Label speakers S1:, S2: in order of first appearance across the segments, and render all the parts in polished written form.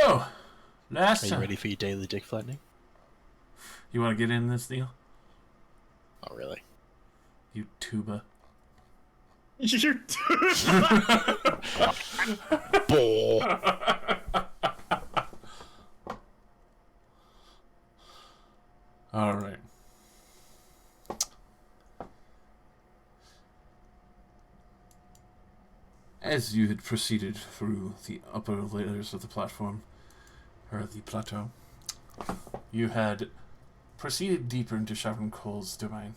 S1: So, last
S2: Are you
S1: time.
S2: ready for your daily dick flattening?
S1: You want to get in this deal?
S2: Oh, really?
S1: You tuba.
S3: You're
S2: Bull.
S1: Alright. As you had proceeded through the upper layers of the platform, or the plateau, you had proceeded deeper into Shavron Cole's domain,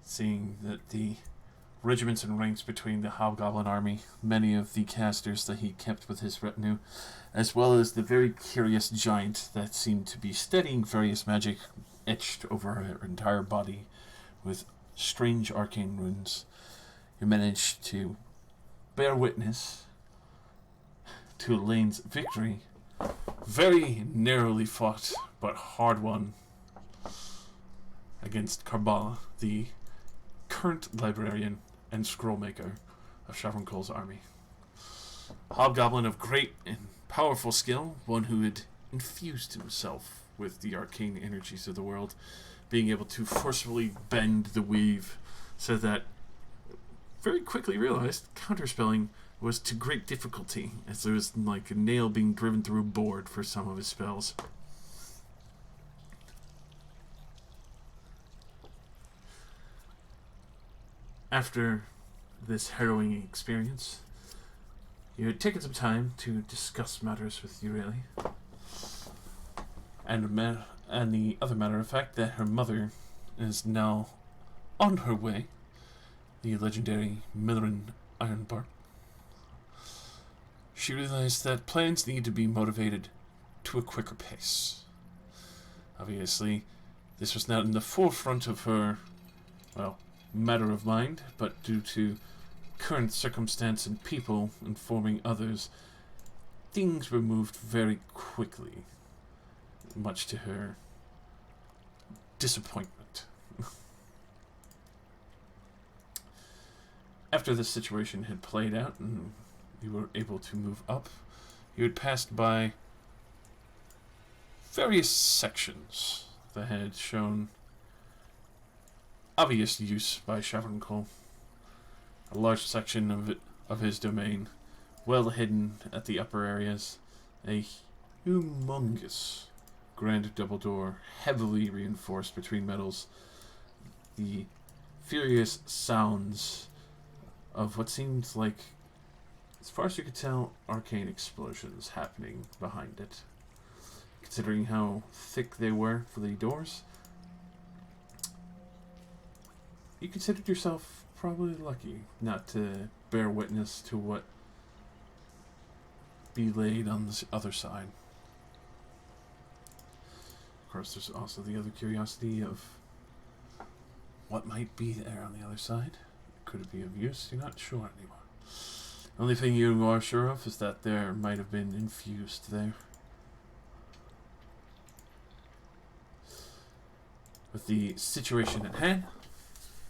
S1: seeing that the regiments and ranks between the Hobgoblin army, many of the casters that he kept with his retinue, as well as the very curious giant that seemed to be studying various magic etched over her entire body with strange arcane runes. You managed to bear witness to Elaine's victory, very narrowly fought but hard won, against Karbala, the current librarian and scrollmaker of Shavron Cole's army. Hobgoblin of great and powerful skill, one who had infused himself with the arcane energies of the world, being able to forcibly bend the weave so that very quickly realized counterspelling was to great difficulty, as there was like a nail being driven through a board for some of his spells. After this harrowing experience, you had taken some time to discuss matters with Ureli, and the other matter of fact that her mother is now on her way, the legendary Millerin Ironbark. She realized that plans need to be motivated to a quicker pace. Obviously, this was not in the forefront of her, matter of mind, but due to current circumstance and people informing others, things were moved very quickly, much to her disappointment. After this situation had played out and you were able to move up, you had passed by various sections that had shown obvious use by Shavron Cole. A large section of his domain, well hidden at the upper areas, a humongous grand double door, heavily reinforced between metals, the furious sounds of what seemed like, as far as you could tell, arcane explosions happening behind it. Considering how thick they were for the doors, you considered yourself probably lucky not to bear witness to what be laid on the other side. Of course, there's also the other curiosity of what might be there on the other side. Could it be of use? You're not sure anymore. The only thing you are sure of is that there might have been infused there. With the situation at hand,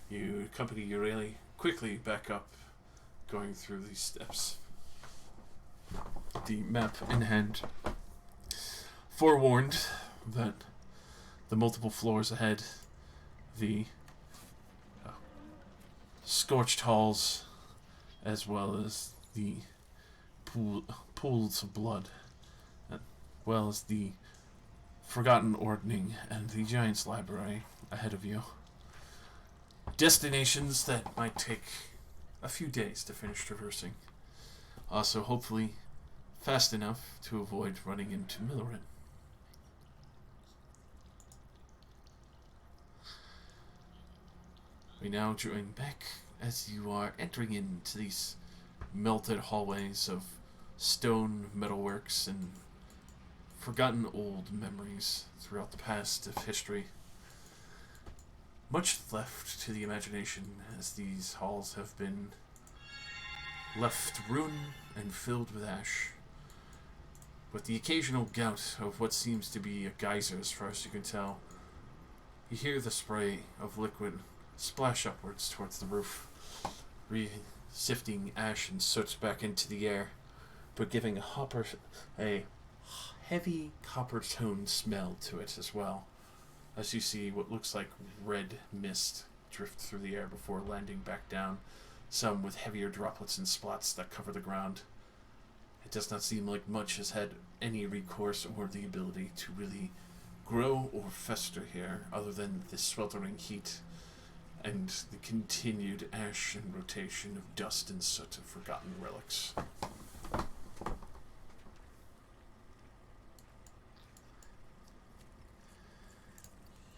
S1: you accompany Ureli quickly back up, going through these steps. The map in hand, forewarned that the multiple floors ahead, the scorched halls, as well as the pools of blood, as well as the forgotten ordning and the Giant's Library ahead of you. Destinations that might take a few days to finish traversing. Also, hopefully, fast enough to avoid running into Millerin. We now join back as you are entering into these melted hallways of stone metalworks and forgotten old memories throughout the past of history. Much left to the imagination, as these halls have been left ruined and filled with ash, with the occasional gout of what seems to be a geyser as far as you can tell. You hear the spray of liquid splash upwards towards the roof, sifting ash and soot back into the air, but giving a heavy copper tone smell to it as well, as you see what looks like red mist drift through the air before landing back down, some with heavier droplets and splats that cover the ground. It does not seem like much has had any recourse or the ability to really grow or fester here, other than the sweltering heat and the continued ash and rotation of dust and soot of forgotten relics.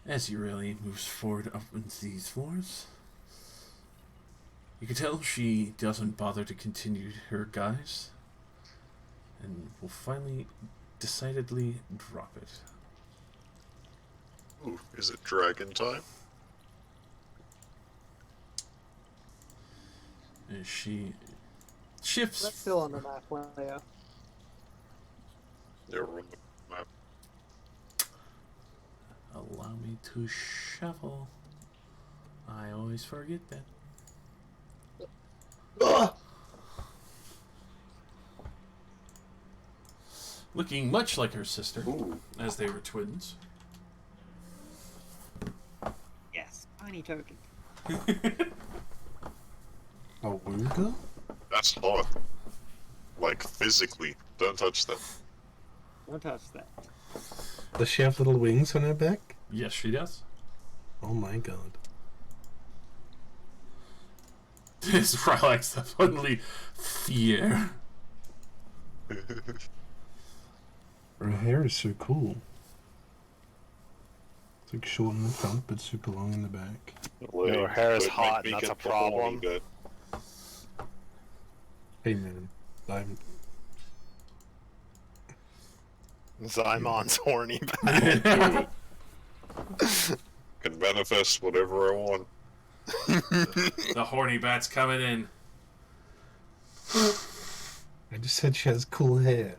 S1: As Eurelia moves forward up into these floors, you can tell she doesn't bother to continue her guise, and will finally decidedly drop it.
S4: Ooh, is it dragon time?
S1: As she shifts.
S5: That's still on the map, Leia.
S4: They're on the map.
S1: Allow me to shuffle. I always forget that. Looking much like her sister, as they were twins.
S5: Yes, tiny token.
S6: A Wooga?
S4: That's hot. Like, physically. Don't touch that.
S5: Don't touch that.
S6: Does she have little wings on her back?
S1: Yes, she does.
S6: Oh my god.
S1: This Rylax definitely fear.
S6: Her hair is so cool. It's like short in the front, but super long in the back.
S2: Your hair is
S4: Don't
S2: hot,
S4: make
S2: and
S4: me
S2: that's a
S4: get the horny
S2: problem.
S4: good.
S6: Hey man, I'm...
S2: Zymon's horny.
S4: Can manifest whatever I want.
S1: The horny bat's coming in.
S6: I just said she has cool hair.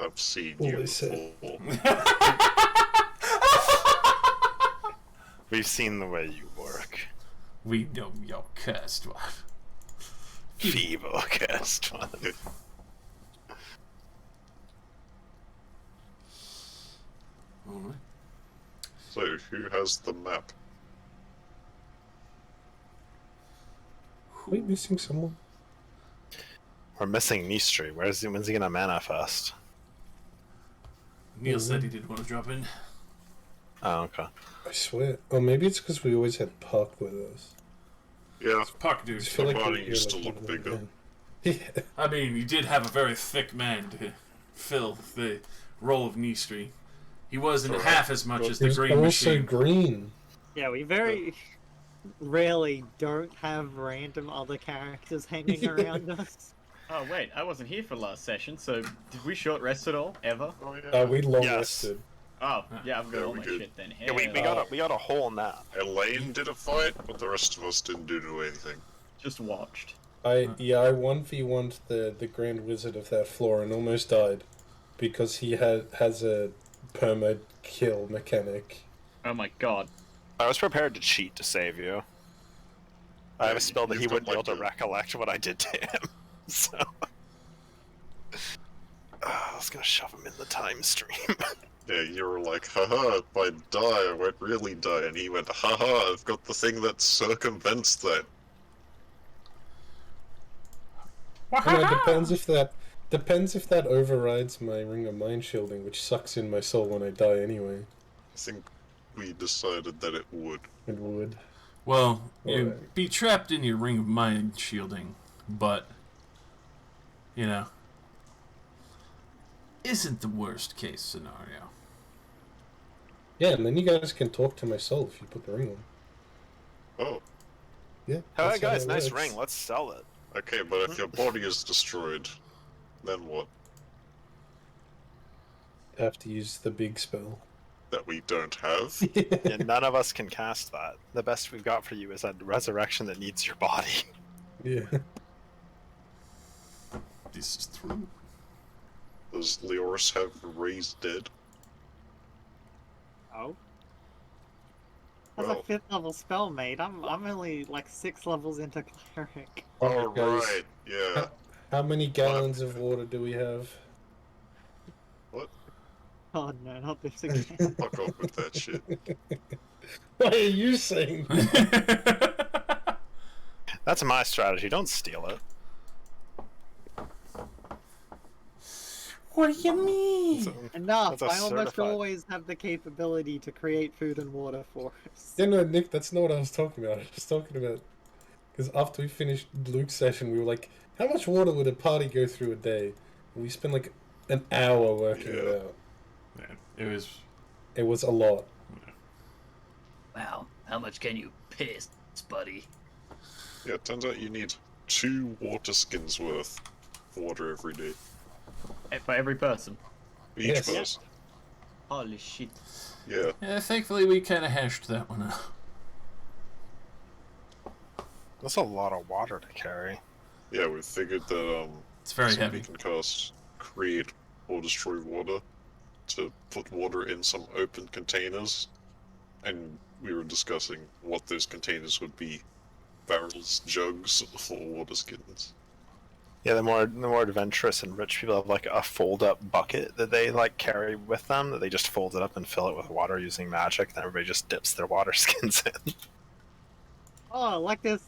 S4: I've seen
S6: All
S4: you
S6: I said.
S4: before.
S2: We've seen the way you work.
S1: We know your cursed one.
S2: Feeble cast one.
S1: Alright.
S4: So, who has the map?
S6: Are we missing someone?
S2: We're missing Nistri. When's he gonna manifest?
S1: Neil said he didn't want to drop in.
S2: Oh, okay.
S6: I swear. Oh, maybe it's because we always had Puck with us.
S4: Yeah,
S1: Puck
S6: I
S1: dude.
S6: just feel
S4: The
S6: like
S4: body
S6: you're
S4: used
S6: like
S4: to look
S6: one of them,
S4: bigger.
S6: man. Yeah.
S1: I mean, you did have a very thick man to fill the role of Nistri. He wasn't
S4: Alright.
S1: half as much as
S6: He
S1: the
S6: was
S1: green
S6: also
S1: machine.
S6: green.
S5: Yeah, we very rarely don't have random other characters hanging around us.
S3: Oh wait, I wasn't here for last session, so did we short rest at all? Ever?
S4: Oh, yeah.
S6: We long
S2: Yes.
S6: rested.
S3: Oh, yeah, I've got
S4: Yeah,
S3: all
S4: we
S3: my
S4: did.
S3: shit then.
S2: Yeah, we got a whole nap.
S4: Elaine did a fight, but the rest of us didn't do anything.
S3: Just watched.
S6: I 1v1'd the Grand Wizard of that floor and almost died because he has a perma kill mechanic.
S3: Oh my god.
S2: I was prepared to cheat to save you. I have a spell that
S4: You've
S2: he
S4: got,
S2: wouldn't be able
S4: like,
S2: to
S4: the-
S2: recollect what I did to him. So I was gonna shove him in the time stream.
S4: Yeah, you were like, haha, if I die, I won't really die. And he went, haha, I've got the thing that circumvents that.
S6: And it depends if that overrides my Ring of Mind shielding, which sucks in my soul when I die anyway.
S4: I think we decided that it would.
S6: It would.
S1: Well, you'd
S6: Alright.
S1: be trapped in your ring of mind shielding, but, you know, isn't the worst case scenario.
S6: Yeah, and then you guys can talk to my soul if you put the ring on.
S4: Oh,
S6: Yeah.
S2: Alright
S6: that's how
S2: guys,
S6: it
S2: nice
S6: works.
S2: ring, let's sell it.
S4: okay, but if your body is destroyed, then what?
S6: Have to use the big spell.
S4: That we don't have?
S2: Yeah, none of us can cast that. The best we've got for you is a resurrection that needs your body.
S6: Yeah.
S1: This is true.
S4: Does Leoris have raised dead?
S5: Oh. That's
S4: Well.
S5: a 5th level spell, mate. I'm only like 6 levels into cleric.
S4: Oh,
S6: guys.
S4: right, yeah.
S6: How many gallons of water do we have?
S5: Oh no, not this again.
S4: Fuck off with that shit.
S6: Why are you saying?
S2: That's my strategy. Don't steal it.
S1: What do you mean?
S5: Enough!
S2: That's a
S5: I almost
S2: certified-
S5: always have the capability to create food and water for us.
S6: Yeah, no, Nick, that's not what I was talking about. I was talking about because after we finished Luke's session, we were like, "How much water would a party go through a day?" And we spent like an hour working it
S4: Yeah.
S6: out.
S1: Man, it was.
S6: It was a lot.
S7: Wow, how much can you piss, buddy?
S4: Yeah, it turns out you need 2 water skins worth of water every day.
S3: For every person.
S4: Each
S6: Yes.
S4: person.
S3: Holy shit.
S4: Yeah.
S1: Yeah, thankfully we kind of hashed that one out.
S2: That's a lot of water to carry.
S4: Yeah, we figured that
S1: It's very
S4: somebody
S1: heavy.
S4: can cast create or destroy water to put water in some open containers, and we were discussing what those containers would be: barrels, jugs, or water skins.
S2: Yeah, the more adventurous and rich people have like a fold-up bucket that they like carry with them that they just fold it up and fill it with water using magic. Then everybody just dips their water skins in.
S5: Oh, like this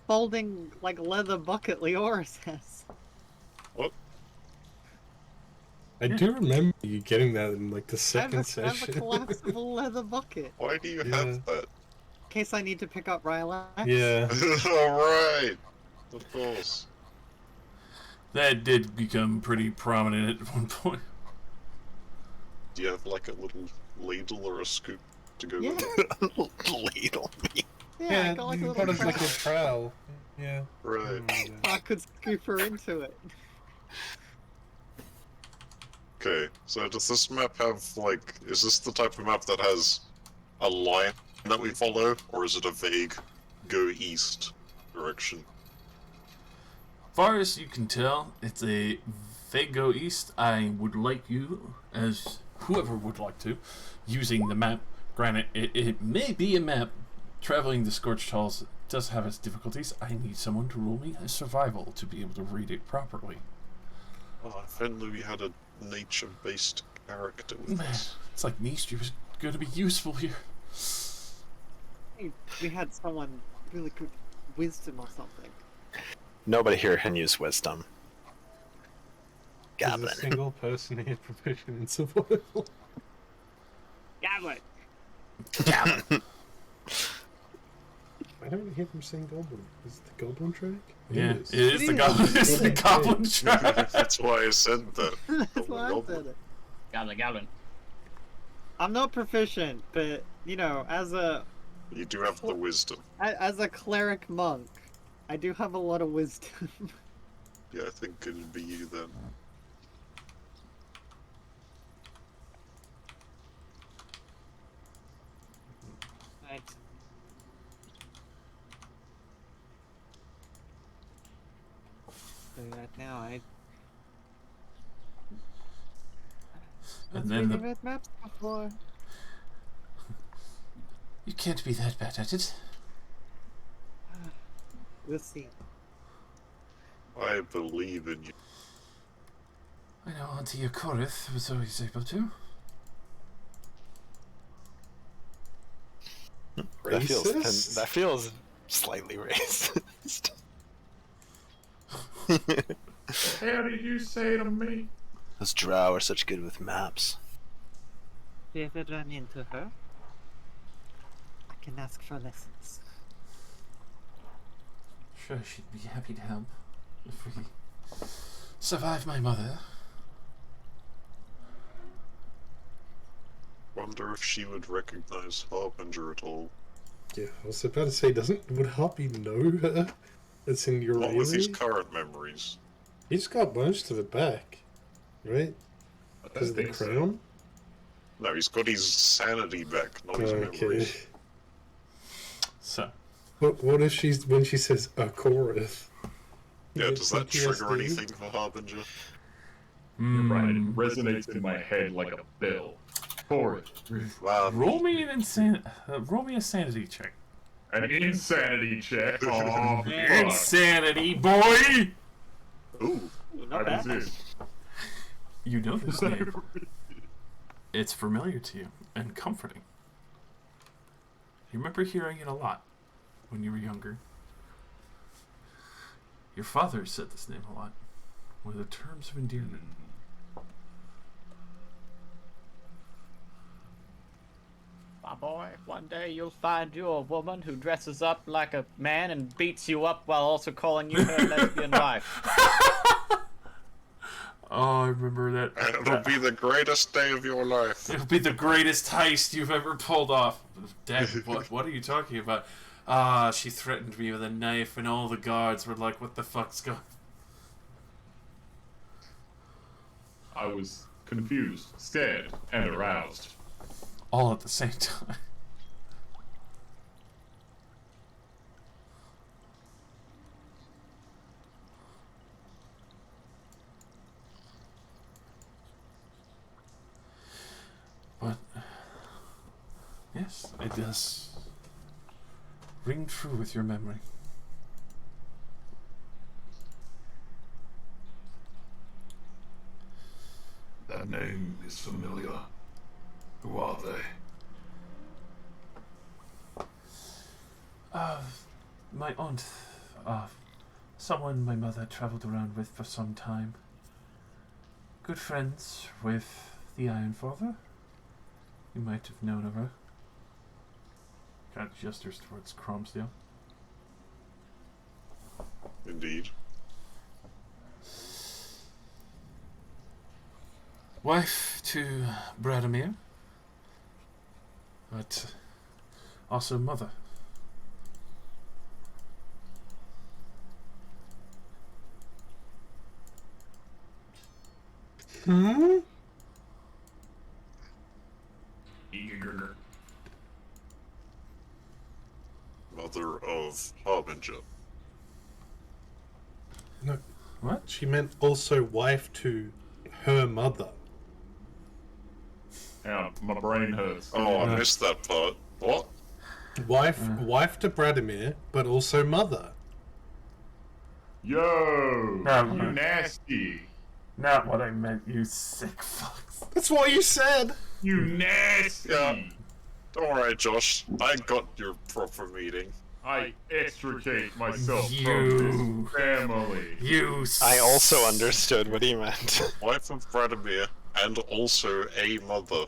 S5: folding like leather bucket Leora says.
S4: What?
S6: I do remember you getting that in like the
S5: I have
S6: second
S5: a
S6: session.
S5: collapsible leather bucket.
S4: Why do you
S6: Yeah.
S4: have that?
S5: In case I need to pick up Rylax.
S6: Yeah.
S4: Alright! Of course.
S1: That did become pretty prominent at one point.
S4: Do you have like a little ladle or a scoop to go
S5: Yeah.
S4: with it?
S2: Ladle me.
S5: Yeah, I got like a
S6: you
S5: little
S6: got us like a
S5: trowel.
S6: trowel. Yeah.
S4: Right.
S5: I could scoop her into it.
S4: Okay, so does this map have, like, is this the type of map that has a line that we follow, or is it a vague go east direction?
S1: Far as you can tell, it's a vague go east. I would like you, as whoever would like to, using the map. Granted, it may be a map. Traveling the Scorched Halls does have its difficulties. I need someone to roll me a survival to be able to read it properly.
S4: Oh, if only we had a nature-based character with
S1: Man,
S4: us.
S1: it's like Niche was going to be useful here.
S5: Hey, we had someone really good wisdom or something.
S2: Nobody here can use wisdom.
S6: There's
S2: Goblin.
S6: a single person here proficient in survival.
S5: Goblin!
S7: Goblin.
S6: I don't hear them saying goblin. Is it the goblin track?
S1: Yeah,
S6: is.
S1: it is
S5: It
S1: the
S5: is.
S1: goblin. It's the
S6: Yeah.
S1: goblin track.
S4: That's why I said that.
S5: That's why I said it.
S3: Goblin.
S5: I'm not proficient, but, you know, as a
S4: You do have the wisdom.
S5: as a cleric monk, I do have a lot of wisdom.
S4: Yeah, I think it'd be you then.
S5: Right. Do that now,
S1: And then the,
S5: read maps before.
S1: you can't be that bad at it.
S5: We'll see.
S4: I believe in you.
S1: I know Auntie Akorith was always able to.
S6: Racist?
S2: That feels slightly racist.
S8: How did you say to me?
S2: Those drow are such good with maps.
S5: If you ever run into her, I can ask for lessons.
S1: Sure, she'd be happy to help if we survive my mother.
S4: Wonder if she would recognize Harbinger at all.
S6: Yeah, I was about to say, would Harpy know her? It's in your
S4: Not with his
S6: memory?
S4: current memories.
S6: He's got most of it back, right?
S8: I
S6: Because of the
S8: think so.
S6: crown?
S4: No, he's got his sanity back, not his
S6: Okay.
S4: memories.
S1: So,
S6: What if when she says Akorith?
S4: Yeah,
S6: You
S4: does
S6: get
S4: that trigger
S6: PTSD?
S4: anything for Harbinger?
S8: You're right, it resonates in my head like a bell. Forward.
S4: Wow.
S1: roll me a sanity check.
S8: An insanity check. Oh, fuck.
S1: Insanity, boy!
S4: Ooh,
S5: Not
S8: How does
S5: bad.
S8: this?
S1: You know this name. It's familiar to you and comforting. You remember hearing it a lot when you were younger. Your father said this name a lot. One of the terms of endearment.
S3: My boy, one day you'll find you a woman who dresses up like a man and beats you up while also calling you her lesbian wife.
S1: Oh, I remember that.
S4: It'll be the greatest day of your life.
S1: It'll be the greatest heist you've ever pulled off. Dad, what are you talking about? Ah, she threatened me with a knife, and all the guards were like, what the fuck's going on?
S8: I was confused, scared, and aroused.
S1: All at the same time. But, yes, it does ring true with your memory.
S9: That name is familiar. Who are they?
S1: My aunt, someone my mother traveled around with for some time. Good friends with the Iron Father. You might have known of her. Kind of gestures towards Cromsdale.
S4: Indeed.
S1: Wife to Bradimir, but also mother.
S6: Hmm?
S4: Mother of Harbinger.
S6: No,
S1: What?
S6: she meant also wife to her mother.
S8: Yeah, my brain hurts.
S4: Oh, I missed that part. What?
S6: Wife to Bradimir, but also mother.
S8: Yo,
S1: No,
S8: you
S1: no.
S8: nasty.
S1: Not what I meant, you sick fucks.
S6: That's what you said.
S8: You nasty.
S4: Yeah. Don't worry, Josh. I got your proper meeting.
S8: I extricate myself
S1: You.
S8: from this family.
S1: You
S2: I also understood what he meant.
S4: Wife of Vladimir, and also a mother.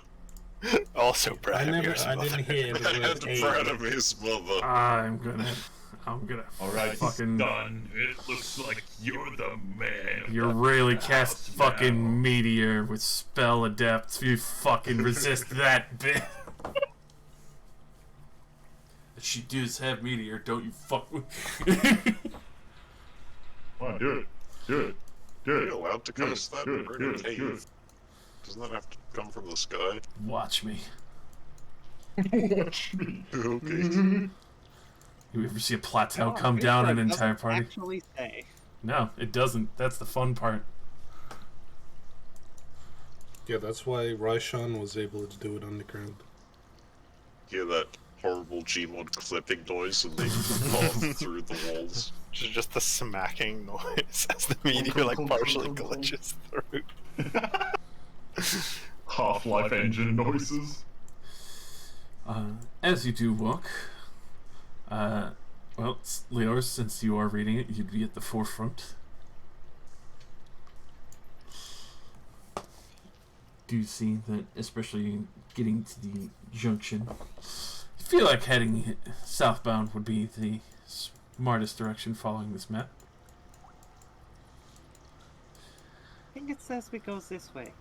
S2: Also,
S6: I
S2: Bradomir's
S6: didn't
S2: mother.
S6: hear the
S4: And
S6: word A.
S4: Vladimir's mother.
S1: I'm gonna
S8: Alright,
S1: fucking...
S9: Done. It looks like you're the man.
S1: You really cast fucking meteor with spell adepts. You fucking resist that bit. She does have meteor, don't you fuck with...
S8: Come on, do it. Do it. Do
S4: Are
S8: it.
S4: you allowed to
S8: Do
S4: cast
S8: it.
S4: that?
S8: Do it.
S4: We're
S8: Do
S4: in a
S8: it. Do
S4: cave. Doesn't that have to come from the sky?
S1: Watch me.
S8: it. Watch me.
S4: Okay.
S1: You ever see a plateau
S5: Oh,
S1: come
S5: good
S1: down
S5: for
S1: an
S5: it.
S1: entire
S5: Doesn't
S1: party?
S5: Actually say.
S1: No, it doesn't. That's the fun part.
S6: Yeah, that's why Raishan was able to do it underground.
S4: Hear that horrible Gmod clipping noise and they pass through the walls.
S2: Just the smacking noise as the meteor like partially glitches through.
S8: Half-Life engine noises.
S1: As you do walk, well, Leor, since you are reading it, you'd be at the forefront. Do you see that, especially getting to the junction, you feel like heading southbound would be the smartest direction following this map?
S5: I think it says we goes this way.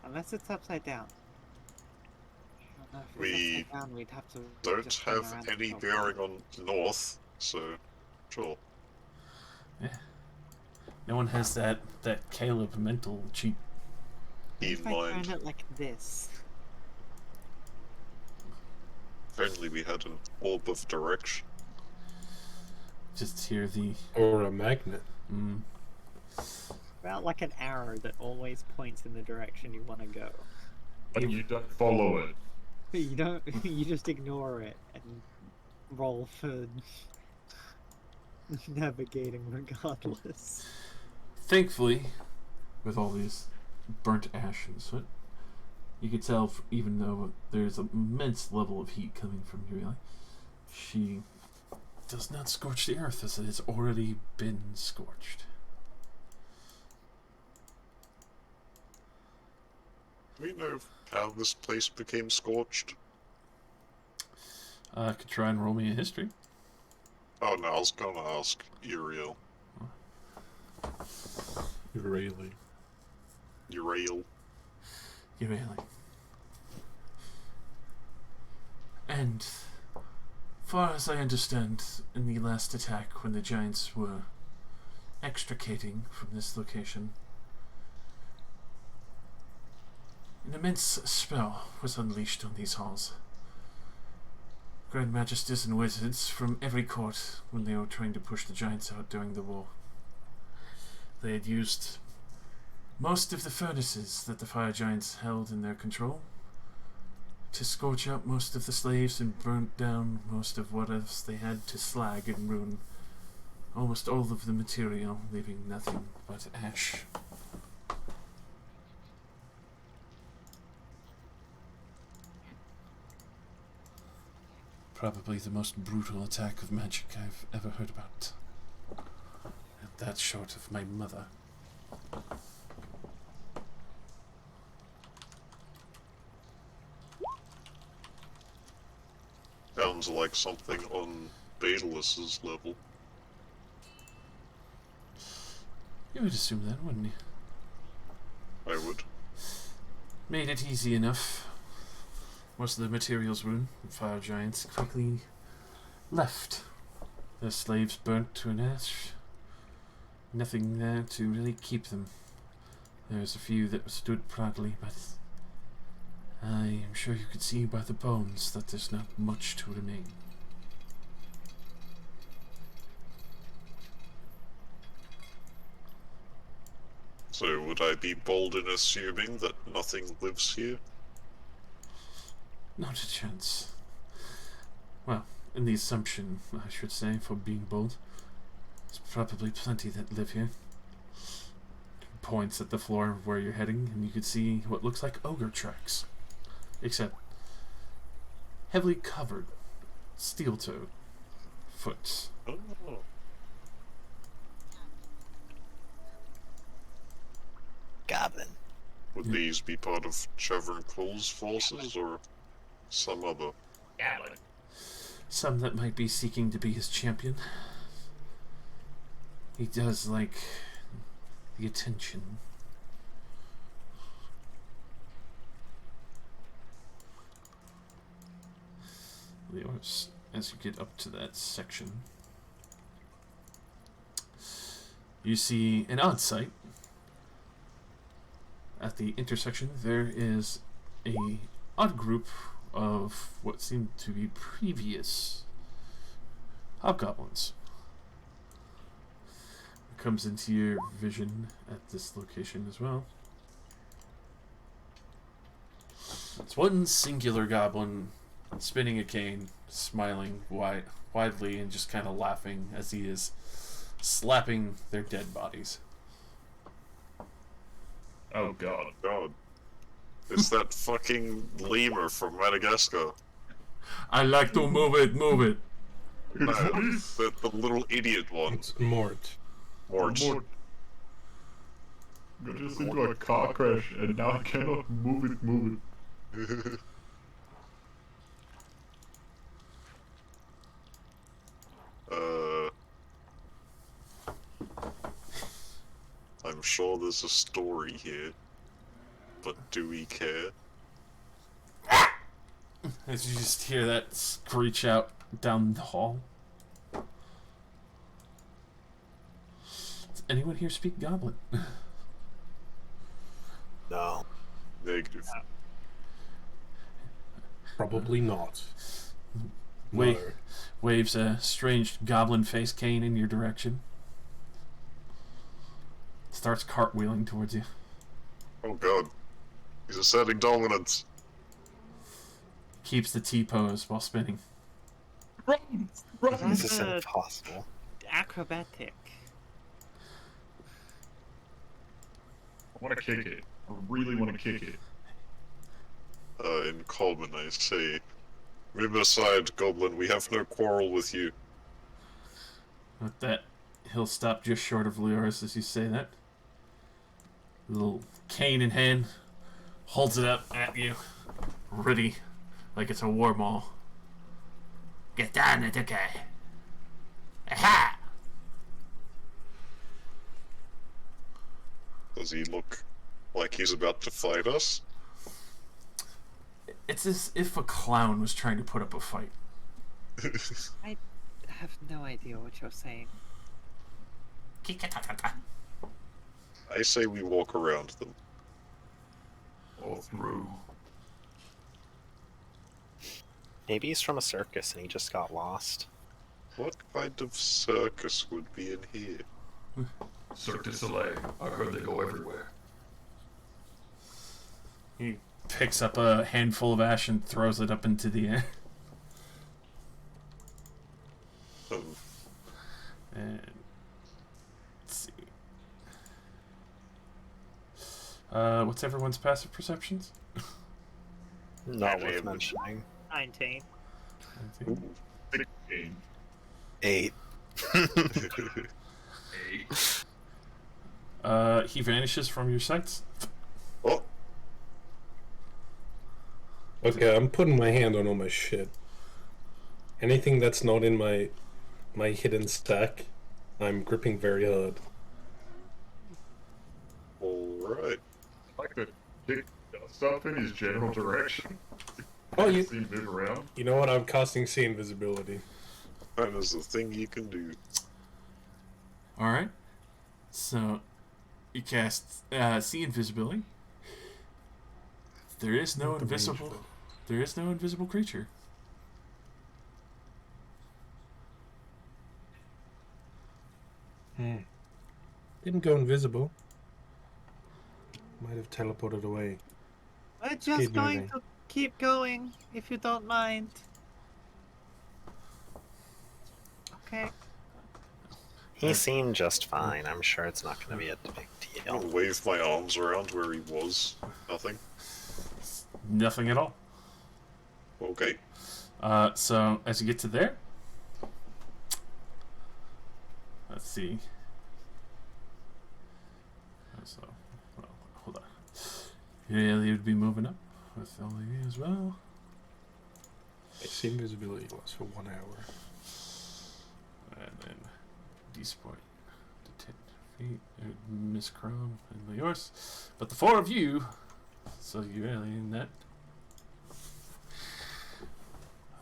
S5: Unless it's upside down. I don't know if it was
S4: We
S5: upside down, we'd have to
S4: Don't
S5: just turn
S4: have
S5: around
S4: any
S5: and go
S4: bearing on north, so sure.
S1: Yeah. No one has that Caleb mental cheat.
S4: Keep
S5: If
S4: in
S5: I
S4: mind,
S5: turn it like this.
S4: if only we had an orb of direction.
S1: Just hear the...
S6: Or a magnet.
S5: About like an arrow that always points in the direction you want to go.
S8: But you don't follow it.
S5: You don't. You just ignore it and roll for navigating regardless.
S1: Thankfully, with all these burnt ash and soot. You could tell, even though there's an immense level of heat coming from Uriel, she does not scorch the earth as it has already been scorched.
S4: Do we know how this place became scorched?
S1: Could try and roll me a history.
S4: Oh no, I was gonna ask Uriel.
S6: Really?
S4: Uriel.
S1: Uriel. And, far as I understand, in the last attack, when the giants were extricating from this location, an immense spell was unleashed on these halls. Grand Magisters and wizards from every court, when they were trying to push the giants out during the war, they had used most of the furnaces that the fire giants held in their control to scorch out most of the slaves and burnt down most of what else they had to slag and ruin almost all of the material, leaving nothing but ash. Probably the most brutal attack of magic I've ever heard about. And that's short of my mother.
S4: Sounds like something on Daedalus's level.
S1: You would assume that, wouldn't you?
S4: I would.
S1: Made it easy enough. Most of the materials ruined, the fire giants quickly left. Their slaves burnt to an ash. Nothing there to really keep them. There's a few that stood proudly, but I am sure you could see by the bones that there's not much to remain.
S4: So would I be bold in assuming that nothing lives here?
S1: Not a chance. Well, in the assumption, I should say, for being bold. There's probably plenty that live here. Points at the floor where you're heading, and you can see what looks like ogre tracks. Except heavily covered steel-toed foot.
S4: Oh.
S2: Goblin.
S4: Would these be part of Chevron Cole's forces, or some other?
S7: Gatlin.
S1: Some that might be seeking to be his champion. He does like the attention. Yours, as you get up to that section, you see an odd sight. At the intersection, there is a odd group of what seem to be previous hobgoblins. It comes into your vision at this location as well. It's one singular goblin spinning a cane, smiling widely, and just kind of laughing as he is slapping their dead bodies.
S8: Oh god.
S4: God. It's that fucking lemur from Madagascar.
S1: I like to move it, move it.
S4: No, the little idiot one.
S6: It's Mort.
S4: Mort.
S8: Got just into a car crash and now I cannot move it.
S4: I'm sure there's a story here, but do we care?
S1: As you just hear that screech out down the hall. Does anyone here speak Goblin?
S2: No.
S4: Negative.
S6: Probably not.
S1: Wait.
S6: No.
S1: Waves a strange goblin face cane in your direction. Starts cartwheeling towards you.
S4: Oh god. He's asserting dominance.
S1: Keeps the T-pose while spinning.
S8: Run! Run!
S2: This is impossible.
S5: Acrobatic.
S8: want to kick it. I really want to kick it.
S4: In common, I say, "Move aside, goblin. We have no quarrel with you."
S1: With that, he'll stop just short of Leoris as you say that. Little cane in hand, holds it up at you, ready, like it's a war maul. Get down, okay. Aha!
S4: Does he look like he's about to fight us?
S1: It's as if a clown was trying to put up a fight.
S5: I have no idea what you're saying.
S4: I say we walk around them.
S9: All through.
S2: Maybe he's from a circus and he just got lost.
S4: What kind of circus would be in here?
S9: Cirque du Soleil. I heard they go everywhere.
S1: He picks up a handful of ash and throws it up into the air.
S4: Oh,
S1: And let's see. What's everyone's passive perceptions?
S2: Not
S4: Yeah,
S2: worth
S4: it would-
S2: mentioning.
S5: 19.
S1: I think.
S8: 16.
S2: 8.
S1: He vanishes from your sights.
S4: oh,
S6: Okay, I'm putting my hand on all my shit. Anything that's not in my hidden stack, I'm gripping very hard.
S4: alright.
S8: I could kick stuff in his general direction.
S6: Oh, you
S8: See him move around.
S6: you know what? I'm casting See Invisibility.
S4: That is the thing you can do.
S1: Alright. So, you cast See Invisibility. There is no
S6: Not the range,
S1: invisible.
S6: though.
S1: There is no invisible creature.
S6: Didn't go invisible. Might have teleported away.
S5: We're just
S6: Keep
S5: going
S6: moving.
S5: to keep going, if you don't mind. Okay.
S2: He seemed just fine. I'm sure it's not going to be a big
S4: I'll
S2: deal.
S4: wave my arms around where he was. Nothing.
S1: Nothing at all.
S4: Okay.
S1: So as you get to there, let's see. So, well, hold on. Yeah, they would be moving up with LE as well.
S6: See Invisibility lasts for 1 hour.
S1: And then D-Sport to 10 feet. Miss Chrome and Leors. But the four of you, so you alien that.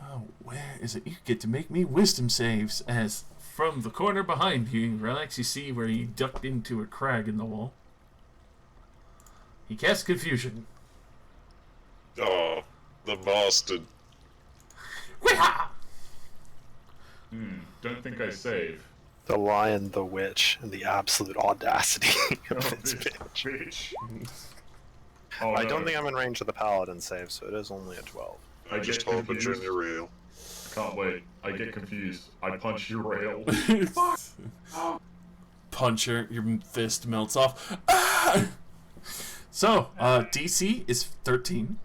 S1: Oh, where is it? You get to make me wisdom saves as from the corner behind you, Relax, you see where he ducked into a crag in the wall. He casts confusion.
S4: Oh, the bastard.
S1: Weehaw!
S8: Don't think I save.
S2: The lion, the witch, and the absolute audacity
S8: Oh,
S2: of this
S8: this
S2: bitch.
S8: bitch. Oh,
S2: I
S8: no.
S2: don't think I'm in range of the paladin save, so it is only a 12.
S4: I
S8: I
S4: just
S8: get
S4: hope it's in
S8: confused.
S4: your rail.
S8: Can't wait. I get confused. I punch your rail.
S1: Puncher, your fist melts off. Ah! So, DC is 13.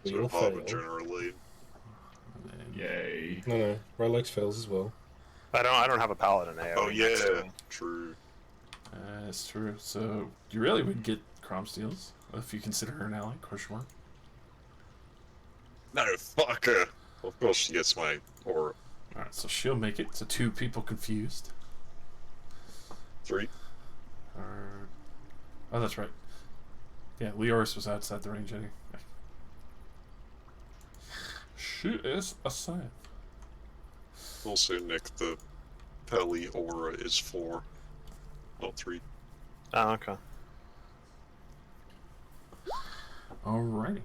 S6: You'll
S4: So
S6: fail.
S4: Bob generally.
S8: Yay.
S6: No, Rylex fails as well.
S2: I don't have a paladin AoE.
S4: Oh
S2: next to
S4: yeah,
S2: me.
S4: true.
S1: That's true. So, you really would get Crom Steals if you consider her an ally, Korshmore.
S4: No, fuck her. Of course she gets my aura.
S1: Alright, so she'll make it. So, 2 people confused.
S4: 3.
S1: Oh, that's right. Yeah, Leoris was outside the range anyway. She is a scythe.
S4: Also, Nick, the Peli aura is 4, not 3.
S2: Oh, okay.
S1: Alrighty.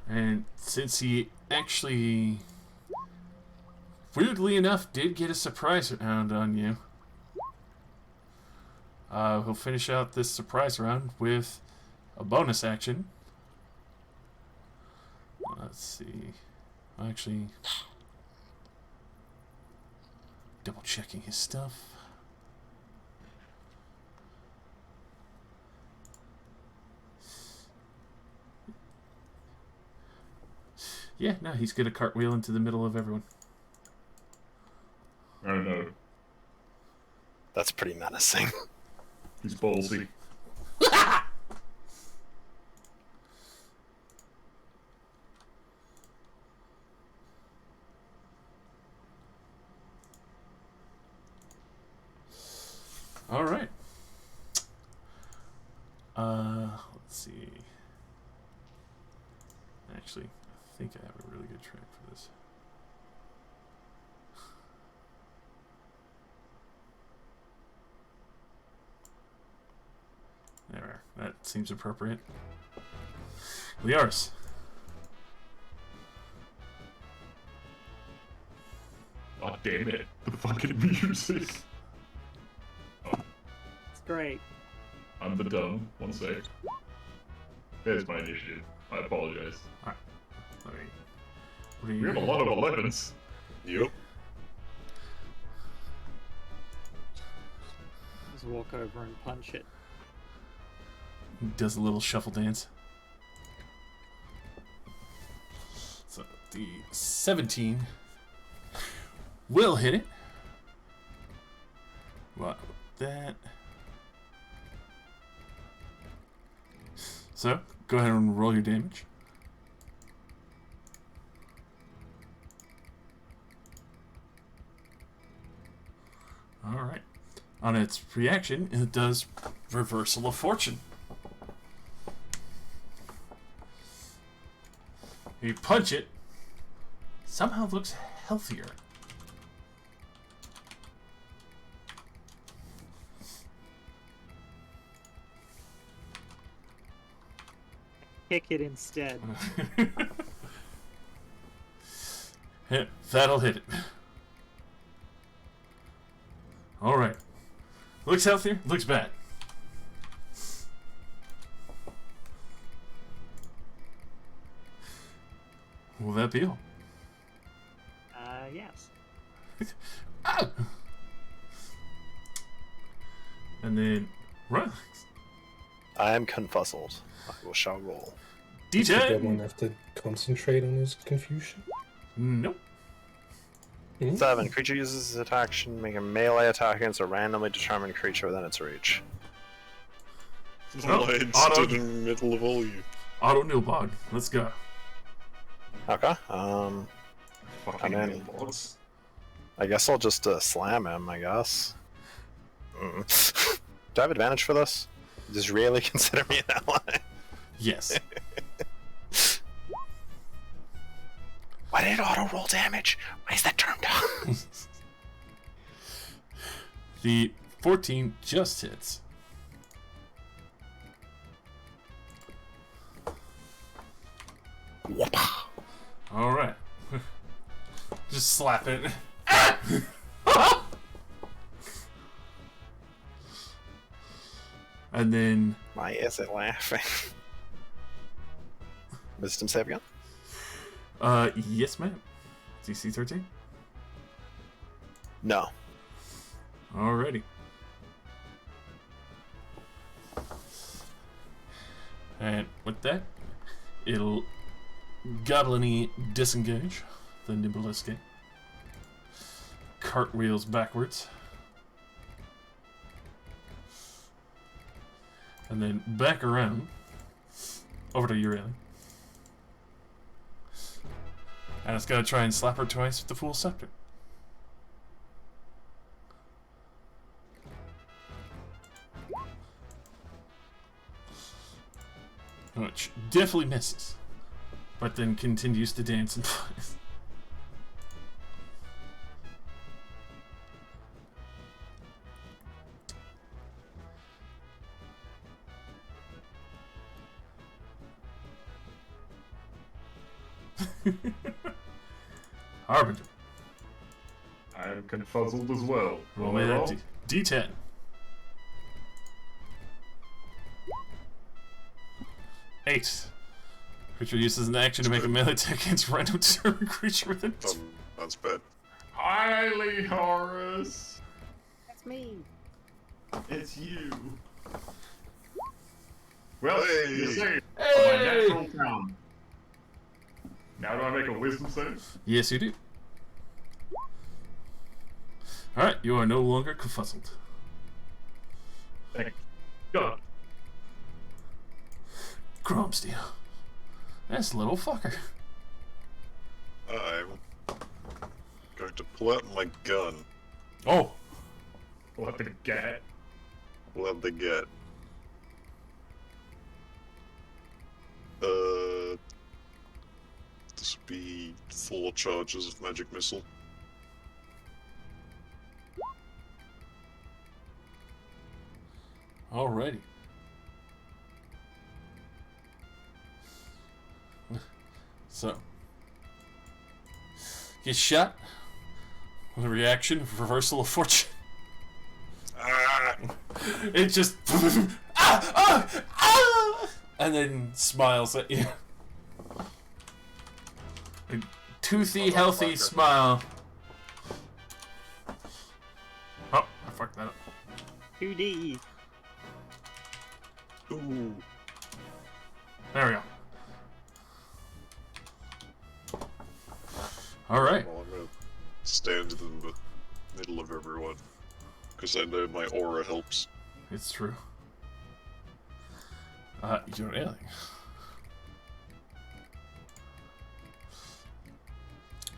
S1: And since he actually, weirdly enough, did get a surprise round on you, he'll finish out this surprise round with a bonus action. Let's see. Actually, double checking his stuff. Yeah, no, he's gonna cartwheel into the middle of everyone.
S8: I don't know.
S2: That's pretty menacing.
S8: He's ballsy.
S1: All right. Let's see. Actually, I think I have a really good track for this. There, that seems appropriate. Liaris.
S8: Oh, damn it. The fucking music.
S5: It's great.
S8: I'm the dumb. One sec. There's my initiative. I apologize.
S1: Let me. What do you?
S8: We have a lot of 11s.
S4: Yep.
S5: Just walk over and punch it.
S1: Does a little shuffle dance. So the 17 will hit it. What that? So go ahead and roll your damage. All right. On its reaction, it does reversal of fortune. You punch it, somehow looks healthier.
S5: Kick it instead.
S1: That'll hit it. Alright. Looks healthier, looks bad. Will that be all?
S5: Yes.
S1: Ah! And then, run.
S2: I am confuzzled. I shall roll.
S6: Does the
S1: D10!
S6: goblin have to concentrate on his confusion?
S1: Nope.
S2: 7. Creature uses his attack action, make a melee attack against a randomly determined creature within its reach.
S1: Oh,
S4: Lion
S1: auto-
S4: stood in the middle of all you.
S1: Auto Nilbog. Let's go.
S2: Okay.
S8: Fucking
S2: And then-
S8: nilbots.
S2: I guess I'll just slam him, I guess. Do I have advantage for this? Does really consider me an ally?
S1: Yes.
S2: Why did it auto-roll damage? Why is that turned on?
S1: The 14 just hits. Alright. Just slap it. And then
S2: Why is it laughing? Wisdom save again?
S1: yes ma'am. DC 13.
S2: No.
S1: Alrighty. And with that, it'll goblin-y disengage the nimble escape. Cartwheels backwards. And then back around over to Uriel. And it's gonna try and slap her twice with the Fool's Scepter. Which definitely misses. But then continues to dance and flies. Harbinger.
S8: I am confuzzled as well.
S1: Roll me that D10. Eight. Creature uses an action to make a melee attack against random determined creature within its...
S4: That's bad.
S8: Highly Horus!
S5: That's me.
S8: It's you. Well,
S4: Hey!
S8: you saved
S1: Hey!
S8: my natural town. Now do I make a wisdom save?
S1: Yes, you do. Alright, you are no longer confuzzled.
S8: Thank God.
S1: Gromsteel. That's a little fucker.
S4: I'm going to pull out my gun.
S1: Oh!
S8: We'll have to get it.
S4: Pull out the get. This would be 4 charges of magic missile.
S1: Alrighty. So, get shot with a reaction, reversal of fortune.
S4: Ah!
S1: It just and then smiles at you. A toothy, healthy smile. Oh, I fucked that up.
S5: 2D.
S4: Ooh.
S1: There we go. Alright.
S4: Well, I'm gonna stand in the middle of everyone. Because I know my aura helps.
S1: It's true. You don't really.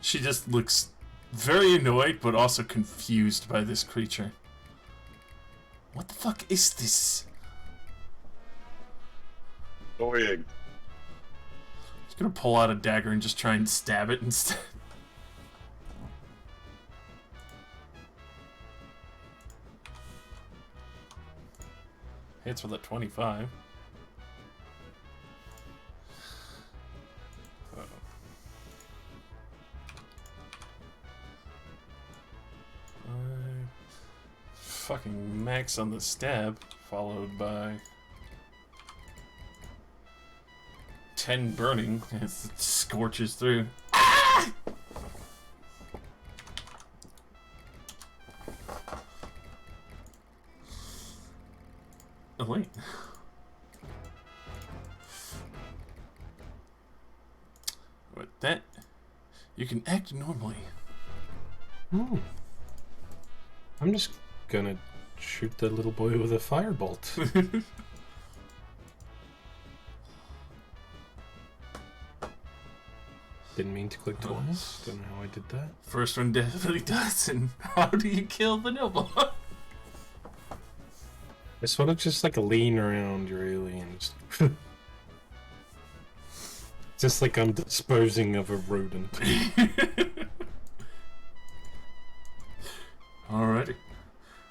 S1: She just looks very annoyed, but also confused by this creature. What the fuck is this?
S4: Annoying.
S1: He's gonna pull out a dagger and just try and stab it instead. Hits with a 25. Fucking max on the stab, followed by 10 burning as it scorches through. Ah! Oh wait. With that, you can act normally.
S6: Hmm. I'm just gonna shoot the little boy with a firebolt. Didn't mean to click twice. Don't know how I did that.
S1: First one definitely does, and how do you kill the noble?
S6: I sort of just like lean around your aliens. Just like I'm disposing of a rodent.
S1: Alrighty.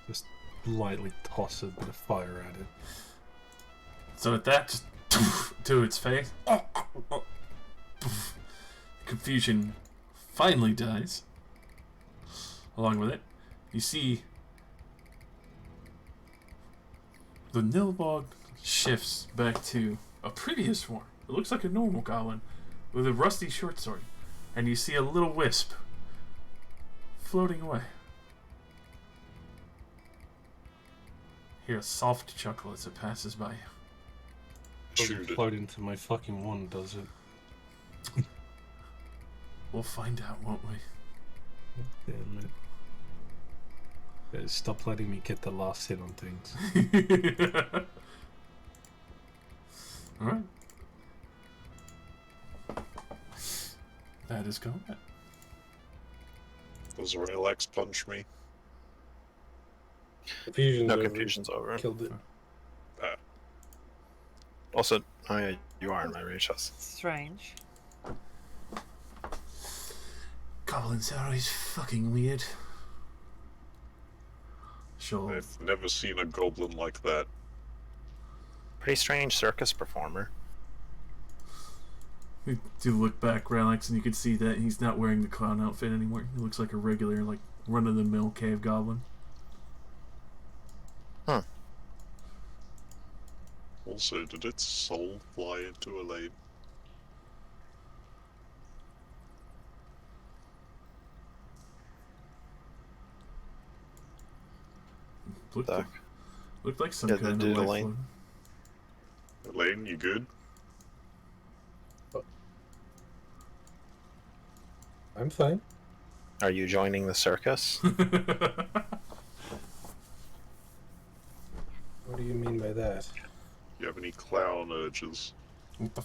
S6: Just lightly toss a bit of fire at it.
S1: So with that, just to its face. Confusion finally dies. Along with it, you see the Nilbog shifts back to a previous form. It looks like a normal goblin with a rusty short sword, and you see a little wisp floating away. Hear a soft chuckle as it passes by you.
S6: Doesn't
S4: Shoot it.
S6: float into my fucking wand, does it?
S1: We'll find out, won't we?
S6: Damn it. Yeah, stop letting me get the last hit on things.
S1: Alright. That is combat.
S4: Does Relax punch me?
S6: Confusion's
S2: No,
S6: over.
S2: confusion's over.
S6: Killed it.
S2: Also, oh yeah, you are in my reach.
S5: Strange.
S1: Goblins are always fucking weird. Sure.
S4: I've never seen a goblin like that.
S2: Pretty strange circus performer.
S1: You do look back, Relax, and you can see that he's not wearing the clown outfit anymore. He looks like a regular, like, run-of-the-mill cave goblin.
S2: Huh.
S4: Also, did its soul fly into a lane?
S1: Looked like some
S2: Yeah,
S1: kind
S2: did
S1: of
S2: a
S1: life
S2: lane.
S1: flow.
S4: Elaine, you good?
S6: I'm fine.
S2: Are you joining the circus?
S6: What do you mean by that?
S4: You have any clown urges?
S1: What the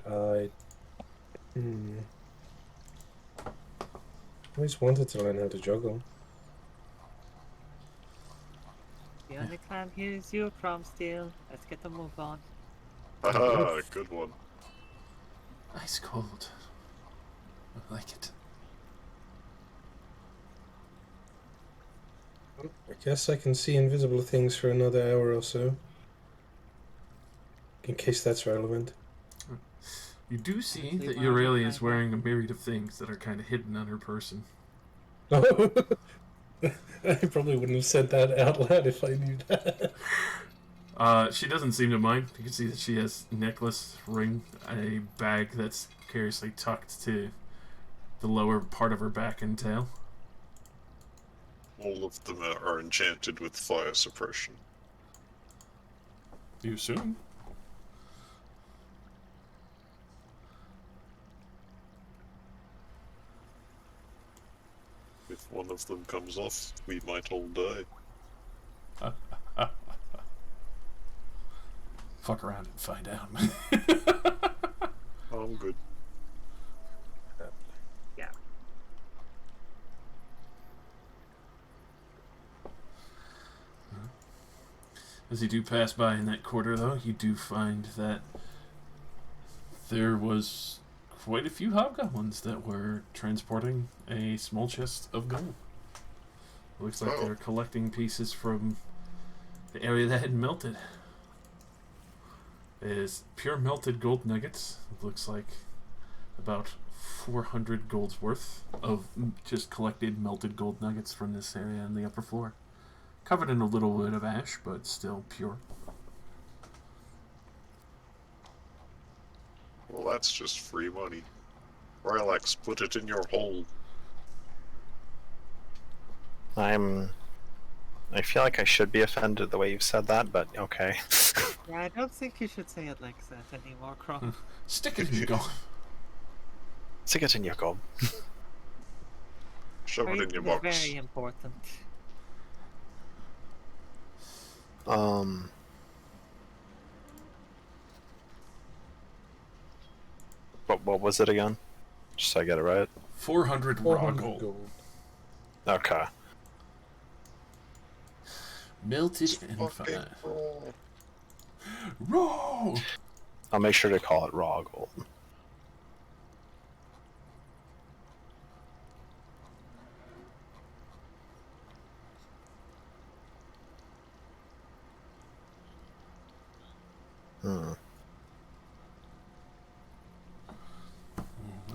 S6: I always wanted to learn how to juggle.
S5: The only clown here is you, Chrome Steel. Let's get the move on.
S4: Haha, good one.
S1: Ice cold. I like it.
S6: I guess I can see invisible things for another hour or so. In case that's relevant.
S1: You do see
S5: Leave
S1: that
S5: my
S1: Aurelia
S5: other
S1: is
S5: thing.
S1: wearing a myriad of things that are kind of hidden on her person.
S6: I probably wouldn't have said that out loud if I knew that.
S1: She doesn't seem to mind. You can see that she has a necklace, ring, a bag that's curiously tucked to the lower part of her back and tail.
S4: All of them are enchanted with fire suppression.
S1: You assume?
S4: If one of them comes off, we might all die.
S1: Fuck around and find out.
S4: I'm good.
S5: Yeah.
S1: As you do pass by in that quarter, though, you do find that there was quite a few hobgoblins that were transporting a small chest of gold. It looks like they're collecting pieces from the area that had melted. It is pure melted gold nuggets. It looks like about 400 gold's worth of just collected melted gold nuggets from this area on the upper floor. Covered in a little bit of ash, but still pure.
S4: Well, that's just free money. Rylax, put it in your hole.
S2: I feel like I should be offended the way you've said that, but okay.
S5: Yeah, I don't think you should say it like that anymore, Chrome.
S1: Stick it in your gold.
S2: Stick it in your gob.
S4: Shove it in your
S5: Phrasing is
S4: box.
S5: very important.
S2: What was it again? Just so I get it right.
S1: 400 raw gold.
S2: Okay.
S1: Melted and
S4: Fucking
S1: fire.
S4: raw.
S1: Raw!
S2: I'll make sure to call it raw gold.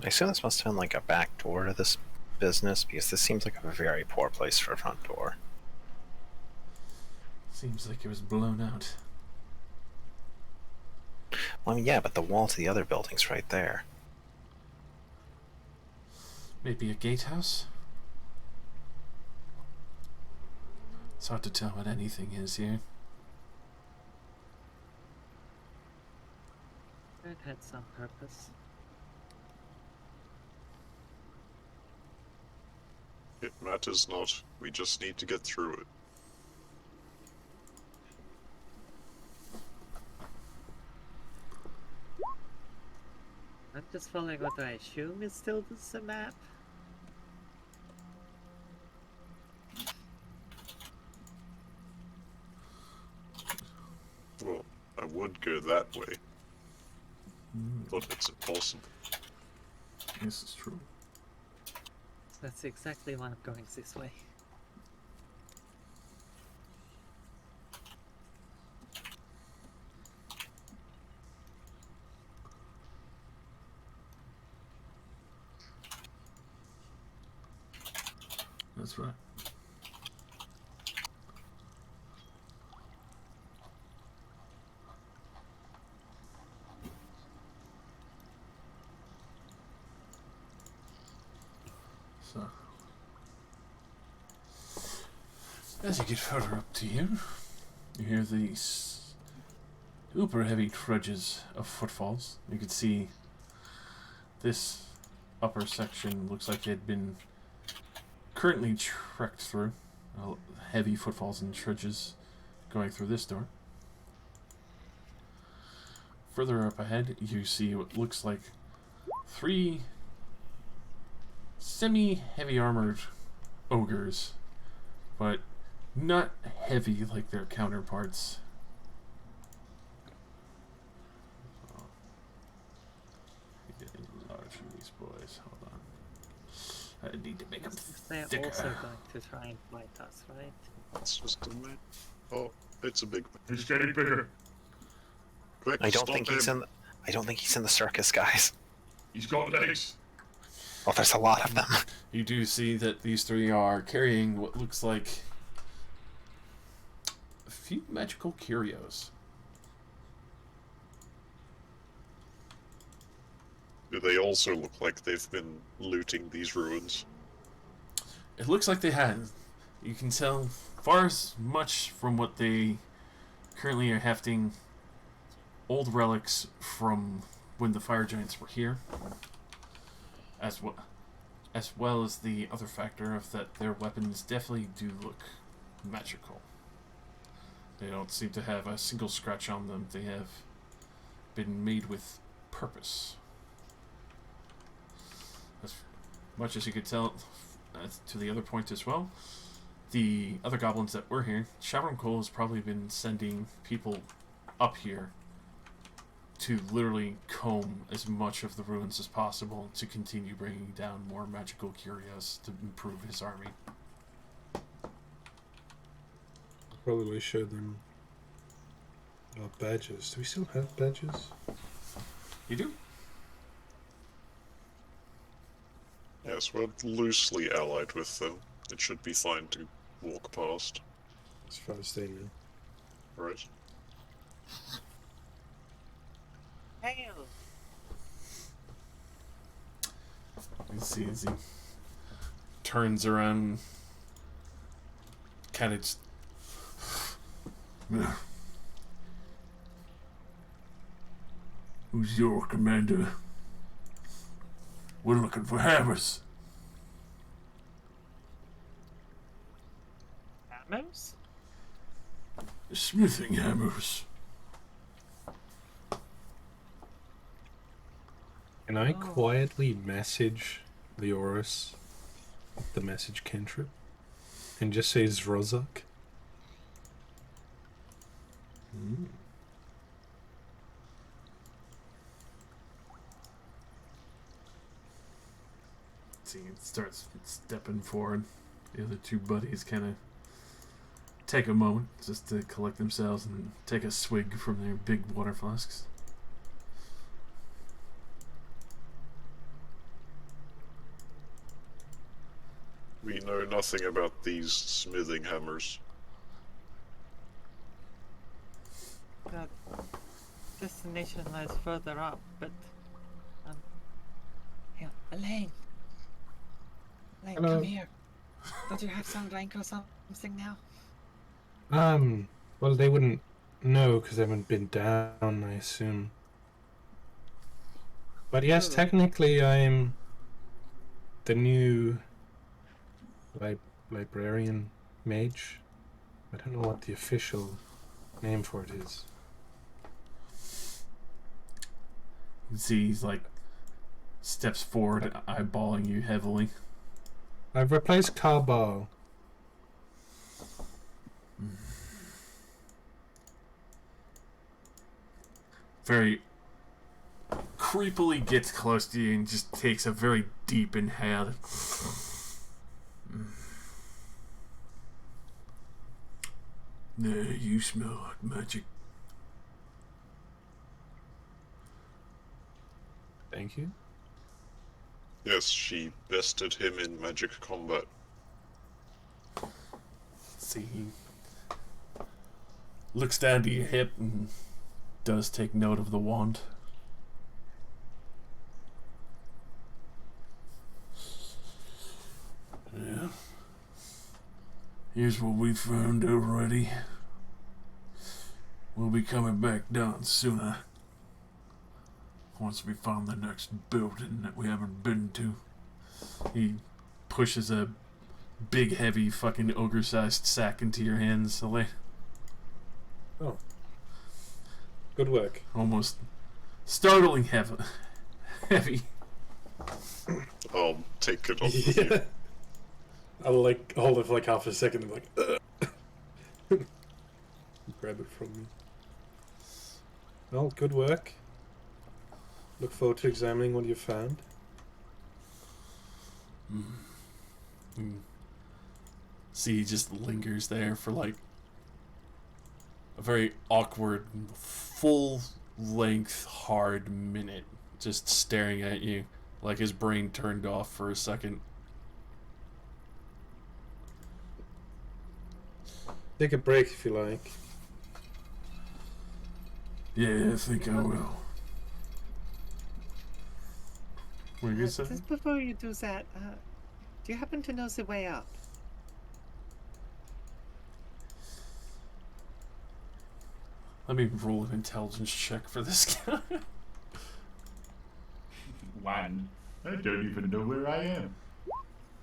S2: I assume this must have been like a back door to this business, because this seems like a very poor place for a front door.
S1: Seems like it was blown out.
S2: Well, I mean, yeah, but the wall to the other building's right there.
S1: Maybe a gatehouse? It's hard to tell what anything is here.
S5: It had some purpose.
S4: It matters not. We just need to get through it.
S5: I'm just following what I assume is still the map.
S4: Well, I would go that way, but it's impossible.
S1: This is true.
S5: That's exactly why I'm going this way.
S1: That's right. So, as you get further up to here, you hear these super heavy trudges of footfalls. You can see this upper section looks like it had been currently trekked through. Heavy footfalls and trudges going through this door. Further up ahead, you see what looks like 3 semi-heavy armored ogres, but not heavy like their counterparts. Enlarge these boys. Hold on. I need to make them
S5: They're
S1: thicker.
S5: also going to try and fight us, right?
S4: It's just a man. Oh, it's a big man.
S8: He's getting bigger.
S4: Quick,
S2: I don't
S4: stop
S2: think
S4: him.
S2: he's in. I don't think he's in the circus, guys.
S8: He's got legs.
S2: Well, there's a lot of them.
S1: You do see that these 3 are carrying what looks like a few magical curios.
S4: Do they also look like they've been looting these ruins?
S1: It looks like they had. You can tell far as much from what they currently are hefting old relics from when the fire giants were here, as well as the other factor of that their weapons definitely do look magical. They don't seem to have a single scratch on them. They have been made with purpose. As much as you could tell, to the other point as well, the other goblins that were here, Shavron Cole has probably been sending people up here to literally comb as much of the ruins as possible to continue bringing down more magical curios to improve his army.
S6: Probably show them our badges. Do we still have badges?
S1: You do?
S4: Yes, we're loosely allied with them. It should be fine to walk past.
S6: As far as they know.
S4: Right.
S5: Hail!
S1: You see as he turns around, kind of just... Who's your commander? We're looking for hammers.
S5: Hammers?
S1: Smithing hammers.
S6: Can I quietly message Leoris the message cantrip and just say Zrozak?
S1: See, it starts stepping forward. The other 2 buddies kind of take a moment just to collect themselves and take a swig from their big water flasks.
S4: We know nothing about these smithing hammers.
S5: The destination lies further up, but yeah, Elaine. Elaine,
S6: Hello.
S5: come here. Don't you have some drink or something now?
S6: Well, they wouldn't know because they haven't been down, I assume. But yes,
S5: Oh.
S6: technically I'm the new librarian mage. I don't know what the official name for it is.
S1: You see he's like steps forward, eyeballing you heavily.
S6: I've replaced Karbal.
S1: Very creepily gets close to you and just takes a very deep inhale. You smell like magic.
S6: Thank you.
S4: Yes, she bested him in magic combat.
S1: See, he looks down to your hip and does take note of the wand. Yeah. Here's what we found already. We'll be coming back down sooner. once we find the next building that we haven't been to. He pushes a big, heavy, fucking ogre-sized sack into your hands, Elaine.
S6: Oh. Good work.
S1: Almost startling heavy.
S4: I'll take it off with you.
S6: Yeah. I'll like hold it for like half a second and like grab it from me. Well, good work. Look forward to examining what you found.
S1: See, he just lingers there for like a very awkward, full-length, hard minute, just staring at you, like his brain turned off for a second.
S6: Take a break if you like.
S1: Yeah, I think I will. What are you gonna say?
S5: Just before you do that, do you happen to know the way up?
S1: Let me roll an intelligence check for this guy.
S8: One. I don't even know where I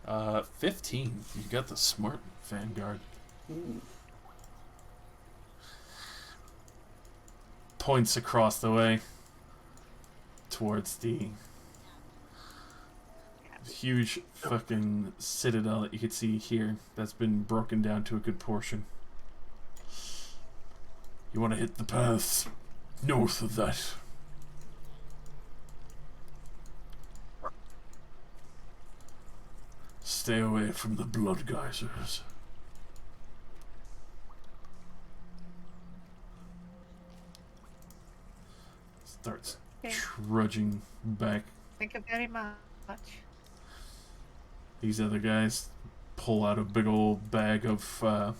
S8: am.
S1: 15. You got the smart Vanguard.
S5: Ooh.
S1: Points across the way towards the huge fucking citadel that you can see here that's been broken down to a good portion. You want to hit the path north of that. Stay away from the blood geysers. Starts trudging back.
S5: Thank you very much.
S1: These other guys pull out a big old bag of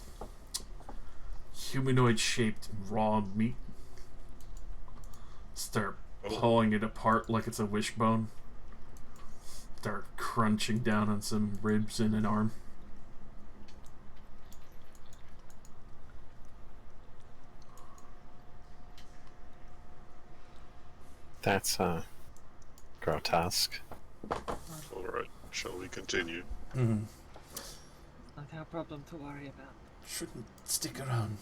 S1: humanoid-shaped raw meat. Start pulling it apart like it's a wishbone. Start crunching down on some ribs and an arm.
S2: That's grotesque.
S4: Alright, shall we continue?
S1: Mm-hmm.
S5: Not our problem to worry about.
S1: Shouldn't stick around.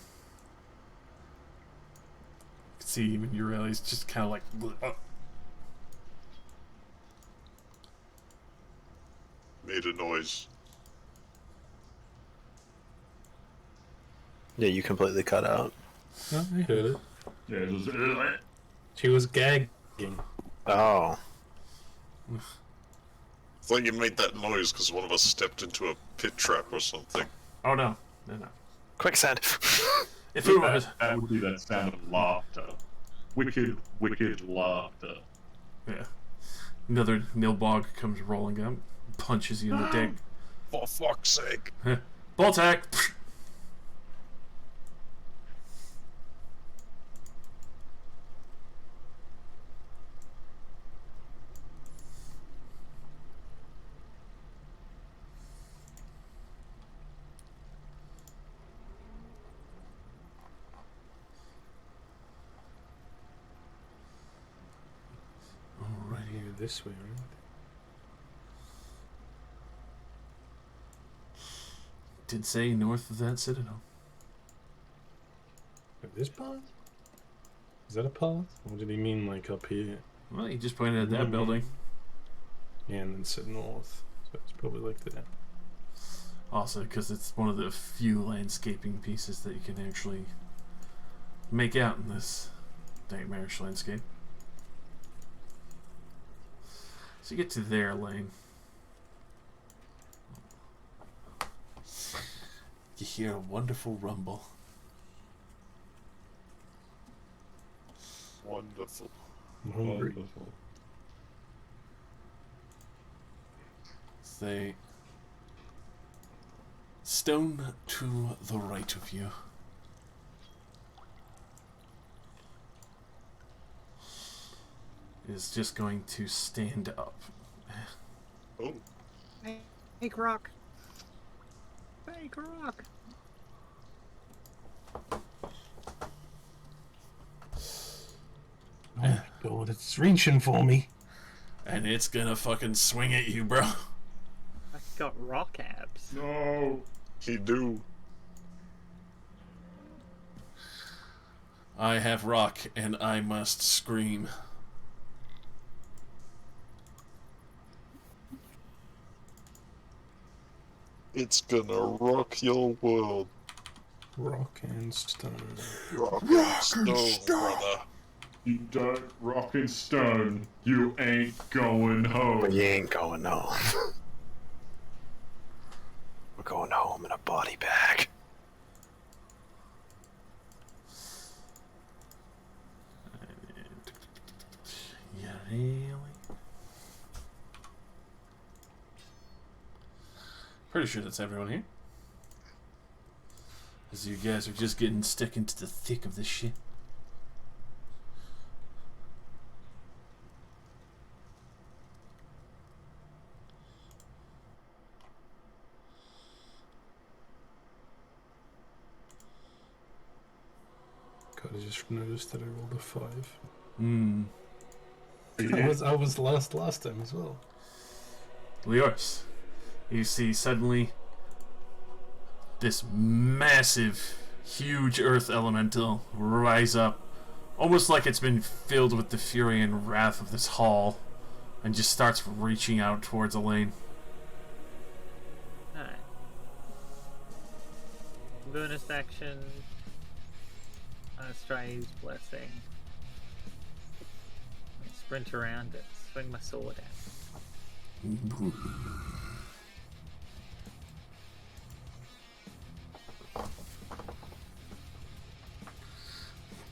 S1: See, even Urelia's just kind of like...
S4: Made a noise.
S2: Yeah, you completely cut out.
S6: Oh, I heard it.
S8: Yeah, it was,
S6: She was gagging.
S2: Oh.
S4: I thought you made that noise because one of us stepped into a pit trap or something.
S1: Oh no, no.
S2: Quicksand!
S1: If it was...
S8: that would be that sound of laughter. Wicked, wicked laughter.
S1: Yeah. Another Nilbog comes rolling up, punches you in the dick.
S4: For fuck's sake!
S1: Ball tag!
S6: Alrighty, this way, right?
S1: Did say north of that citadel.
S6: This path? Is that a path? Or did he mean like up here?
S1: Well, he just pointed at that building.
S6: Yeah, and then said north. So it's probably like that.
S1: Also, because it's one of the few landscaping pieces that you can actually make out in this nightmarish landscape. So you get to their lane. You hear a wonderful rumble.
S4: Wonderful.
S6: I'm hungry.
S8: Wonderful.
S1: They stone to the right of you. Is just going to stand up.
S4: Oh,
S5: Fake rock. Fake rock.
S6: Oh my God, it's reaching for me.
S1: And it's gonna fucking swing at you, bro.
S5: I got rock abs.
S8: No.
S4: He do.
S1: I have rock, and I must scream.
S4: It's gonna rock your world.
S6: Rock and stone.
S4: Rock and stone, brother.
S8: You don't rock and stone, you ain't going home.
S2: But you ain't going home. We're going home in a body bag.
S1: Yeah, really? Pretty sure that's everyone here. As you guys are just getting stuck into the thick of this shit.
S6: God, I just noticed that I rolled a 5.
S1: Hmm.
S6: I was last time as well.
S1: Leors, you see suddenly this massive, huge earth elemental rise up, almost like it's been filled with the fury and wrath of this hall, and just starts reaching out towards Elaine.
S5: Alright. Bonus action. Let's try use blessing. Sprint around it. Swing my sword at it.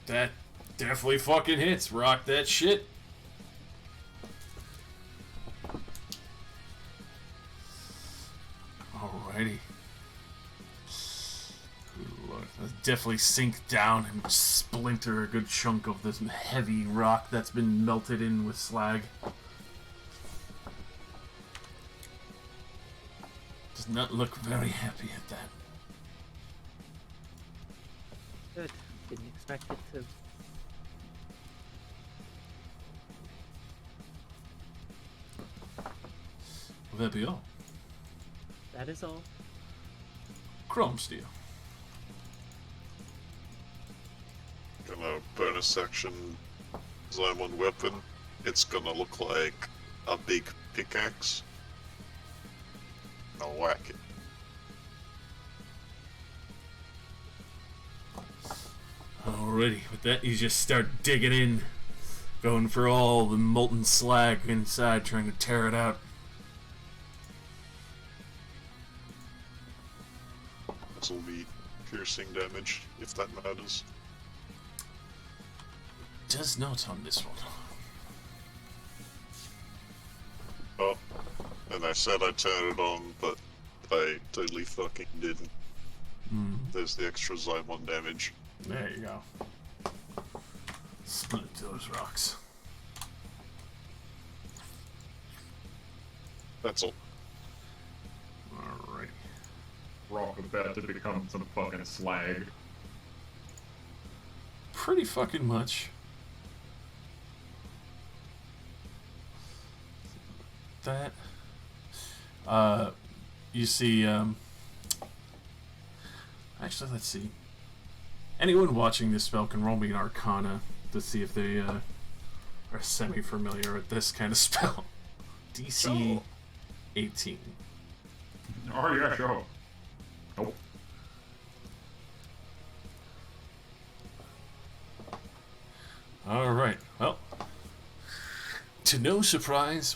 S1: That definitely fucking hits. Rock that shit. Alrighty. Good lord. Let's definitely sink down and splinter a good chunk of this heavy rock that's been melted in with slag. Does not look very happy at that.
S5: Good. Didn't expect it to.
S1: Will that be all?
S5: That is all.
S1: Chrome steel.
S4: Gonna bonus section design one weapon. It's gonna look like a big pickaxe. And I'll whack it.
S1: Alrighty, with that you just start digging in, going for all the molten slag inside, trying to tear it out.
S4: This will be piercing damage, if that matters.
S1: Does not on this one.
S4: Oh, and I said I'd turn it on, but I totally fucking didn't. There's the extra Zymon damage.
S1: There you go. Split those rocks.
S4: That's all.
S1: Alright.
S8: Rock about to become some fucking slag.
S1: Pretty fucking much. That. You see, actually, let's see. Anyone watching this spell can roll me an Arcana to see if they are semi-familiar with this kind of spell. DC 18.
S8: Oh yeah, sure. Nope.
S1: Alright, well. To no surprise,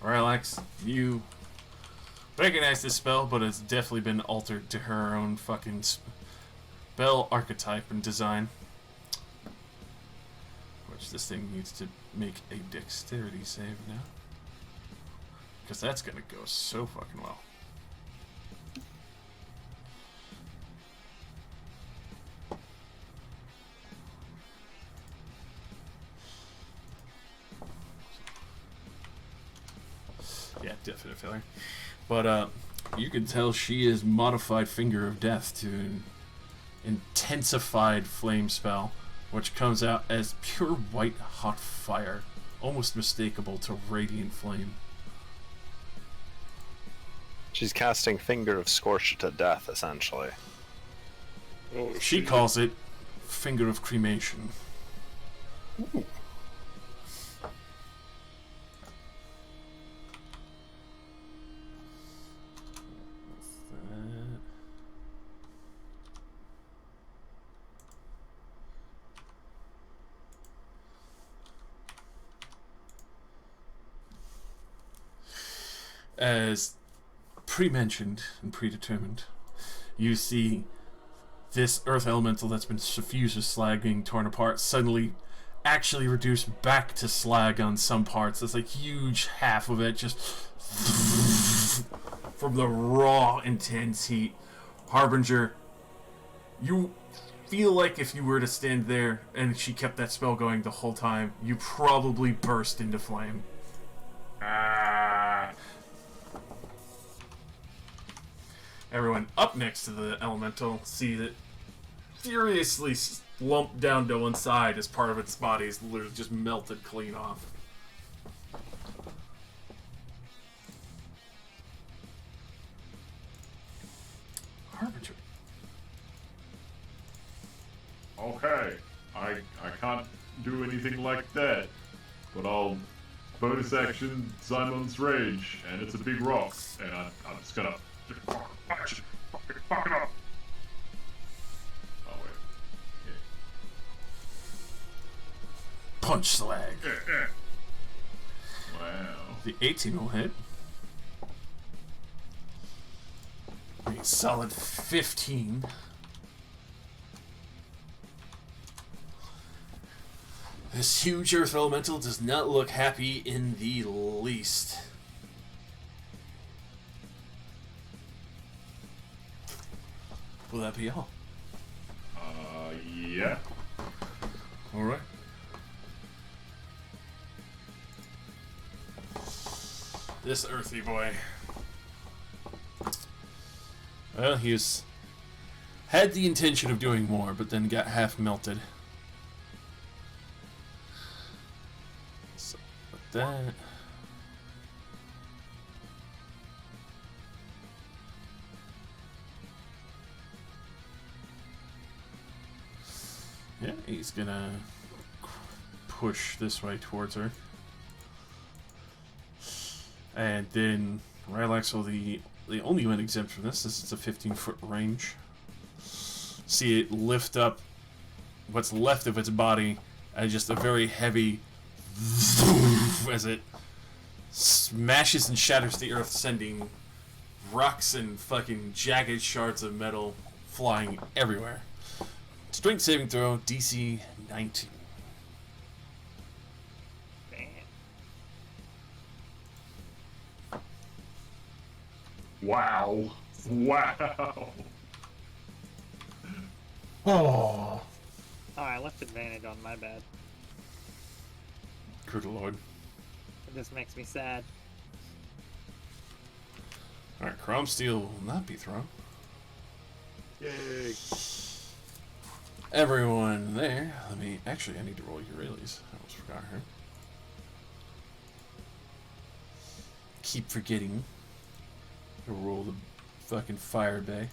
S1: Relax, you recognize this spell, but it's definitely been altered to her own fucking spell archetype and design. Which this thing needs to make a dexterity save now. Because that's gonna go so fucking well. Yeah, definite failure. But you can tell she is modified Finger of Death to an intensified flame spell which comes out as pure white hot fire, almost mistakable to radiant flame.
S2: She's casting Finger of Scorch to Death, essentially.
S4: Oh,
S1: She calls it Finger of Cremation.
S2: Ooh.
S1: As pre-mentioned and predetermined, you see this earth elemental that's been suffused with slag being torn apart suddenly actually reduced back to slag on some parts. There's like huge half of it just from the raw intense heat. Harbinger, you feel like if you were to stand there and she kept that spell going the whole time, you probably burst into flame. Everyone up next to the elemental see that furiously slumped down to one side as part of its body is literally just melted clean off. Harbinger.
S8: Okay, I can't do anything like that, but I'll bonus action Simon's Rage, and it's a big rock, and I'm just gonna fuck it up. Oh wait,
S1: Punch slag.
S8: yeah. Wow.
S1: The 18 will hit. A solid 15. This huge earth elemental does not look happy in the least. Will that be all?
S8: Yeah.
S1: Alright. This earthy boy. Well, he's had the intention of doing more, but then got half melted. So, with that. Yeah, he's gonna push this way towards her. And then Rylax will the only one exempt from this. This is a 15-foot range. See it lift up what's left of its body and just a very heavy as it smashes and shatters the earth, sending rocks and fucking jagged shards of metal flying everywhere. Strength saving throw, DC 19.
S8: Wow. Wow.
S6: Oh.
S5: Oh, I left advantage on, my bad.
S1: Good lord.
S5: It just makes me sad.
S1: Alright, Chrome Steel will not be thrown.
S4: Yay.
S1: Everyone there. I need to roll Euralies. I almost forgot her. Keep forgetting to roll the fucking Fire Bay.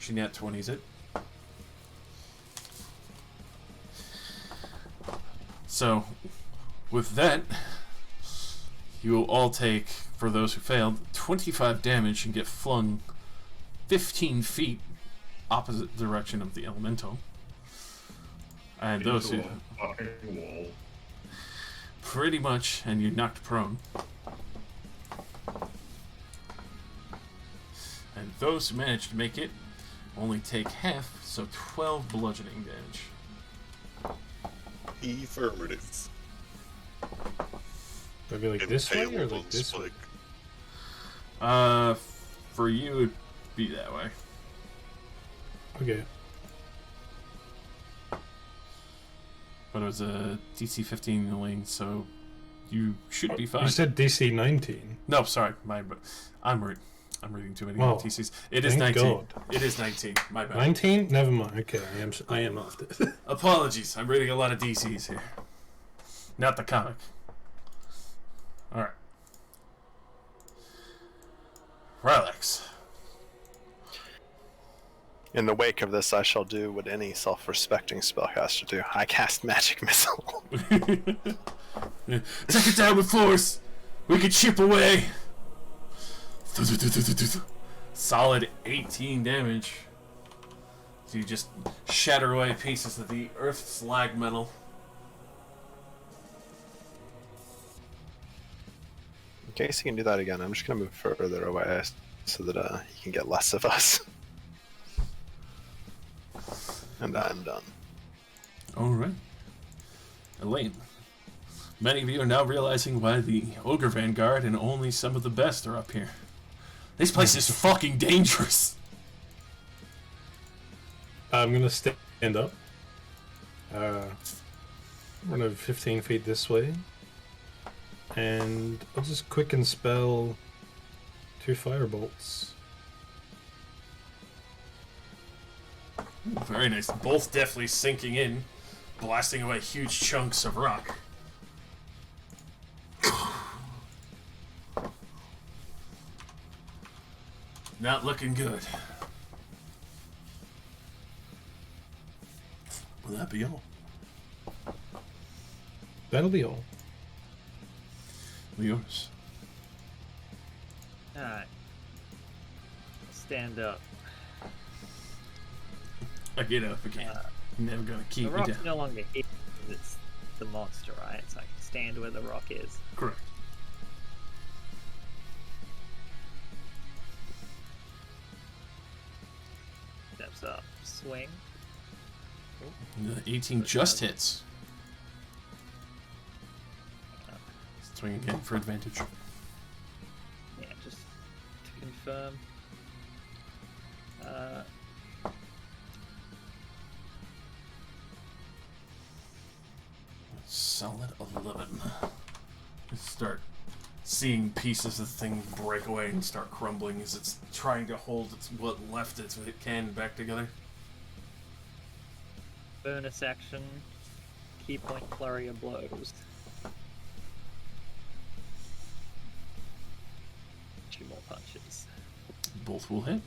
S1: She nat 20s it. So, with that, you will all take, for those who failed, 25 damage and get flung 15 feet opposite direction of the elemental. And those who...
S8: Fucking wall.
S1: Pretty much, and you're knocked prone. And those who manage to make it only take half, so 12 bludgeoning damage.
S4: Affirmative.
S6: Do I be like this way or
S4: Impaled
S6: like
S4: on
S6: this way?
S4: spike.
S1: For you, it'd be that way.
S6: Okay.
S1: But it was a DC 15 lane, so you should be fine.
S6: You said DC 19.
S1: No, sorry, I'm rude. I'm reading too many
S6: Whoa.
S1: TCs. It is
S6: Thank
S1: 19.
S6: God.
S1: It is 19. My bad.
S6: 19? Never mind. Okay, I am off it.
S1: Apologies. I'm reading a lot of DCs here. Not the comic. Alright. Relax.
S2: In the wake of this, I shall do what any self-respecting spellcaster do. I cast Magic Missile.
S1: Take it down with force. We can chip away. Solid 18 damage. So you just shatter away pieces of the earth slag metal.
S2: In case you can do that again, I'm just going to move further away so that you can get less of us. And I'm done.
S1: Alright. Elaine. Many of you are now realizing why the Ogre Vanguard and only some of the best are up here. This place is fucking dangerous.
S6: I'm gonna stand up. Run 15 feet this way. And I'll just quicken spell 2 firebolts.
S1: Very nice. Both definitely sinking in, blasting away huge chunks of rock. Not looking good. Will that be all?
S6: That'll be all.
S1: Yours.
S5: Alright. Stand up.
S1: I get up again. Never gonna keep
S5: The
S1: me
S5: rock's
S1: down.
S5: no longer here because it's the monster, right? So I can stand where the rock is.
S1: Correct.
S5: Steps up. Swing.
S1: The 18 just hits. Swing again for advantage.
S5: Yeah, just to confirm.
S1: Solid 11. Just start seeing pieces of the thing break away and start crumbling as it's trying to hold what left it can back together.
S5: Bonus action. Key point flurry of blows. 2 more punches.
S1: Both will hit.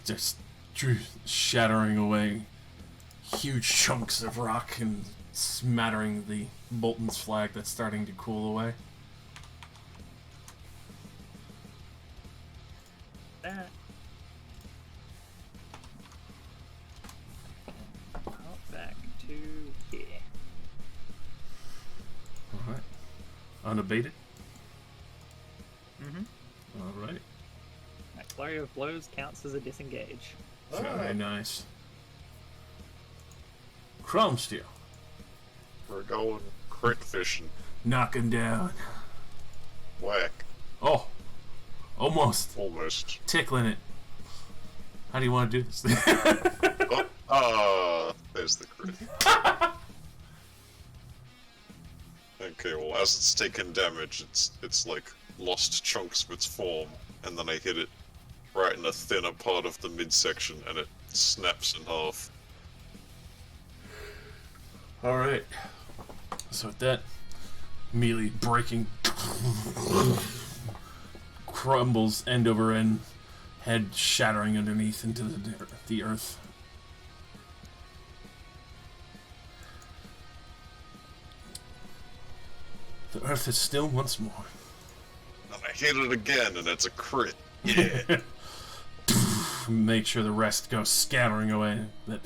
S1: Just shattering away huge chunks of rock and smattering the Bolton's flag that's starting to cool away.
S5: That. Back to here.
S1: Alright. Unabated.
S5: Mm-hmm.
S1: Alright.
S5: That flurry of blows counts as a disengage.
S1: Very nice. Chrome Steel.
S4: We're going crit fishing.
S1: Knock him down.
S4: Whack.
S1: Oh. Almost.
S4: Almost.
S1: Tickling it. How do you want to do this?
S4: There's the crit. Okay, well, as it's taken damage, it's like lost chunks of its form, and then I hit it right in the thinner part of the midsection, and it snaps in half.
S1: Alright. So with that, immediately breaking, crumbles end over end, head shattering underneath into the earth. The earth is still once more.
S4: And I hit it again, and it's a crit. Yeah.
S1: Make sure the rest go scattering away, that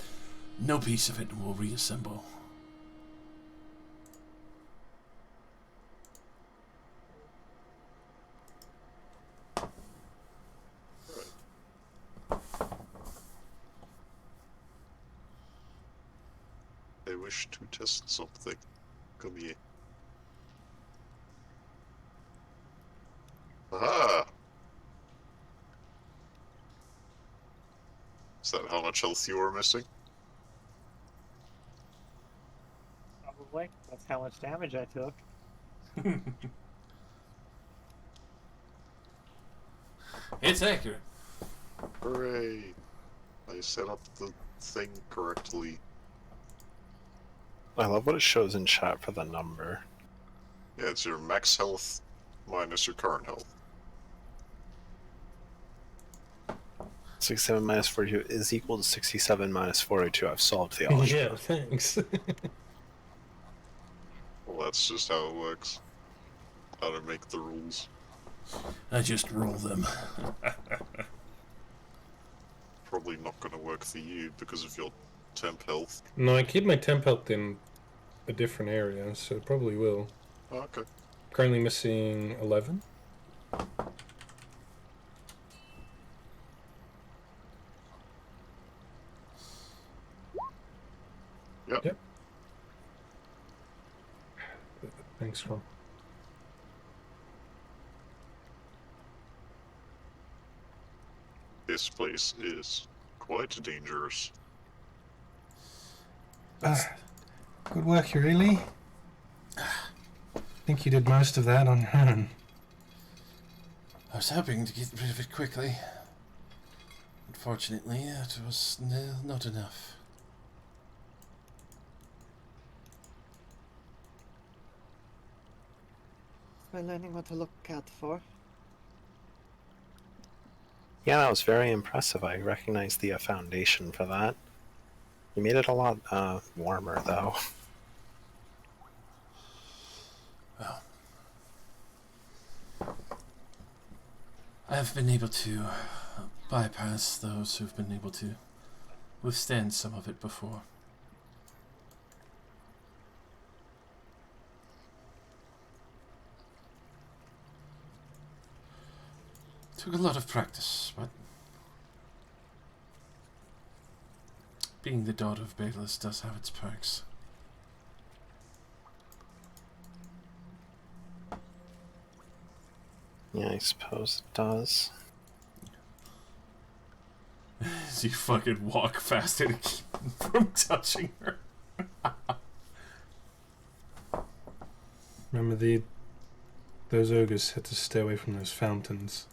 S1: no piece of it will reassemble.
S4: I wish to test something. Come here. Aha! Is that how much health you were missing?
S5: Probably. That's how much damage I took.
S1: It's accurate.
S4: Hooray! I set up the thing correctly.
S2: I love what it shows in chat for the number.
S4: Yeah, it's your max health minus your current health.
S2: 67 minus 42 is equal to 67 minus 42. I've solved the algebra.
S6: Yeah, thanks.
S4: Well, that's just how it works. How to make the rules.
S1: I just roll them.
S4: Probably not going to work for you because of your temp health.
S6: No, I keep my temp health in a different area, so it probably will.
S4: Oh, okay.
S6: Currently missing 11.
S4: Yep.
S6: Thanks, Ron.
S4: This place is quite dangerous.
S6: Good work, really. I think you did most of that on your own.
S1: I was hoping to get rid of it quickly. Unfortunately, it was not enough.
S5: We're learning what to look out for.
S2: Yeah, that was very impressive. I recognize the foundation for that. You made it a lot warmer, though.
S1: Well, I've been able to bypass those who've been able to withstand some of it before. Took a lot of practice, but being the daughter of Bayless does have its perks.
S2: Yeah, I suppose it does.
S1: As you fucking walk faster to keep from touching her.
S6: Remember those ogres had to stay away from those fountains.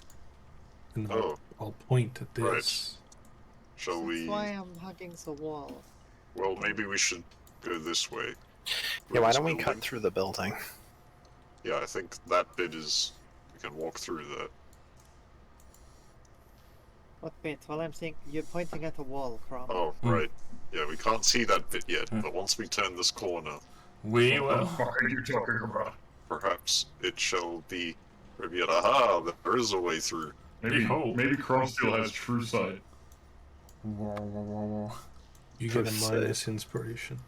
S6: And
S4: Oh.
S6: I'll point at this.
S4: Right. Shall
S5: That's
S4: we...
S5: why I'm hugging the wall.
S4: Well, maybe we should go this way.
S2: Yeah, why
S4: This
S2: don't we cut
S4: building.
S2: through the building?
S4: Yeah, I think that bit is... We can walk through that.
S5: What bit? Well, I'm seeing you're pointing at the wall, Crom.
S4: Oh, right. Yeah, we can't see that bit yet, but once we turn this corner,
S1: We
S9: What the
S1: will.
S9: fuck are you talking about?
S4: perhaps it shall be revealed. Aha, there is a way through.
S8: Maybe Crom still has true sight.
S6: You get a
S2: Percent.
S6: minus inspiration.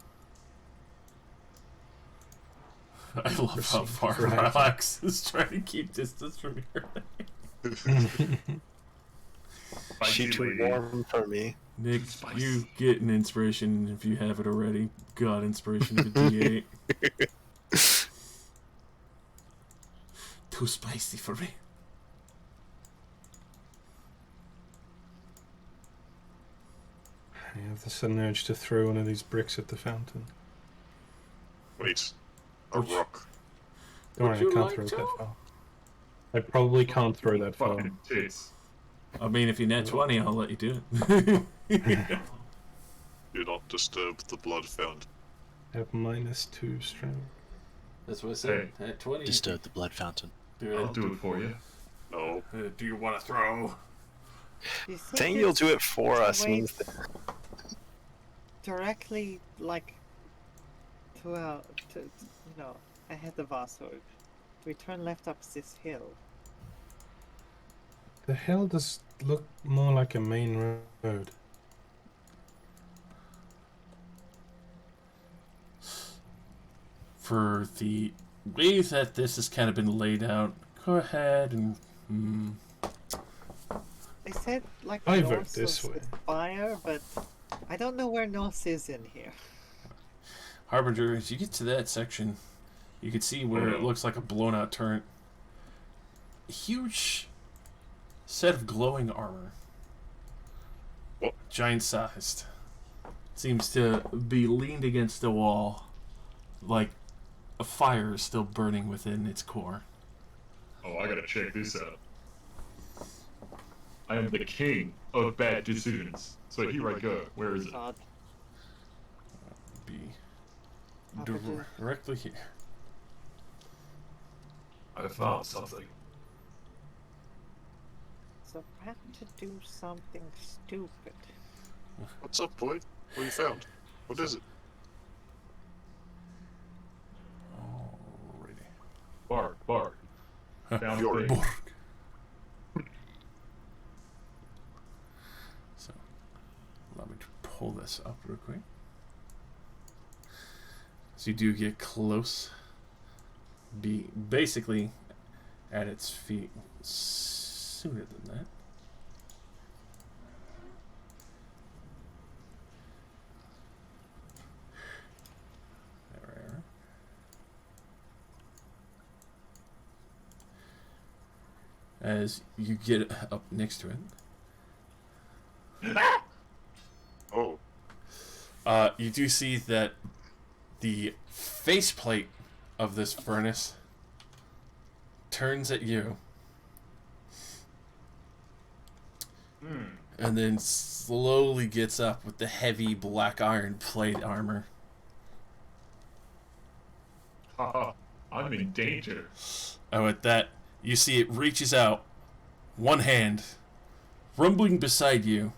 S1: I love how far
S6: For hacking.
S1: Relax is trying to keep distance from here.
S2: She too
S8: lady.
S2: warm for me.
S1: Nick,
S8: Spicy.
S1: you get an inspiration if you have it already. God, inspiration of a D8. Too spicy for me.
S6: I have the sudden urge to throw one of these bricks at the fountain.
S4: Wait. A
S1: Which-
S4: rock.
S6: Don't
S1: Would
S6: worry, I
S1: you
S6: can't
S1: like
S6: throw it
S1: to?
S6: that far. I probably can't throw that far.
S8: Fucking tits.
S1: I mean, if you net 20, I'll let you do it.
S4: Do not disturb the blood fountain.
S6: I have -2 strength.
S1: That's what I
S8: said.
S1: Net 20.
S2: Disturb the blood fountain.
S8: I'll do it for you.
S4: No.
S1: Do you want to throw?
S5: You think
S2: Saying you'll
S5: it's
S2: do it for
S5: a
S2: us
S5: way
S2: means that
S5: directly, like, to you know, ahead of us, or we turn left up this hill.
S6: The hill does look more like a main road.
S1: For the way that this has kind of been laid out, go ahead and...
S5: They said like
S6: I vote
S5: north
S6: this
S5: was
S6: way.
S5: the fire, but I don't know where north is in here.
S1: Harbinger, as you get to that section, you can see where it looks like a blown-out turret. A huge set of glowing armor.
S4: What?
S1: Giant-sized. Seems to be leaned against the wall, like a fire is still burning within its core.
S8: Oh, I gotta check this out. I am the king of bad decisions. So here I go. Where is it?
S5: God.
S1: Be
S5: Opportunity.
S1: directly here.
S9: I found something.
S5: So I have to do something stupid.
S4: What's up, boy? What you found? What is it?
S1: Alrighty.
S8: Bark. Found
S4: You're
S8: a thing.
S1: So, allow me to pull this up real quick. So you do get close. Be basically at its feet sooner than that. There. As you get up next to it,
S4: Oh,
S1: you do see that the faceplate of this furnace turns at you and then slowly gets up with the heavy black iron plate armor.
S8: Haha, I'm in danger.
S1: And with that, you see it reaches out, one hand, rumbling beside you,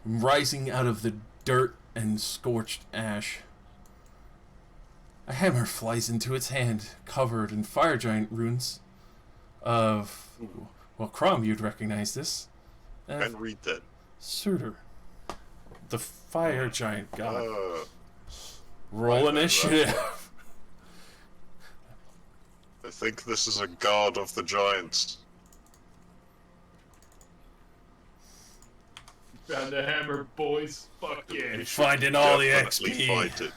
S1: rising out of the dirt and scorched ash. A hammer flies into its hand, covered in fire giant runes of... Well, Crom, you'd recognize this.
S4: and read that.
S1: Surtur, the fire giant god. Roll
S4: right,
S1: initiative.
S4: I think this is a god of the giants.
S8: Found a hammer, boys. Fuck yeah.
S4: We should
S1: Finding all the
S4: definitely
S1: XP.
S4: fight it.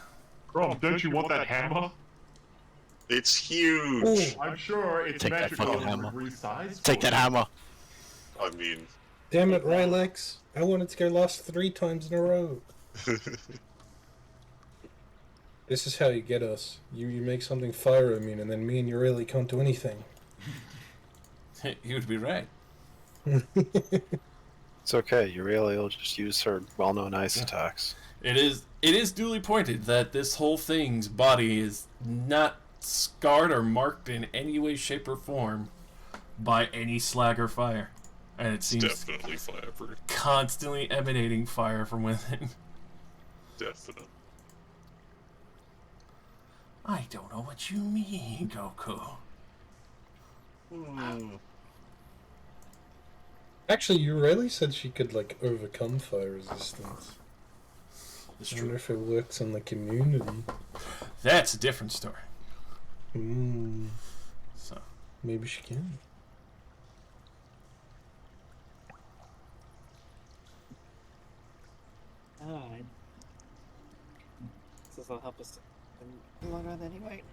S8: Crom, don't you want that hammer?
S4: It's huge.
S6: Ooh.
S8: I'm sure it's
S2: Take that
S8: magical
S2: fucking
S8: and
S2: hammer.
S8: resize.
S2: Take that hammer.
S4: I mean,
S6: Damn it, Rylex. I wanted to go last 3 times in a row. This is how you get us. You make something fire immune, and then me and Ureli can't do anything.
S1: You would be right.
S2: It's okay. Aurelia will just use her well-known ice attacks.
S1: It is duly pointed that this whole thing's body is not scarred or marked in any way, shape, or form by any slag or fire. And it
S4: it's
S1: seems
S4: definitely fireproof.
S1: constantly emanating fire from within.
S4: Definitely.
S1: I don't know what you mean, Goku.
S6: Actually, Ureli said she could, like, overcome fire resistance.
S1: It's
S6: I wonder
S1: true.
S6: if it works on the community.
S1: That's a different story. So,
S6: Maybe she can.
S5: Alright. This will help us in the long run anyway.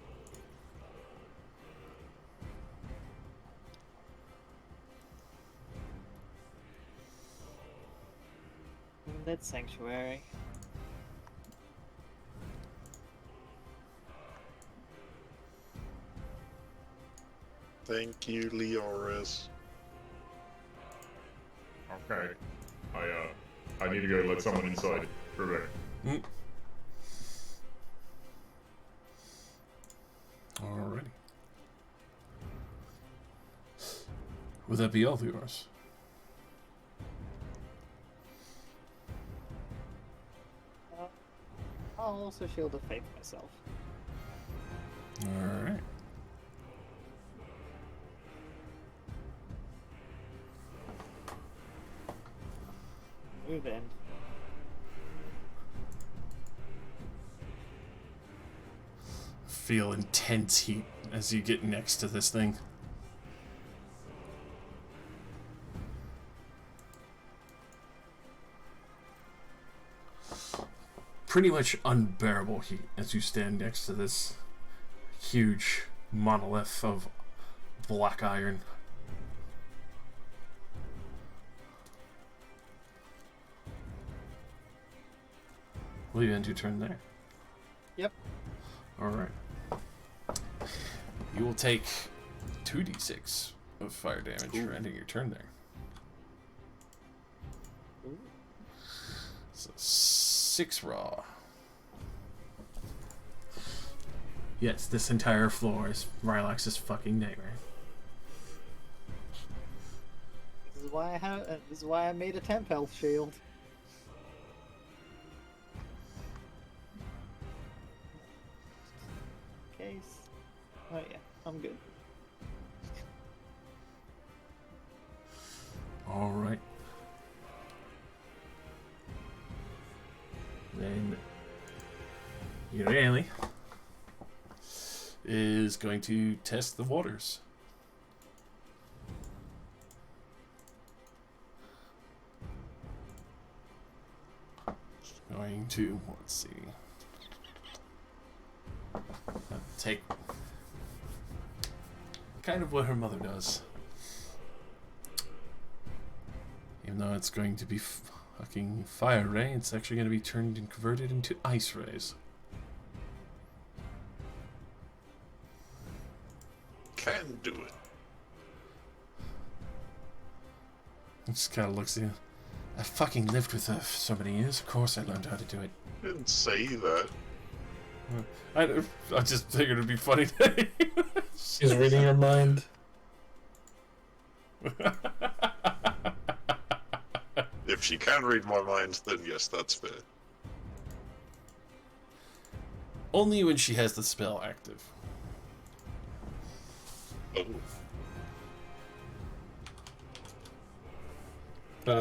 S5: That sanctuary.
S4: Thank you, Leoris.
S8: Okay. I need to go let someone inside. Rebecca.
S1: alrighty. Would that be all of yours?
S5: I'll also shield of faith myself.
S1: Alright.
S5: Move in.
S1: Feel intense heat as you get next to this thing. Pretty much unbearable heat as you stand next to this huge monolith of black iron. Will you end your turn there?
S5: Yep.
S1: Alright. You will take 2d6 of fire damage for ending your turn there. 6 raw. Yes, this entire floor is Rylax's fucking nightmare.
S5: This is why I made a temp health shield. Case. Oh yeah, I'm good.
S1: All right. Then Urali is going to test the waters. Going to, let's see, take kind of what her mother does. Even though it's going to be fucking fire ray, it's actually going to be turned and converted into ice rays.
S4: Can do it.
S1: Just kind of looks at you. I fucking lived with her for so many years. Of course I learned how to do it.
S4: Didn't say that.
S1: I just figured it'd be funny.
S6: She's reading your mind.
S4: If she can read my mind, then yes, that's fair.
S1: Only when she has the spell active.
S4: Oh.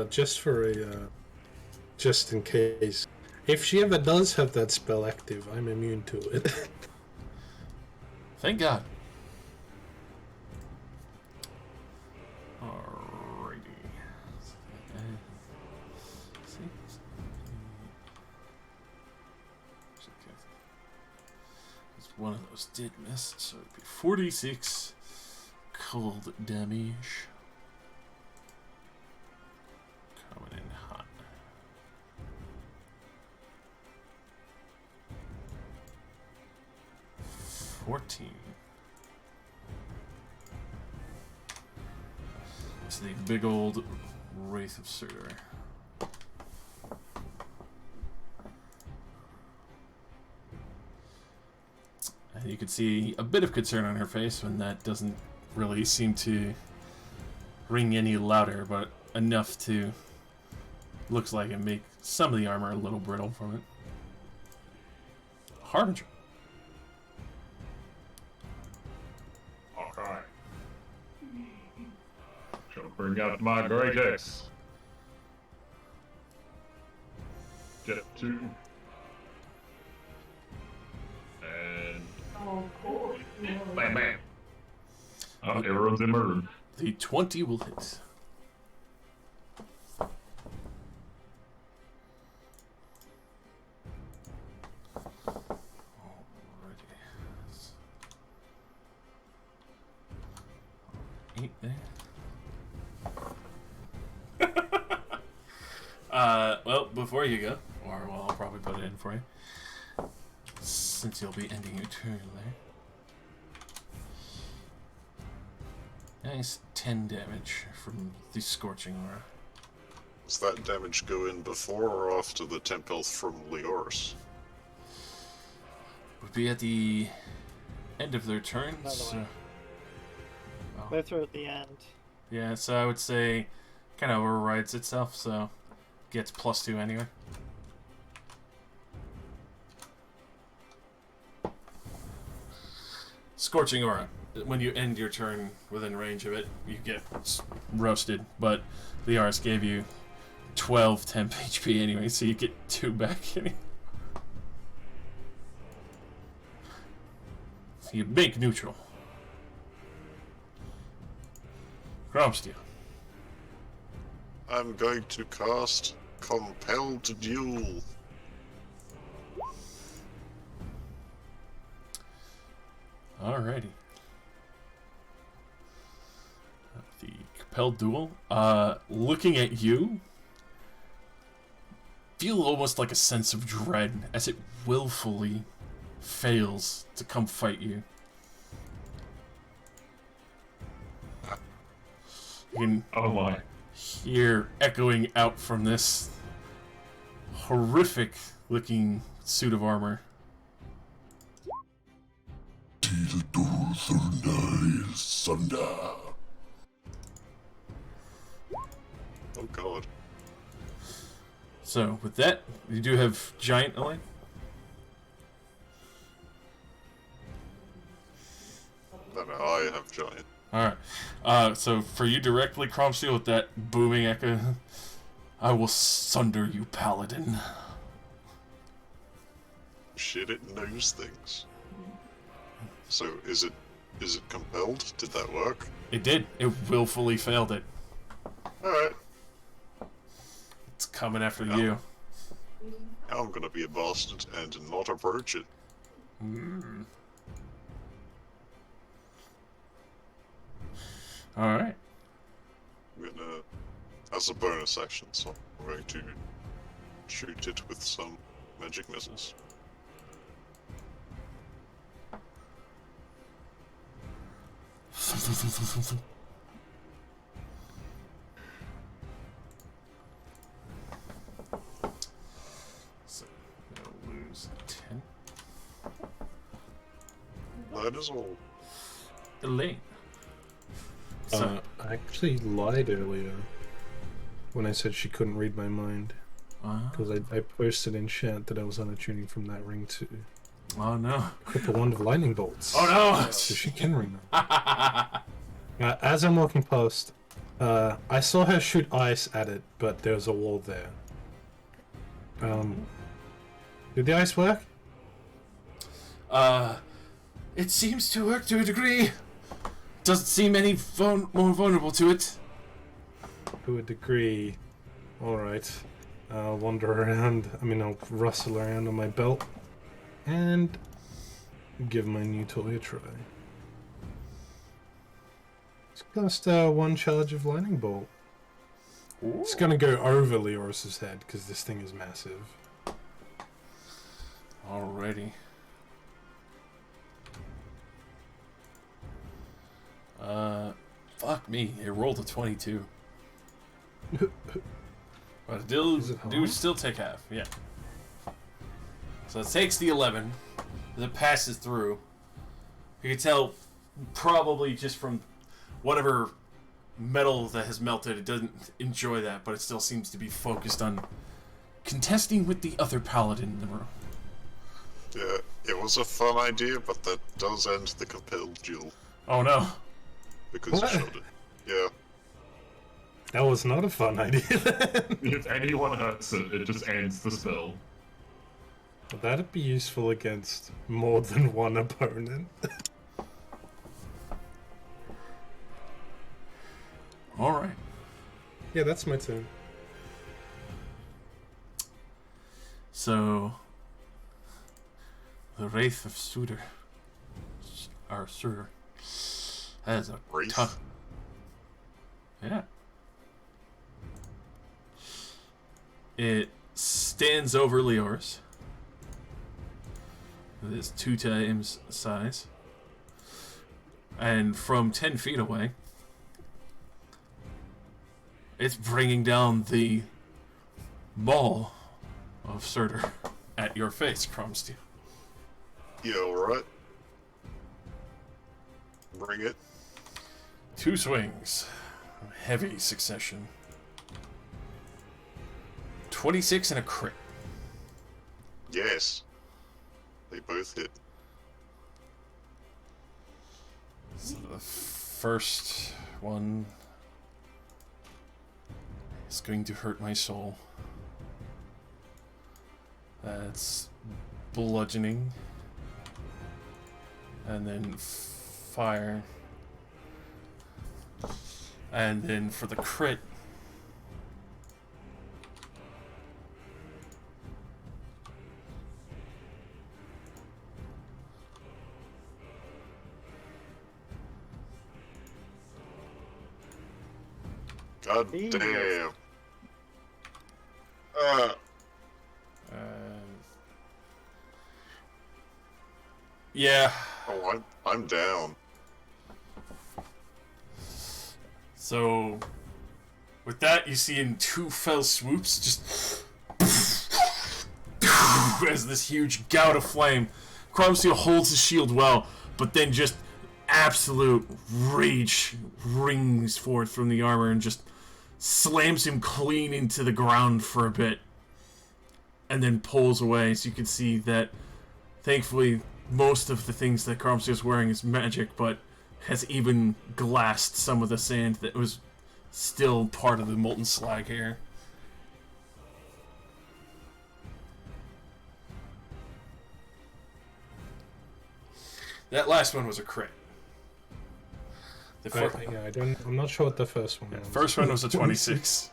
S6: Just for just in case, if she ever does have that spell active, I'm immune to it.
S1: Thank God. Alrighty. One of those did miss, so it'd be 46 cold damage. Coming in hot. It's the big old Wraith of Surtur. You can see a bit of concern on her face when that doesn't really seem to ring any louder, but enough to, looks like it make some of the armor a little brittle from it. Harbinger.
S8: Okay. Shall bring out my great axe. Step 2. And bam, bam. Oh, everyone's in my room.
S1: The 20 will hit. Alrighty. 8 there. Well, before you go, or well, I'll probably put it in for you, since you'll be ending your turn there. Nice 10 damage from the Scorching Aura.
S4: Does that damage go in before or after the temp health from Leoris?
S1: Would be at the end of their turn.
S5: By the
S1: So,
S5: way.
S1: oh.
S5: Both are at the end.
S1: Yeah, so I would say kind of overrides itself, so gets +2 anyway. Scorching Aura. When you end your turn within range of it, you get roasted, but Leoris gave you 12 temp HP anyway, so you get 2 back anyway. So you make neutral. Gromsteel.
S4: I'm going to cast Compelled Duel.
S1: Alrighty. The Compelled Duel. Looking at you, feel almost like a sense of dread as it willfully fails to come fight you. You can
S8: Oh my.
S1: hear echoing out from this horrific looking suit of armor.
S4: Oh god.
S1: So, with that, you do have giant, Elaine?
S4: No, I have giant.
S1: Alright. So, for you directly, Cromsteel, with that booming echo, I will sunder you, Paladin.
S4: Shit, it knows things. So, is it compelled? Did that work?
S1: It did. It willfully failed it.
S4: Alright.
S1: It's coming after you.
S4: Now I'm gonna be a bastard and not approach it.
S1: Alright.
S4: I'm gonna, as a bonus action, so I'm going to shoot it with some magic missiles.
S1: So, we'll lose 10.
S4: That is all.
S1: Elaine. So,
S6: I actually lied earlier when I said she couldn't read my mind. Because I posted in chat that I was on a tuning from that ring too.
S1: Oh no.
S6: Equip a wand of lightning bolts.
S1: Oh no!
S6: So she can read them. As I'm walking past, I saw her shoot ice at it, but there was a wall there. Did the ice work?
S1: It seems to work to a degree. Doesn't seem any more vulnerable to it.
S6: To a degree. Alright. I'll wander around. I'll rustle around on my belt. And give my new toy a try. It's cast one charge of lightning bolt. Ooh. It's gonna go over Leoris's head because this thing is massive.
S1: Alrighty. Fuck me. It rolled a 22. But do still take half, yeah. So it takes the 11. As it passes through. You can tell, probably just from whatever metal that has melted, it doesn't enjoy that, but it still seems to be focused on contesting with the other paladin in the room.
S4: Yeah, it was a fun idea, but that does end the compelled duel.
S1: Oh no.
S4: Because
S6: What?
S4: you showed it. Yeah.
S6: That was not a fun idea.
S8: If anyone hurts it, it just ends the spell.
S6: Well, that'd be useful against more than one opponent.
S1: Alright.
S6: Yeah, that's my turn.
S1: So, the Wraith of Suitor, or Surtur, has a
S4: Wraith?
S1: tough. Yeah. It stands over Leoris. It is 2 times size. And from 10 feet away, it's bringing down the maul of Surtur at your face, Cromsteel.
S4: Yeah, alright. Bring it.
S1: 2 swings. Heavy succession. 26 and a crit.
S4: Yes. They both hit.
S1: So the first one is going to hurt my soul. That's bludgeoning. And then fire. And then for the crit,
S4: God
S5: Jesus.
S4: damn.
S1: yeah.
S4: Oh, I'm down.
S1: So, with that, you see in 2 fell swoops, just as this huge gout of flame. Cromsteel holds his shield well, but then just absolute rage rings forth from the armor and just slams him clean into the ground for a bit. And then pulls away, so you can see that, thankfully, most of the things that Cromsteel's wearing is magic, but has even glassed some of the sand that was still part of the molten slag here. That last one was a crit.
S6: I'm not sure what the first one was.
S1: First one was a 26.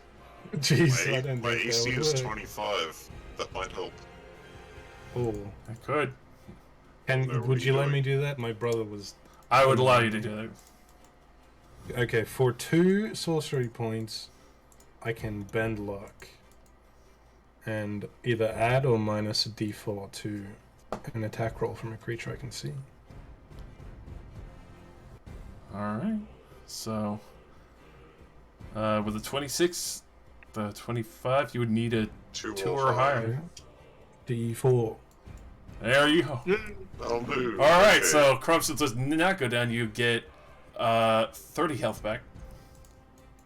S6: Jeez, I don't
S4: My
S6: think
S4: AC
S6: that
S4: is
S6: would
S4: 25. That might help.
S6: Oh.
S1: I could.
S6: Would you let me do that? My brother was...
S1: I would allow you to do that.
S6: Okay, for 2 sorcery points, I can bend luck. And either add or minus a d4 to an attack roll from a creature I can see.
S1: Alright. So, with a 26, the 25, you would need a 2 or higher.
S6: D4.
S1: There you go.
S4: I'll move.
S1: Alright,
S4: Okay.
S1: so Crumson does not go down. You get 30 health back.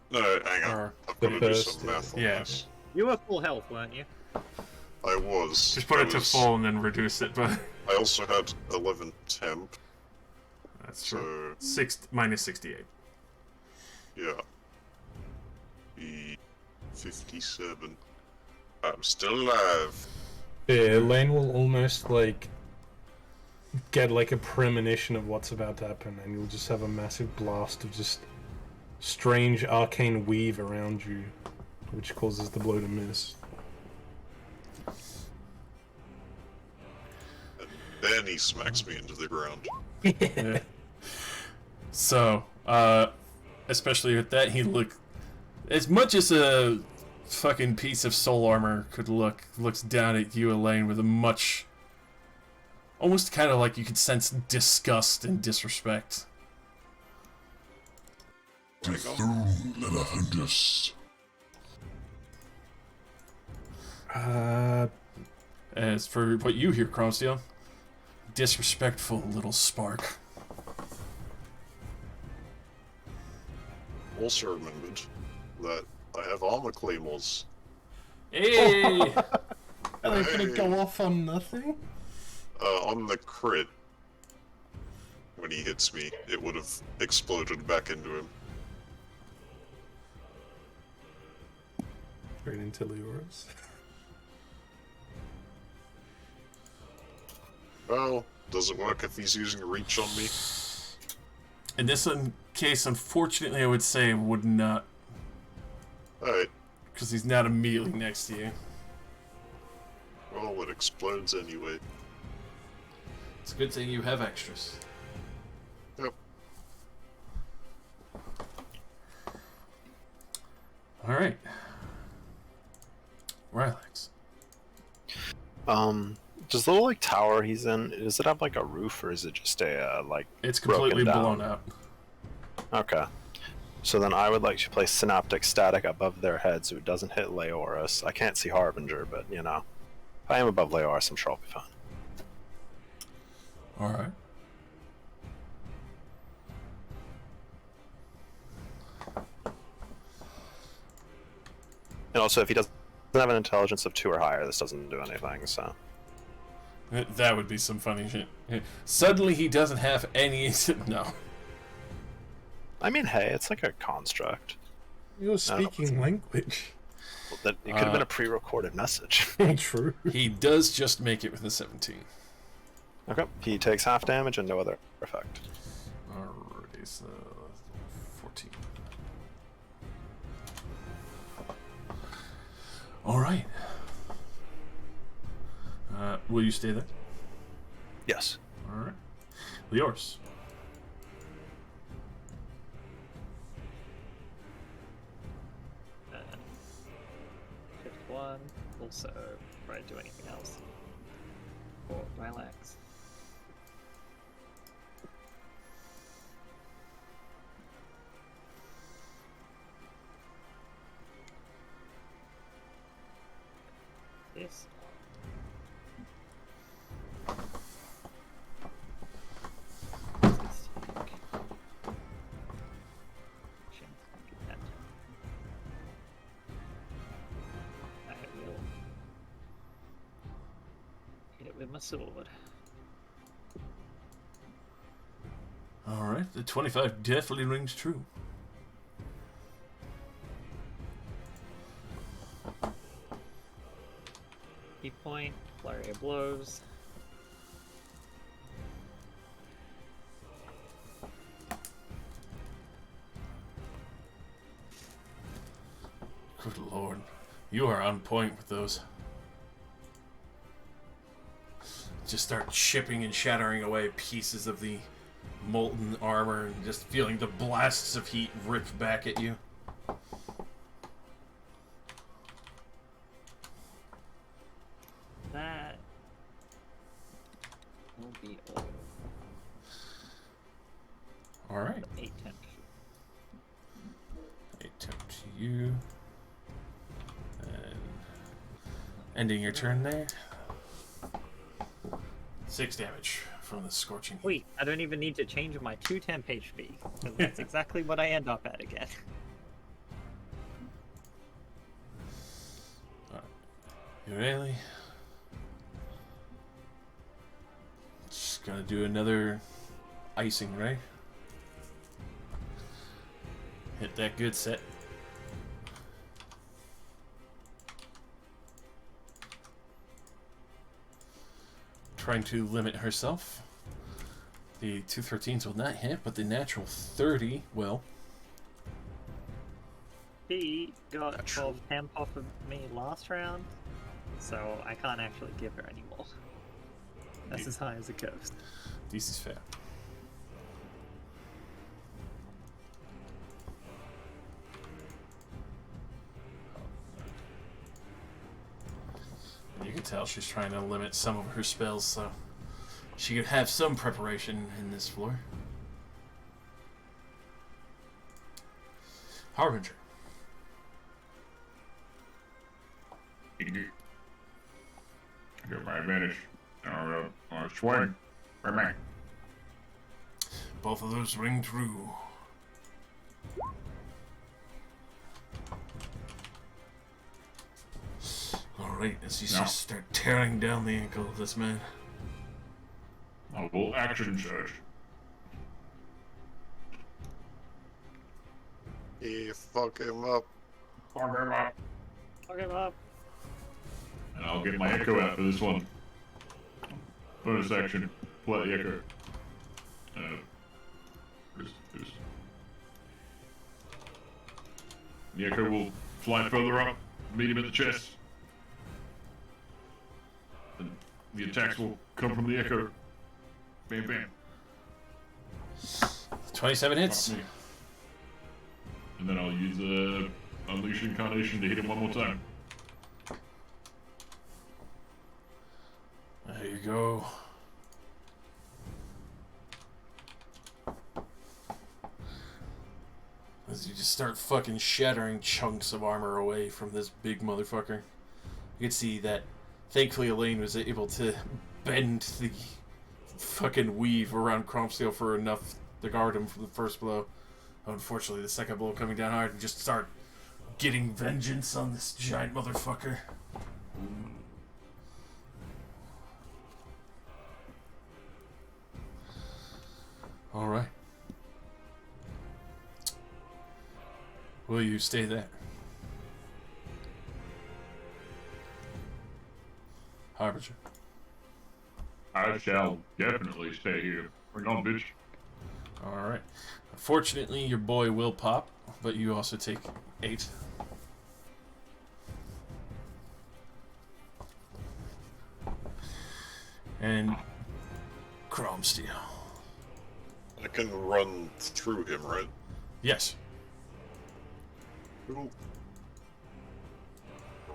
S4: No, hang on.
S1: Or-
S4: I've got to do
S6: first,
S4: some math on
S1: yeah.
S4: this.
S3: You were full health, weren't you?
S4: I was.
S1: Just put
S4: I
S1: it to
S4: was-
S1: full and then reduce it, but
S4: I also had 11 temp,
S1: that's true.
S4: so
S1: 68.
S4: yeah. 57. I'm still alive.
S6: Yeah, Elaine will almost, like, get, like, a premonition of what's about to happen, and you'll just have a massive blast of just strange arcane weave around you, which causes the blow to miss.
S4: And then he smacks me into the ground.
S1: Yeah. So, especially with that, he look as much as a fucking piece of soul armor could looks down at you, Elaine, with a much, almost kind of like you could sense disgust and disrespect. As for what you hear, Cromsteel, disrespectful little spark.
S4: Also remembered that I have armor claymores.
S1: Hey!
S6: Are they
S4: gonna
S6: go off on nothing?
S4: On the crit, when he hits me, it would have exploded back into him.
S6: Straight into Leora's.
S4: Well, does it work if he's using reach on me?
S1: In this case, unfortunately, I would say it would not,
S4: Alright,
S1: because he's not immediately next to you.
S4: well, it explodes anyway.
S1: It's a good thing you have extras.
S4: Yep.
S1: Alright. Rylax.
S2: Does the little like tower he's in, does it have like a roof or is it just a like?
S1: It's completely
S2: broken
S1: blown
S2: down?
S1: out.
S2: Okay. So then I would like to place synaptic static above their head so it doesn't hit Leoris. I can't see Harbinger, but you know, if I am above Leoris, I'm sure I'll be fine.
S1: Alright.
S2: And also, if he doesn't have an intelligence of 2 or higher, this doesn't do anything. So
S1: That would be some funny shit. Suddenly he doesn't have any... No.
S2: I mean, hey, it's like a construct.
S6: You're speaking language.
S2: Well, that it could have been a pre-recorded message.
S6: True.
S1: He does just make it with a 17.
S2: Okay. He takes half damage and no other effect.
S1: Alrighty, so 14. Alright. Will you stay there?
S2: Yes.
S1: Alright. Yours.
S3: Hit one. Also, try to do anything else. Or relax. Yes.
S5: with my sword.
S1: Alright, the 25 definitely rings true.
S5: Key point, flurry of blows.
S1: Good lord. You are on point with those. Just start chipping and shattering away pieces of the molten armor and just feeling the blasts of heat rip back at you.
S5: That will be all.
S1: Alright.
S5: 8 10.
S1: 8 temp to you. And ending your turn there. 6 damage from the scorching heat.
S5: Wait, I don't even need to change my 2 temp HP. Because that's exactly what I end up at again.
S1: You really? Just gonna do another icing, right? Hit that good set. Trying to limit herself. The 213s will not hit, but the natural 30 will.
S5: He got 12 temp off of me last round, so I can't actually give her any more. That's as high as it goes.
S1: This is fair. You can tell she's trying to limit some of her spells, so she could have some preparation in this floor. Harbinger.
S8: Get my advantage. Swing. Right back.
S1: Both of those ring true. Alright, as you just start tearing down the ankle of this man.
S8: I will action surge.
S4: Yeah, fuck him up.
S8: Fuck him up.
S5: Fuck him up.
S8: And I'll get my echo out for this one. Bonus action. Play the echo. The echo will fly further up, meet him in the chest. And the attacks will come from the echo. Bam, bam.
S1: 27 hits.
S8: And then I'll use Unleash Incarnation to hit him one more time.
S1: There you go. As you just start fucking shattering chunks of armor away from this big motherfucker. You can see that thankfully Elaine was able to bend the fucking weave around Cromsteel for enough to guard him from the first blow. Unfortunately, the second blow coming down hard and just start getting vengeance on this giant motherfucker. Alright. Will you stay there? Harbinger.
S8: I shall definitely stay here. Bring on, bitch.
S1: Alright. Unfortunately, your boy will pop, but you also take 8. And Cromsteel.
S4: I can run through him, right?
S1: Yes.
S4: Cool.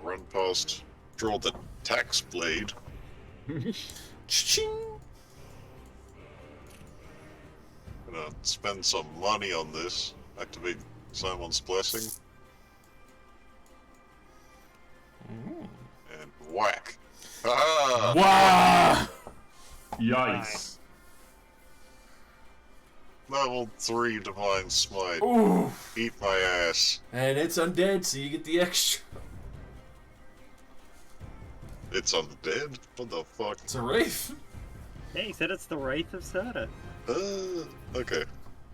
S4: Run past, draw the tax blade.
S1: Ching.
S4: Gonna spend some money on this. Activate Simon's Blessing. And whack. Ah!
S1: Wow!
S8: Yikes.
S4: Level 3 Divine Smite.
S1: Ooh.
S4: Eat my ass.
S1: And it's undead, so you get the extra.
S4: It's undead? What the fuck?
S1: It's a wraith.
S5: Yeah, he said it's the Wraith of Surtur.
S4: Okay.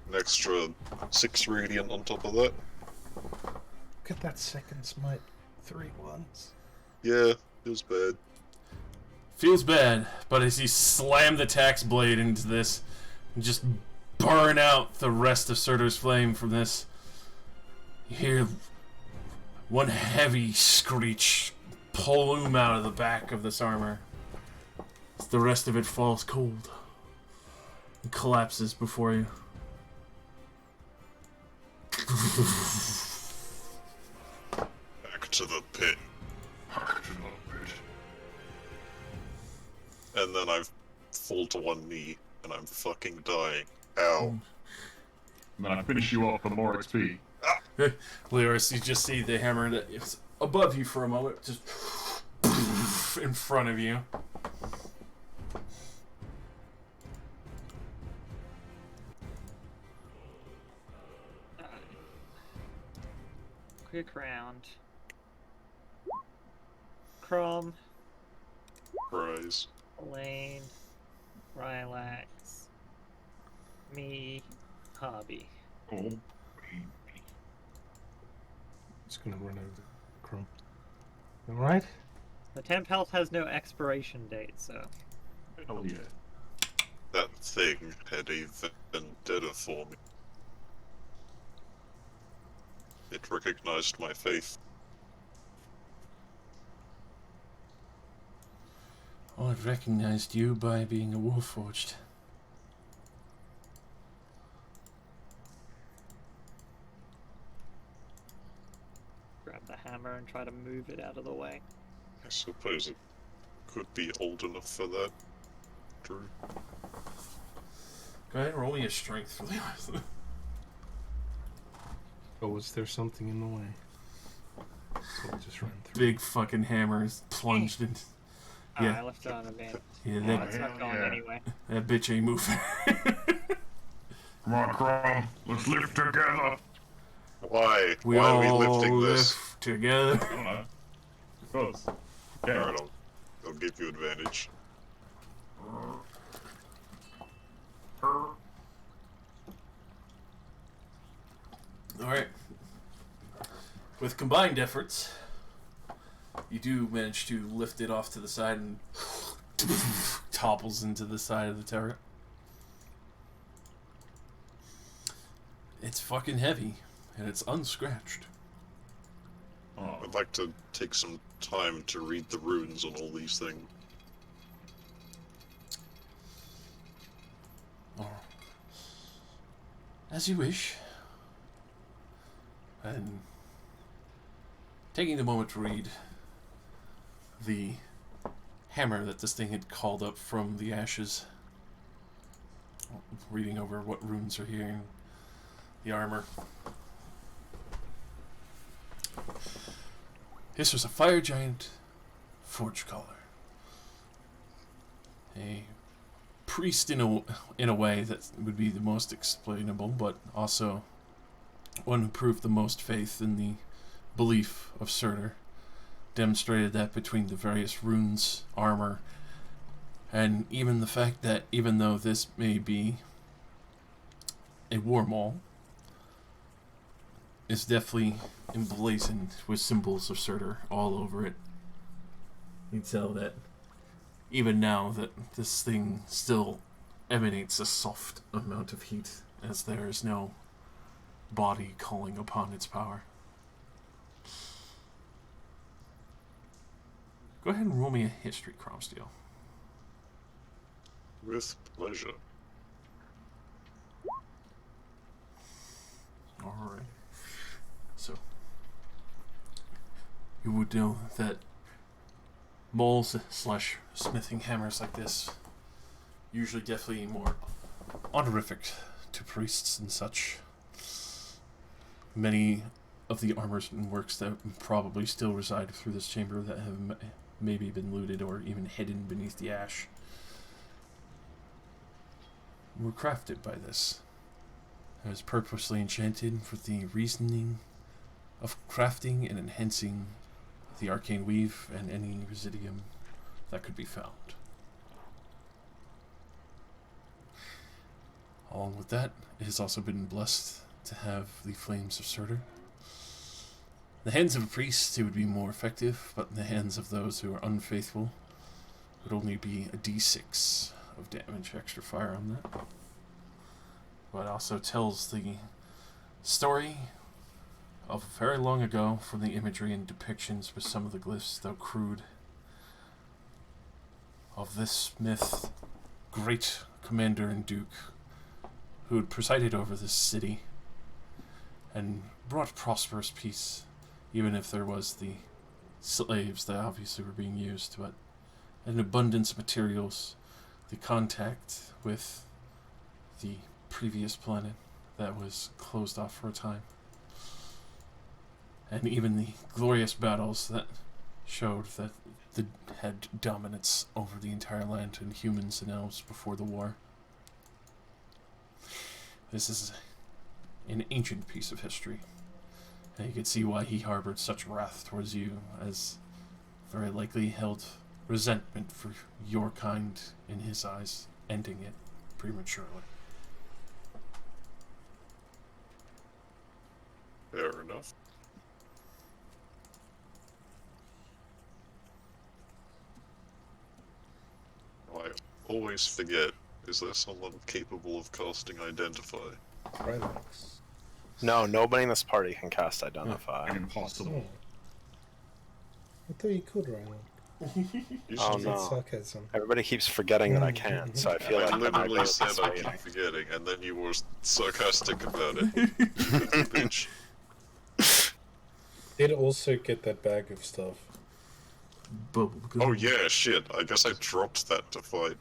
S4: An extra 6 radiant on top of that.
S6: Look at that second smite. 3 ones.
S4: Yeah, feels bad.
S1: Feels bad, but as you slam the tax blade into this, and just burn out the rest of Surtur's flame from this, you hear one heavy screech plume out of the back of this armor. As the rest of it falls cold and collapses before you.
S4: Back to the pit.
S9: Back to the pit.
S4: And then I fall to one knee, and I'm fucking dying. Ow.
S8: And then I finish you off for more XP.
S1: Lyris, you just see the hammer that is above you for a moment, just in front of you.
S5: Quick round. Crom,
S4: Surprise.
S5: Elaine, Rylax, me, Hobby.
S8: Oh, baby.
S6: Just gonna run over the crump. Alright?
S5: The temp health has no expiration date, so.
S8: Hell yeah.
S4: That thing had a vendetta for me. It recognized my faith.
S1: Oh, it recognized you by being a warforged.
S5: Grab the hammer and try to move it out of the way.
S4: I suppose it could be old enough for that. True.
S1: Go ahead and roll me a strength for the
S6: Oh, was there something in the way? So we just ran through.
S1: big fucking hammer is plunged in.
S5: Oh,
S1: Yeah.
S5: I left it on advantage.
S1: Yeah,
S5: Oh,
S1: that,
S5: it's not going
S8: yeah.
S5: anyway.
S1: that bitch ain't moving.
S8: Come on, Crom. Let's live together.
S4: Why?
S1: We
S4: Why
S1: all
S4: are we lifting this?
S1: live together.
S8: I don't know. Because. Yeah.
S4: Alright, I'll give you advantage.
S1: Alright. With combined efforts, you do manage to lift it off to the side and topples into the side of the turret. It's fucking heavy, and it's unscratched.
S8: Oh,
S4: I'd like to take some time to read the runes on all these things.
S1: Oh. As you wish. And taking the moment to read the hammer that this thing had called up from the ashes. Reading over what runes are here in the armor. This was a fire giant forge caller. A priest in a way that would be the most explainable, but also one who proved the most faith in the belief of Surtur. Demonstrated that between the various runes, armor, and even the fact that even though this may be a war maul, it's definitely emblazoned with symbols of Surtur all over it. You can tell that even now that this thing still emanates a soft amount of heat, as there is no body calling upon its power. Go ahead and roll me a history, Cromsteel.
S4: With pleasure.
S1: Alright. So, you would know that mauls slash smithing hammers like this usually definitely more honorific to priests and such. Many of the armors and works that probably still reside through this chamber that have maybe been looted or even hidden beneath the ash were crafted by this. It was purposely enchanted with the reasoning of crafting and enhancing the arcane weave and any residuum that could be found. Along with that, it has also been blessed to have the flames of Surtur. In the hands of a priest, it would be more effective, but in the hands of those who are unfaithful, it would only be a d6 of damage, extra fire on that. But it also tells the story of very long ago from the imagery and depictions with some of the glyphs, though crude, of this myth, great commander and duke, who had presided over this city and brought prosperous peace, even if there was the slaves that obviously were being used, but an abundance of materials, the contact with the previous planet that was closed off for a time, and even the glorious battles that showed that they had dominance over the entire land and humans and elves before the war. This is an ancient piece of history, and you can see why he harbored such wrath towards you, as very likely held resentment for your kind in his eyes, ending it prematurely.
S4: Fair enough. I always forget, is there someone capable of casting Identify?
S6: Relax.
S2: No, nobody in this party can cast Identify.
S8: Impossible.
S6: I thought you could, Rylan.
S2: Oh
S4: should-
S2: no.
S6: Sarcasm.
S2: Everybody keeps forgetting that I can, so I feel
S4: I
S2: like I might be
S4: literally
S2: able to
S4: said I
S2: persuade.
S4: keep forgetting, and then you were sarcastic about it. Bitch.
S6: Did also get that bag of stuff.
S1: Bubblegum.
S4: Oh yeah, shit. I guess I dropped that to fight.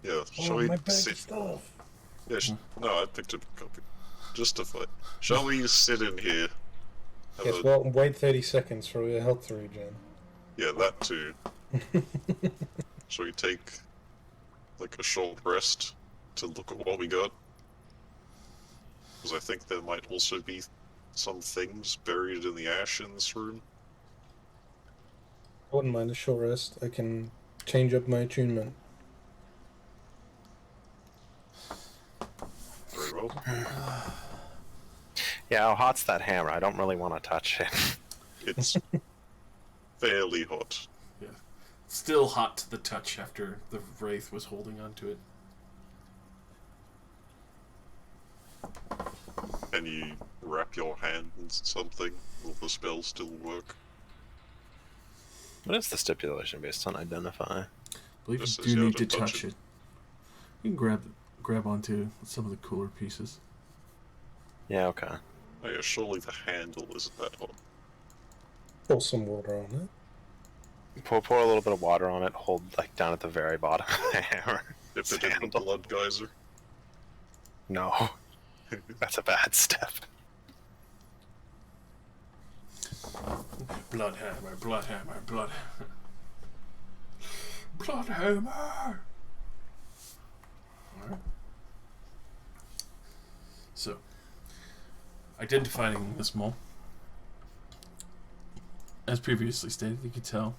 S4: Yeah, shall we
S6: my bag
S4: sit?
S6: of stuff.
S4: Yeah, no, I picked up a copy. Just to fight. Shall we sit in here? Have
S6: Yes,
S4: a-
S6: well, wait 30 seconds for your health to regen.
S4: Yeah, that too. Shall we take, like, a short rest to look at what we got? Because I think there might also be some things buried in the ash in this room.
S6: I wouldn't mind a short rest. I can change up my attunement.
S4: Very well.
S2: Yeah, how hot's that hammer? I don't really want to touch it.
S4: It's fairly hot.
S1: Yeah. Still hot to the touch after the Wraith was holding onto it.
S4: Can you wrap your hand in something? Will the spell still work?
S2: What is the stipulation based on Identify?
S1: I believe
S4: Just
S1: you
S4: says
S1: do
S4: you
S1: need
S4: have
S1: to
S4: to touch
S1: touch
S4: it.
S1: it. You can grab onto some of the cooler pieces.
S2: Yeah, okay.
S4: Oh yeah, surely the handle isn't that hot.
S6: Pour some water on it.
S2: Pour a little bit of water on it, hold like down at the very bottom of the hammer.
S4: Dip it in the
S2: Handle.
S4: blood geyser.
S2: No, that's a bad step.
S1: Blood hammer, blood hammer, blood hammer. Blood hammer! Alright. So, identifying this mole. As previously stated, you could tell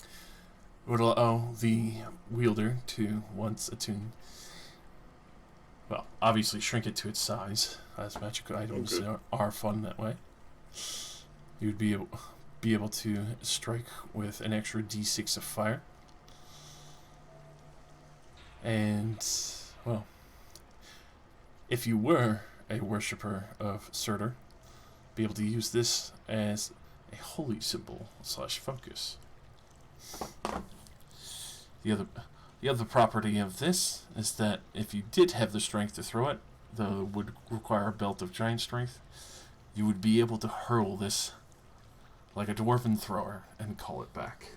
S1: it would allow the wielder to, once attuned, well, obviously shrink it to its size, as magic items
S4: Okay.
S1: are fun that way. You would be able to strike with an extra d6 of fire. And, well, if you were a worshipper of Surtur, be able to use this as a holy symbol / focus. The other property of this is that if you did have the strength to throw it, though it would require a belt of giant strength, you would be able to hurl this like a dwarven thrower and call it back.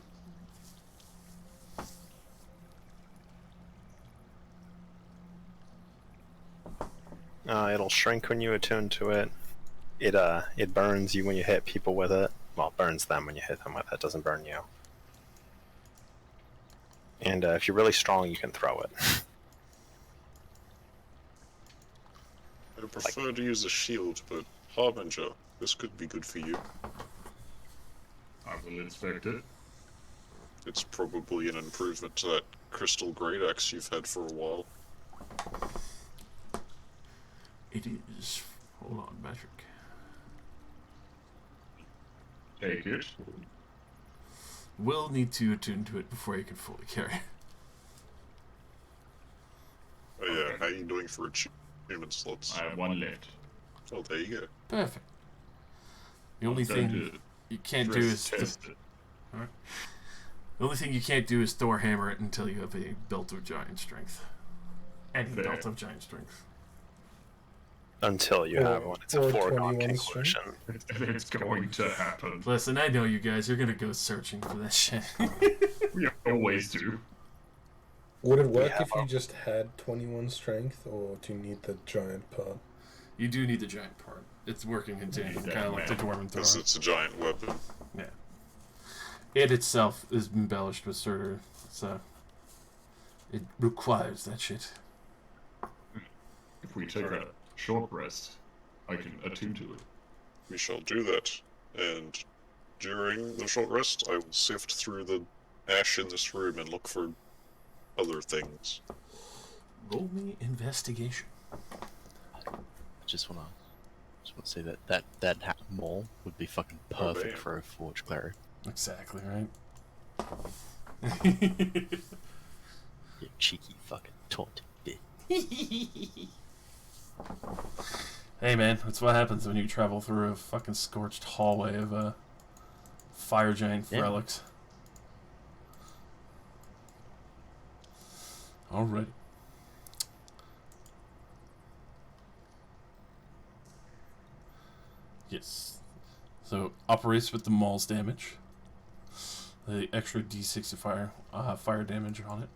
S2: It'll shrink when you attune to it. It burns you when you hit people with it. Well, it burns them when you hit them with it. It doesn't burn you. And if you're really strong, you can throw it.
S4: I prefer to use a shield, but Harbinger, this could be good for you.
S8: I will inspect it.
S4: It's probably an improvement to that crystal great axe you've had for a while.
S1: It is. Hold on, metric.
S8: Take it.
S1: Will need to attune to it before you can fully carry it.
S4: Oh yeah,
S8: Okay.
S4: how are you doing for achievement slots?
S8: I have one left.
S4: Oh, there you go.
S1: Perfect. The only
S8: I'm going
S1: thing
S8: to
S1: you can't do
S8: stress
S1: is
S8: test it.
S1: the only thing you can't do is Thor hammer it until you have a belt of giant strength. Any
S8: Fair.
S1: belt of giant strength.
S2: Until you have one. It's a
S6: or
S2: foregone
S6: 21
S2: conclusion.
S8: It's going to happen.
S1: Listen, I know you guys. You're gonna go searching for that shit.
S8: We always do.
S6: Would it work
S2: have
S6: if you just had 21 strength, or do you need the giant part?
S1: You do need the giant part. It's working in tandem,
S8: Yeah,
S1: kind of like the
S8: man.
S1: dwarven Thor.
S4: Because it's a giant weapon.
S1: Yeah. It itself is embellished with Surtur, so it requires that shit.
S8: If we take a short rest, I can attune to it.
S4: We shall do that. And during the short rest, I will sift through the ash in this room and look for other things.
S1: Roll me investigation.
S10: I just wanna say that mole would be fucking perfect
S4: man.
S10: for a forge cleric.
S1: Exactly right.
S10: You cheeky fucking taunt bitch.
S1: Hey man, that's what happens when you travel through a fucking scorched hallway of fire giant
S10: Yeah.
S1: relics. Alright. Yes. So operates with the maul's damage. The extra d6 of fire damage on it.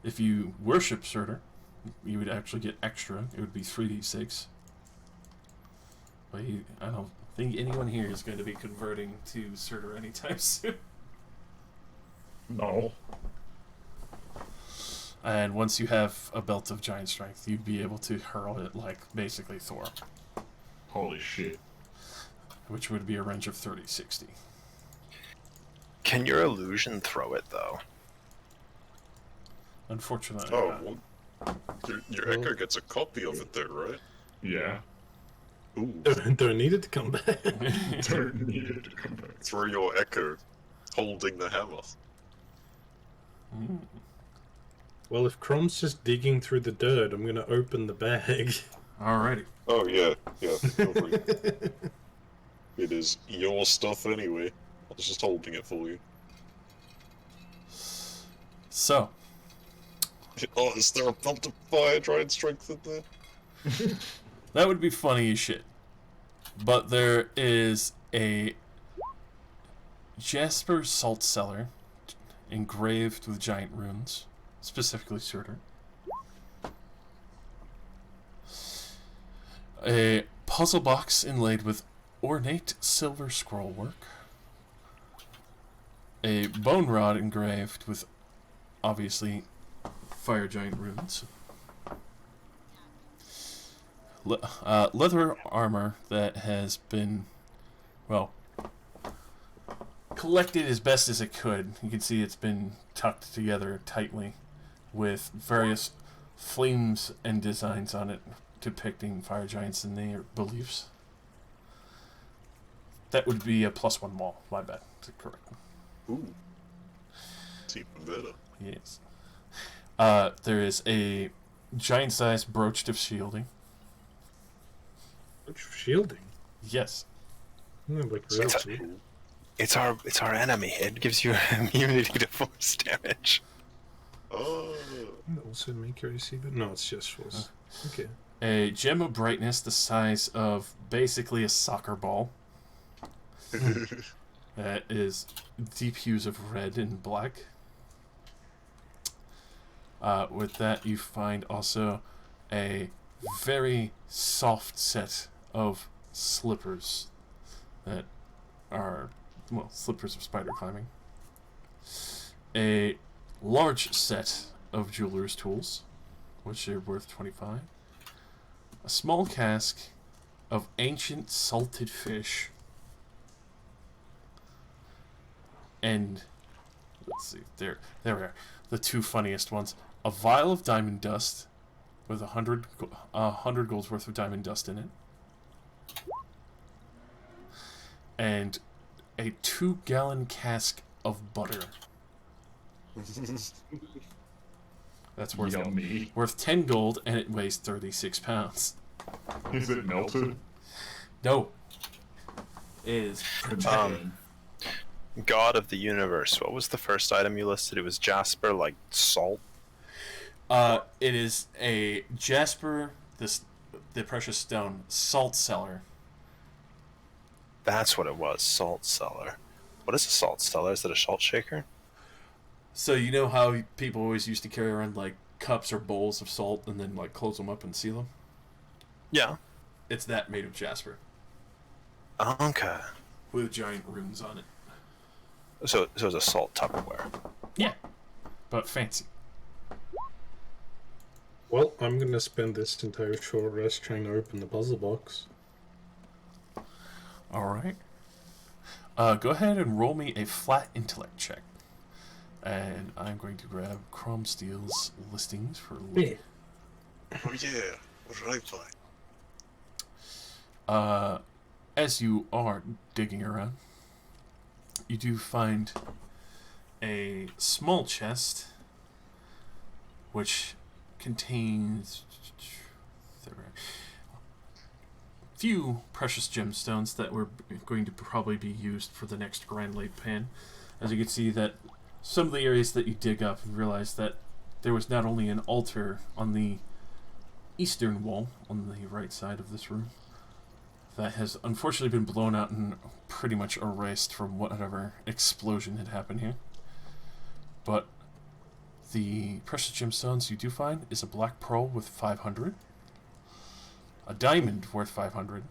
S1: If you worship Surtur, you would actually get extra. It would be 3d6. But I don't think anyone here is going to be converting to Surtur anytime soon.
S8: No.
S1: And once you have a belt of giant strength, you'd be able to hurl it like basically Thor,
S8: Holy shit.
S1: which would be a range of 30-60.
S2: Can your illusion throw it though?
S1: Unfortunately,
S4: Oh, well, your Echo gets a copy of it there, right?
S8: Yeah.
S4: Ooh,
S6: Don't need it to come back.
S8: Don't need it to come back.
S4: throw your Echo holding the hammer.
S1: Mm.
S6: Well, if Crom's just digging through the dirt, I'm gonna open the bag.
S1: Alrighty.
S4: Oh, yeah, feel free. It is your stuff anyway. I was just holding it for you.
S1: So,
S4: Oh, is there a belt of fire giant strength in there?
S1: that would be funny as shit. But there is a Jasper salt cellar engraved with giant runes, specifically Surtur. A puzzle box inlaid with ornate silver scroll work. A bone rod engraved with, obviously, fire giant runes. Leather armor that has been, well, collected as best as it could. You can see it's been tucked together tightly with various flames and designs on it depicting fire giants and their beliefs. That would be a +1 maul, my bad. That's correct.
S4: Ooh. It's even better.
S1: Yes. There is a giant-sized brooch of shielding.
S6: Shielding?
S1: Yes.
S6: Like
S4: So
S6: real
S4: that's
S6: sweet.
S4: cool.
S2: It's our enemy. It gives you immunity to force damage.
S4: Oh.
S6: Also make your AC, but no, it's just force. Okay.
S1: A gem of brightness the size of basically a soccer ball. That is deep hues of red and black. With that, you find also a very soft set of slippers that are, well, slippers of spider climbing. A large set of jeweler's tools, which are worth 25. A small cask of ancient salted fish. And let's see. There we are. The two funniest ones: a vial of diamond dust with 100 gold's worth of diamond dust in it, and a 2-gallon cask of butter. That's
S8: Yummy.
S1: worth 10 gold, and it weighs 36 pounds.
S8: Is it melted?
S1: No. It is
S2: God of the universe. What was the first item you listed? It was jasper, like salt.
S1: It is a jasper, the precious stone, salt cellar.
S2: That's what it was. Salt cellar. What is a salt cellar? Is it a salt shaker?
S1: So you know how people always used to carry around like cups or bowls of salt and then like close them up and seal them?
S2: Yeah.
S1: It's that made of jasper
S2: Okay.
S1: with giant runes on it.
S2: So it's a salt Tupperware.
S1: Yeah, but fancy.
S6: Well, I'm gonna spend this entire short rest trying to open the puzzle box.
S1: All right. Go ahead and roll me a flat intellect check. And I'm going to grab Cromsteel's listings for...
S6: Yeah.
S4: Oh yeah, what did I play?
S1: As you are digging around, you do find a small chest which contains a few precious gemstones that were going to probably be used for the next Grand Lake Pan. As you can see that some of the areas that you dig up and realize that there was not only an altar on the eastern wall on the right side of this room that has unfortunately been blown out and pretty much erased from whatever explosion had happened here, but the precious gemstones you do find is a black pearl with 500, a diamond worth 500,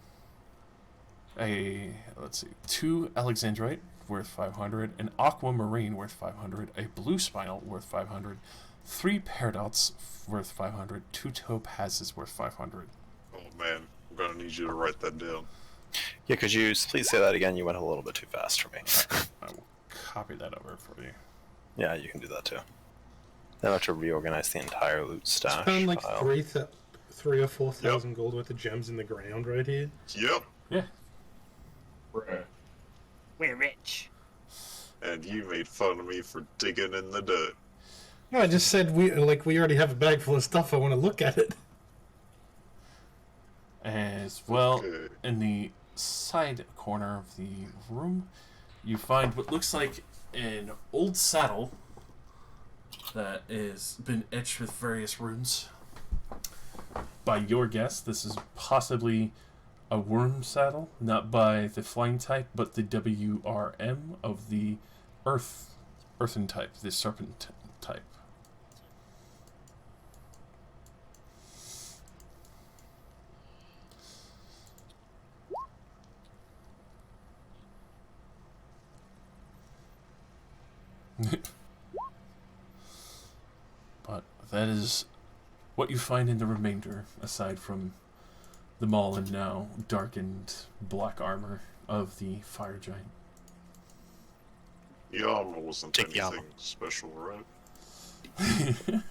S1: two alexandrite worth 500, an aquamarine worth 500, a blue spinel worth 500, 3 peridots worth 500, 2 topazes worth 500.
S4: Oh man, I'm gonna need you to write that down.
S2: Yeah, could you please say that again? You went a little bit too fast for me.
S1: I will copy that over for you.
S2: Yeah, you can do that too. Then I have to reorganize the entire loot stash.
S6: Found like
S2: file.
S6: 3 or 4,000 gold worth of gems in the ground right here.
S4: Yep.
S1: Yeah.
S8: Right.
S5: We're rich.
S4: And you made fun of me for digging in the dirt.
S6: No, I just said we already have a bag full of stuff. I want to look at it.
S1: As well,
S4: Okay.
S1: in the side corner of the room, you find what looks like an old saddle that is been etched with various runes. By your guess, this is possibly a worm saddle, not by the flying type, but the WRM of the earthen type, the serpent type. But that is what you find in the remainder, aside from the maul and now darkened black armor of the fire giant.
S4: The armor wasn't
S2: Take
S4: anything
S2: Yama.
S4: special, right?
S6: It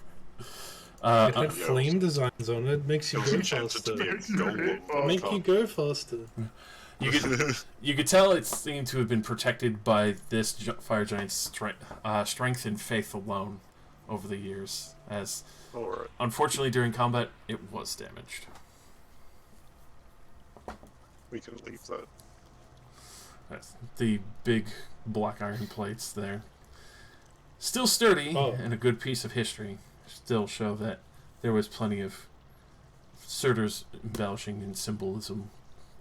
S1: Uh,
S6: had flame designs on it. Makes you
S4: It was
S6: go
S4: enchanted to be
S6: faster.
S4: a golem.
S6: Make you go faster.
S1: you could tell it seemed to have been protected by this fire giant's strength and faith alone over the years, as
S4: Alright.
S1: unfortunately during combat it was damaged.
S4: We can leave that.
S1: That's the big black iron plates there, still sturdy and a good piece of history, still show that there was plenty of Surtur's embellishing and symbolism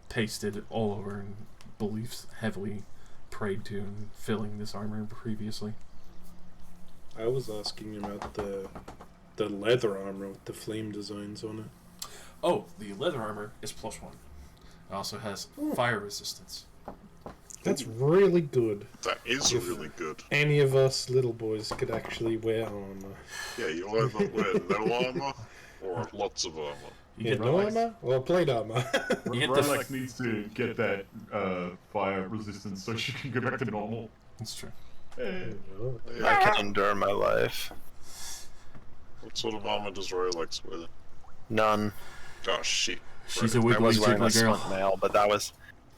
S1: pasted all over and beliefs heavily prayed to and filling this armor previously.
S6: I was asking about the leather armor with the flame designs on it.
S1: Oh, the leather armor is +1. It also has fire resistance.
S6: That's really good.
S4: That is
S6: If
S4: really good.
S6: Any of us little boys could actually wear armor.
S4: Yeah, you either wear no armor or lots of armor.
S1: You
S6: Yeah,
S1: get
S6: no
S1: relax-
S6: armor or plate armor.
S1: You get the
S8: Relax needs to get that fire resistance so she can go back to normal.
S1: That's true.
S2: I can endure my life.
S4: What sort of armor does Rolex wear?
S2: None.
S4: Oh shit.
S1: She's a
S2: I
S1: wiggly
S2: was wearing
S1: jiggly
S2: a
S1: girl.
S2: splint mail, but that was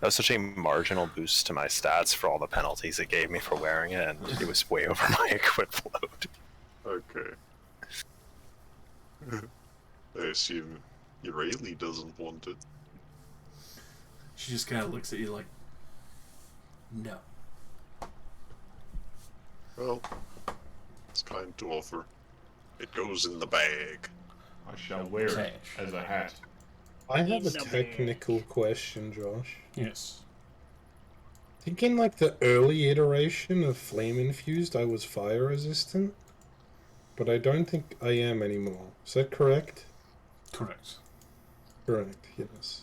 S2: such a marginal boost to my stats for all the penalties it gave me for wearing it, and it was way over my equip load.
S4: Okay. I assume Eurali doesn't want it.
S1: She just kind of looks at you like, no.
S4: Well, it's kind to offer. It goes in the bag.
S8: I shall wear it
S1: Cash.
S8: as a hat.
S6: I have a
S5: In the
S6: technical question, Josh.
S1: Yes.
S6: I think in like the early iteration of Flame Infused, I was fire resistant, but I don't think I am anymore. Is that correct?
S1: Correct.
S6: Correct. Yes.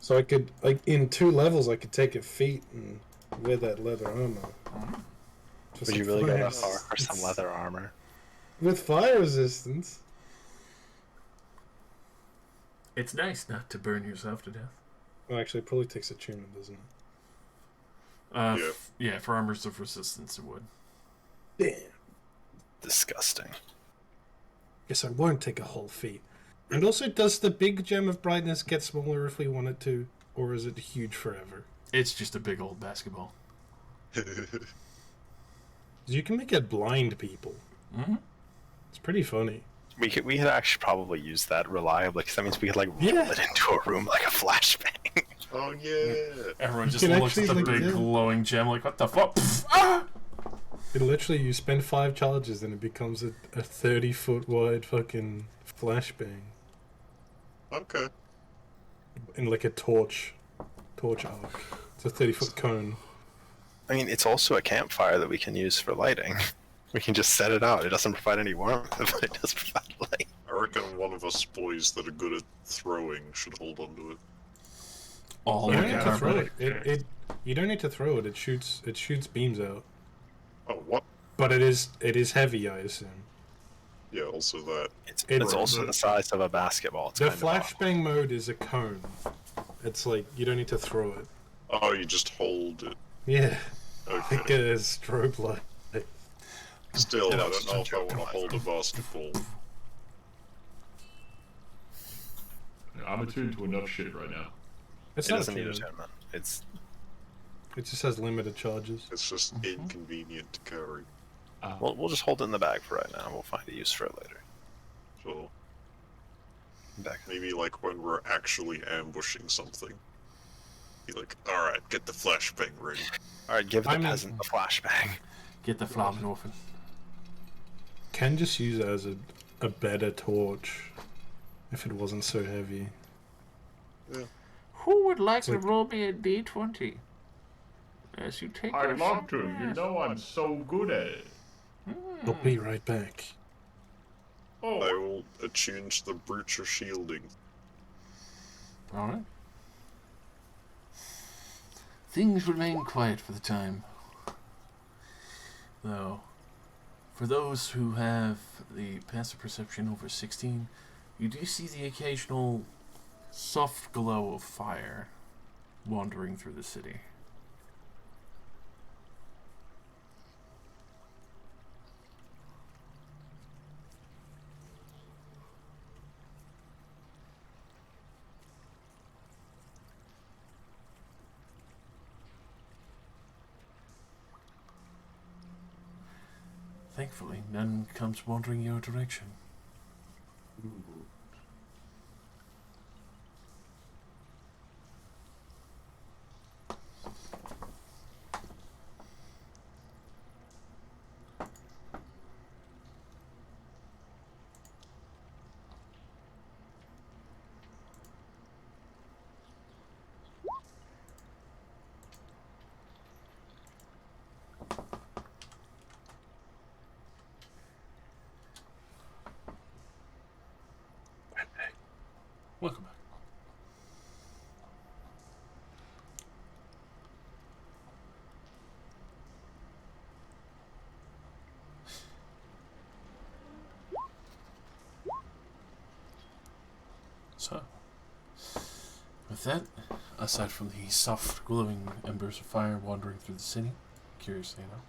S6: So I could, like, in 2 levels, I could take a feat and wear that leather armor. Just
S2: Would you
S6: like
S2: really go
S6: fire-
S2: that far for some leather armor?
S6: With fire resistance.
S1: It's nice not to burn yourself to death.
S6: Well, actually, it probably takes attunement, doesn't it?
S4: Yeah.
S1: Yeah, for armors of resistance it would.
S6: Damn.
S2: Disgusting.
S6: Guess I won't take a whole feat. And also, does the big gem of brightness get smaller if we want it to? Or is it huge forever?
S1: It's just a big old basketball.
S6: 'Cause you can make it blind people.
S1: Mm-hmm.
S6: It's pretty funny.
S2: We could actually probably use that reliably, because that means we could like roll
S6: Yeah.
S2: it into a room like a flashbang.
S4: Oh yeah.
S1: Everyone just
S6: can
S1: looks at the
S6: actually, like,
S1: big
S6: yeah.
S1: glowing gem like, what the fuck? Pfft, ah!
S6: It literally, you spend 5 charges and it becomes a 30-foot wide fucking flashbang.
S4: Okay.
S6: In like a torch arc. It's a 30-foot cone.
S2: I mean, it's also a campfire that we can use for lighting. We can just set it out. It doesn't provide any warmth, but it does provide light.
S4: I reckon one of us boys that are good at throwing should hold on to it.
S1: All
S6: You
S1: the
S6: don't need to throw
S1: carbon.
S6: it. You don't need to throw it. It shoots beams out.
S4: Oh, what?
S6: But it is heavy, I assume.
S4: Yeah, also that.
S2: It's also the size of a basketball. It's
S6: The
S2: kind of awful.
S6: flashbang mode is a cone. It's like you don't need to throw it.
S4: Oh, you just hold it.
S6: Yeah,
S4: Okay.
S6: like a strobe light.
S4: Still,
S2: Yeah,
S4: I
S2: that was
S4: don't know if I
S2: such a
S4: want to hold a basketball.
S8: I'm attuned to enough shit right now.
S6: It's
S2: It
S6: not
S2: doesn't need
S6: attuned.
S2: attunement. It's
S6: It just has limited charges.
S4: It's just inconvenient to carry.
S2: we'll just hold it in the bag for right now. We'll find a use for it later.
S4: So
S2: Back.
S4: maybe like when we're actually ambushing something. Be like, alright, get the flashbang ready.
S2: All right, give the
S6: I'm-
S2: peasant the flashbang.
S1: Get the flaming orphan.
S6: Can just use it as a better torch if it wasn't so heavy.
S1: Who would like to
S6: Like-
S1: roll me a d20? As you take
S8: I'd
S1: your
S8: love
S1: shot
S8: to.
S1: in
S8: You
S1: the
S8: know I'm so good at it.
S6: I'll be right back.
S4: I
S8: Oh,
S4: will attune to the breacher shielding.
S1: Alright. Things remain quiet for the time. Though, for those who have the passive perception over 16, you do see the occasional soft glow of fire wandering through the city. Thankfully, none comes wandering your direction. Welcome back. So, with that, aside from the soft glowing embers of fire wandering through the city, curiously enough.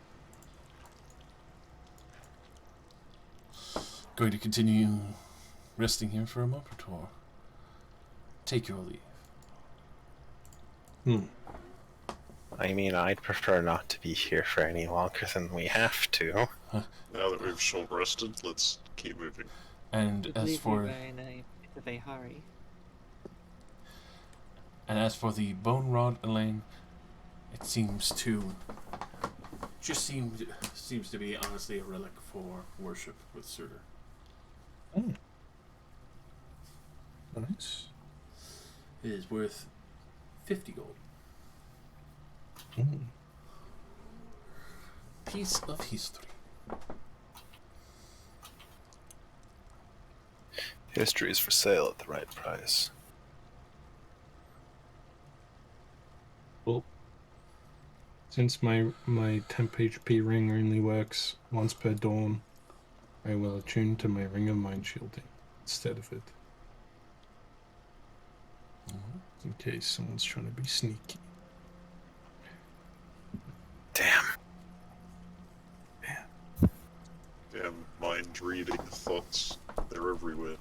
S1: Going to continue resting here for a moment, or take your leave?
S2: I mean, I'd prefer not to be here for any longer than we have to.
S4: Now that we've short rested, let's keep moving.
S1: And
S5: Would
S1: as
S5: leave
S1: for
S5: you in a bit of a hurry.
S1: the bone rod, Elaine, it seems to seems to be honestly a relic for worship with Surtur.
S6: Nice.
S1: It is worth 50 gold. Piece of history.
S2: History is for sale at the right price.
S6: Well, since my temp HP ring only works once per dawn, I will attune to my ring of mind shielding instead of it. In case someone's trying to be sneaky.
S2: Damn.
S4: Damn mind reading thoughts. They're everywhere.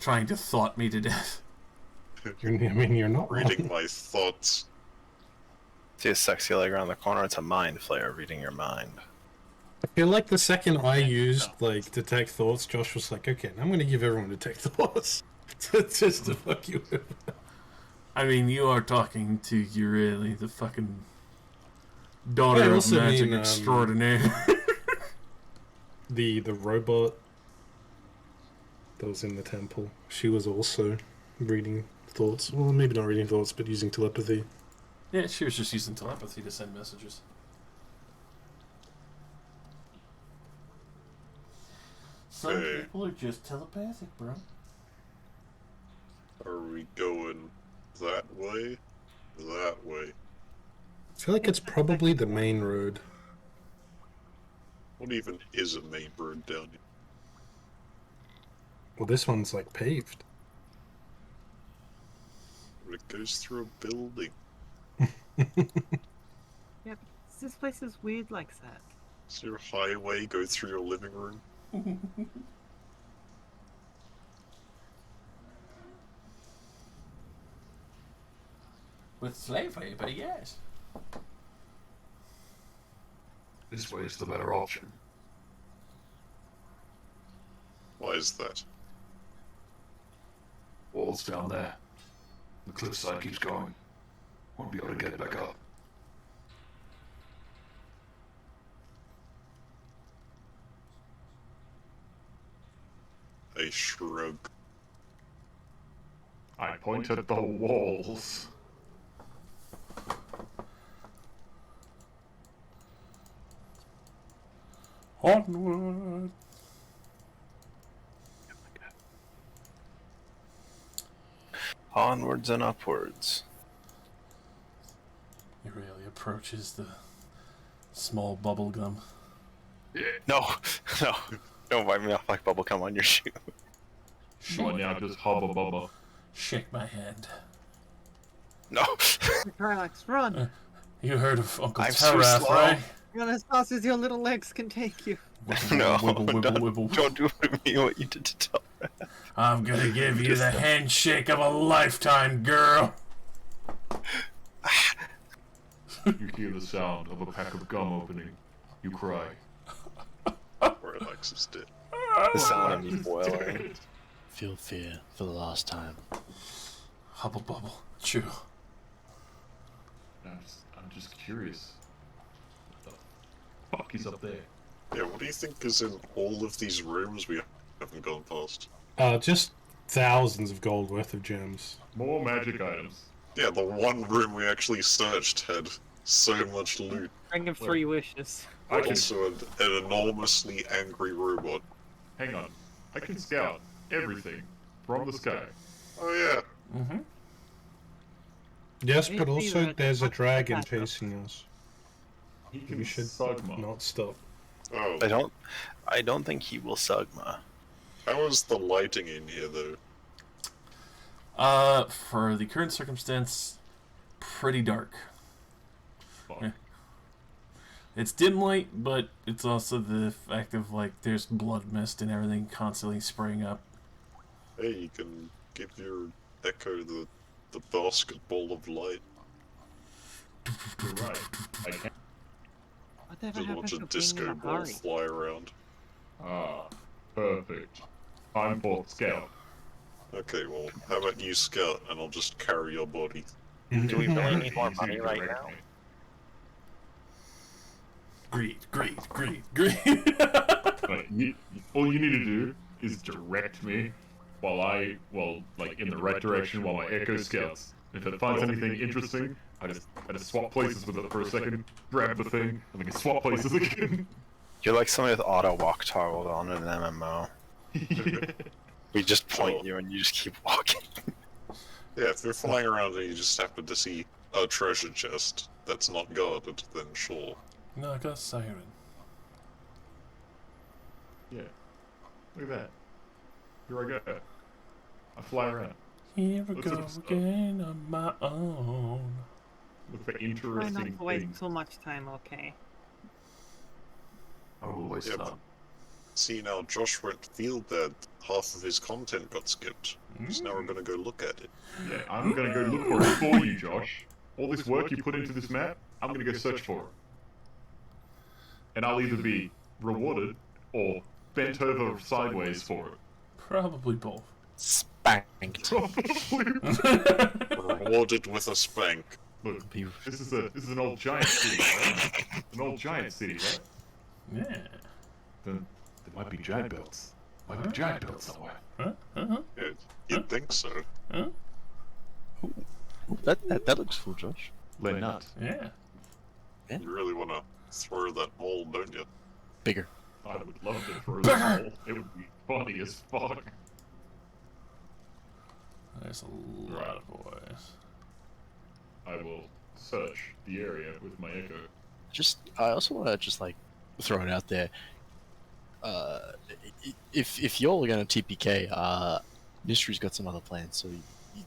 S1: Trying to thought me to death.
S6: You're not
S4: Reading
S6: wrong.
S4: my thoughts.
S2: See a sexy leg around the corner, it's a mind flayer reading your mind.
S6: I feel like the second I used like detect thoughts, Josh was like, "Okay, now I'm going to give everyone detect thoughts, just to fuck you with."
S1: I mean, you are talking to Ureli, the fucking daughter
S6: I
S1: of
S6: also
S1: magic
S6: mean,
S1: extraordinaire.
S6: The robot that was in the temple, she was also reading thoughts. Well, maybe not reading thoughts, but using telepathy.
S1: Yeah, she was just using telepathy to send messages. Some
S4: Hey.
S1: people are just telepathic, bro.
S4: Are we going that way? That way?
S6: I feel like it's probably the main road.
S4: What even is a main road down here?
S6: Well, this one's like paved.
S4: It goes through a building.
S5: Yeah, but this place is weird like that.
S4: Does your highway go through your living room?
S1: With slave labor, yes.
S9: This way is the better option.
S4: Why is that?
S9: Wall's down there. The cliffside keeps going. Won't be able to get back up.
S4: I shrug.
S8: I point at the walls.
S1: Onward.
S2: Onwards and upwards.
S1: He really approaches the small bubble gum.
S2: No, no. Don't wipe me off like bubblegum on your shoe.
S8: Not now, just hubba bubba.
S1: Shake my hand.
S2: No.
S5: Parallax, run!
S1: You heard of Uncle
S2: I'm so
S1: Tarath,
S2: slow.
S1: right?
S5: Run as fast as your little legs can take you.
S2: No,
S1: Wibble, wibble,
S2: don't,
S1: wibble.
S2: don't do to me what you did to Tell.
S1: I'm gonna give you the handshake of a lifetime, girl.
S8: You hear the sound of a pack of gum opening. You cry.
S4: Or Alexis did.
S2: The sound of me boiling.
S10: Feel fear for the last time.
S1: Hubble bubble. Chew.
S8: I'm just curious. What the fuck is up there?
S4: Yeah, what do you think is in all of these rooms we haven't gone past?
S6: Just thousands of gold worth of gems.
S8: More magic items.
S4: Yeah, the one room we actually searched had so much loot.
S5: Ring of three wishes.
S8: I can
S4: Also, an enormously angry robot.
S8: hang on. I can scout everything from the sky.
S4: Oh yeah.
S1: Mm-hmm.
S6: Yes, but
S5: Maybe
S6: also
S5: the-
S6: there's a
S5: the
S6: dragon
S5: backup.
S6: chasing us.
S8: He can
S6: We should
S8: Sugma.
S6: not stop.
S4: Oh,
S2: I don't think he will Sugma.
S4: how is the lighting in here though?
S1: For the current circumstance, pretty dark.
S8: Fuck.
S1: Yeah. It's dim light, but it's also the fact of, like, there's blood mist and everything constantly spraying up.
S4: Hey, you can give your Echo the basketball of light.
S8: You're right. I can.
S5: Whatever
S4: Just watch
S5: happened
S4: a
S5: to being in
S4: disco
S5: a
S4: ball
S5: hurry?
S4: fly around.
S8: Ah, perfect. Time for scout.
S4: Okay, well, how about you scout and I'll just carry your body?
S2: Do we really need
S8: Easy
S2: more
S8: to
S2: money right
S8: direct
S2: now?
S8: me.
S1: Greed, greed, greed, greed.
S8: Like, all you need to do is direct me while like in the right direction while my Echo scouts. If it finds anything interesting, I just swap places with it for a second, grab the thing, and then swap places again.
S2: You're like somebody with auto walk toggled on in an MMO. We just point you and you just keep walking.
S4: Yeah, if you're flying around and you just happen to see a treasure chest that's not guarded, then sure.
S1: No, I got a siren.
S8: Yeah. Look at that. Here I go. I fly around.
S1: Here we
S8: Look
S1: go
S8: at the stuff.
S1: again on my own.
S8: Look for
S5: Try
S8: interesting
S5: not to waste
S8: things.
S5: too much time, okay?
S9: I will waste
S4: Yeah,
S9: none.
S4: but see now, Josh won't feel that half of his content got skipped. So now we're gonna go look at it.
S8: Yeah, I'm gonna go look for it for you, Josh. All this work you put into this map, I'm gonna go search for it. And I'll either be rewarded or bent over sideways for it.
S1: Probably both.
S2: Spanked.
S8: Probably.
S4: Rewarded with a spank.
S8: Look, this is an old giant city, right? An old giant city, right?
S1: Yeah.
S9: Then there might be giant belts. Might be giant belts somewhere.
S1: Huh?
S4: Yeah, you'd think so.
S1: Huh?
S10: That looks cool, Josh.
S8: Le Nut.
S1: Yeah.
S4: You really wanna throw that ball, don't you?
S10: Bigger.
S8: I would love to throw this ball. It would be funny as fuck.
S1: There's a lot of boys.
S8: I will search the area with my Echo.
S10: I also want to just like throw it out there. If you're gonna TPK, Mystery's got some other plans, so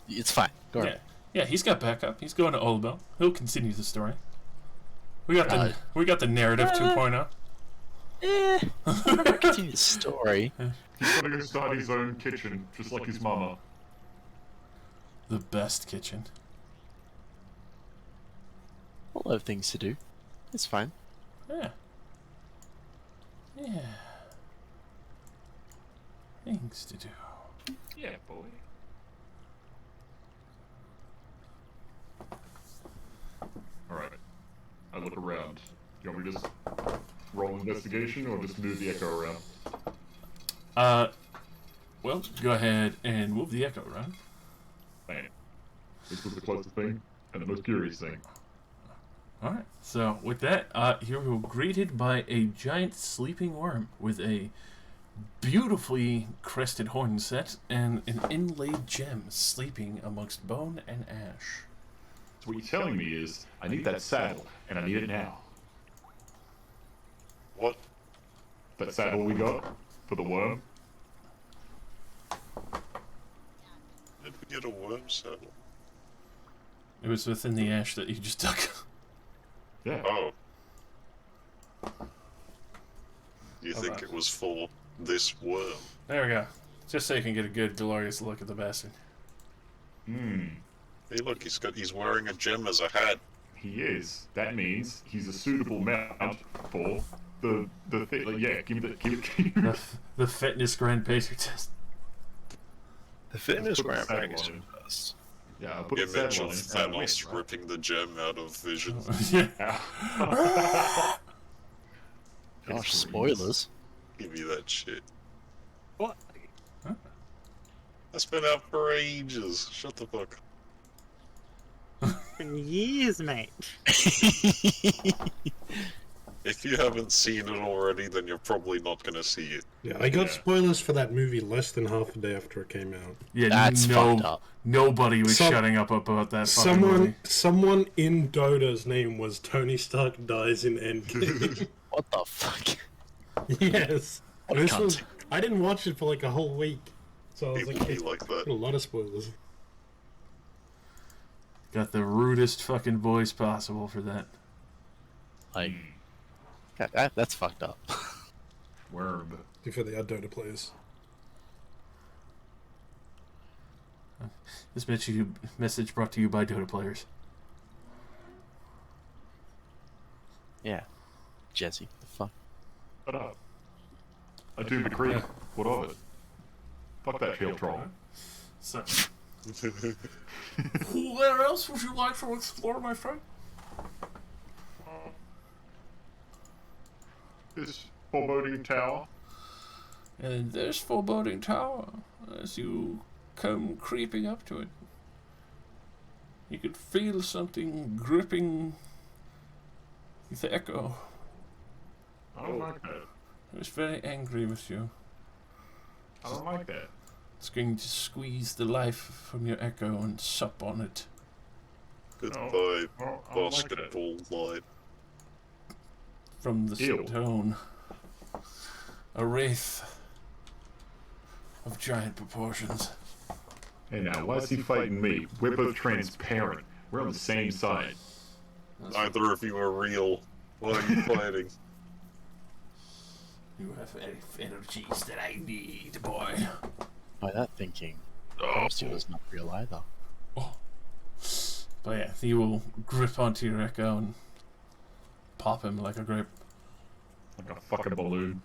S10: it's fine. Go
S1: Yeah.
S10: ahead.
S1: Yeah, he's got backup. He's going to Olbo. He'll continue the story. We got the narrative 2.0.
S10: I'm not gonna continue the story.
S8: He's gonna go start his own kitchen, just like his mama.
S1: The best kitchen.
S10: We'll have things to do. It's fine.
S1: Yeah. Yeah. Things to do.
S8: Yeah, boy. Alright. I look around. You want me to just roll investigation or just move the Echo around?
S1: Well, go ahead and move the echo around.
S8: Bam. This was the closest thing and the most curious thing.
S1: Alright, so with that, here we're greeted by a giant sleeping worm with a beautifully crested horn set and an inlaid gem sleeping amongst bone and ash.
S8: So what you're telling me is, I need that saddle, and I need it now.
S4: What?
S8: That saddle we got for the worm?
S4: Did we get a worm saddle?
S1: It was within the ash that you just took.
S8: Yeah.
S4: Oh. You
S1: Hold
S4: think
S1: on.
S4: it was for this worm?
S1: There we go. Just so you can get a good, glorious look at the bastard.
S8: Hmm.
S4: Hey, look, he's wearing a gem as a hat.
S8: He is. That means he's a suitable mount for the thing. Like, yeah, give me
S1: The fitness grand pacer test.
S2: The fitness
S8: Put the
S2: gram
S8: saddle
S2: is
S8: on him.
S2: best.
S8: Yeah, I'll put the
S4: Image
S8: saddle
S4: of
S8: on him.
S4: Thanos ripping the gem out of Vision.
S1: Yeah.
S10: Gosh, spoilers.
S4: Give me that shit.
S5: What?
S4: That's been out for ages. Shut the fuck up.
S5: Been years, mate.
S4: If you haven't seen it already, then you're probably not gonna see it.
S6: Yeah, I got
S8: Yeah.
S6: spoilers for that movie less than half a day after it came out.
S1: Yeah,
S10: That's fucked up.
S1: Nobody was
S6: Some-
S1: shutting up about that fucking movie.
S6: Someone in Dota's name was Tony Stark dies in Endgame.
S10: What the fuck?
S6: Yes.
S10: What a
S6: This
S10: cunt.
S6: was, I didn't watch it for like a whole week. So I was
S4: People
S6: like,
S4: be
S6: it's
S4: like that.
S6: a lot of spoilers.
S1: Got the rudest fucking voice possible for that.
S10: Like, That's fucked up.
S8: Worm.
S6: For the Dota players.
S1: This message brought to you by Dota players.
S10: Yeah. Jesse, the fuck?
S8: Shut up. I do agree. What of it? Fuck that field troll.
S1: So, where else would you like to explore, my friend?
S8: This foreboding tower.
S1: And this foreboding tower, as you come creeping up to it, you could feel something gripping the echo.
S8: I don't like that.
S1: It was very angry with you.
S8: I don't like that.
S1: It's going to squeeze the life from your echo and sup on it.
S4: Goodbye,
S8: I don't like that.
S4: basketball line.
S1: From the
S8: Ew.
S1: stone, a wraith of giant proportions.
S8: Hey now, why is he fighting me? We're both transparent. We're on the same side.
S4: Neither of you are real. Why are you fighting?
S1: You have energies that I need, boy.
S10: By that thinking,
S4: Oh,
S10: perhaps it was not real either.
S1: But yeah, you will grip onto your echo and pop him like a grape.
S8: Like a fucking balloon.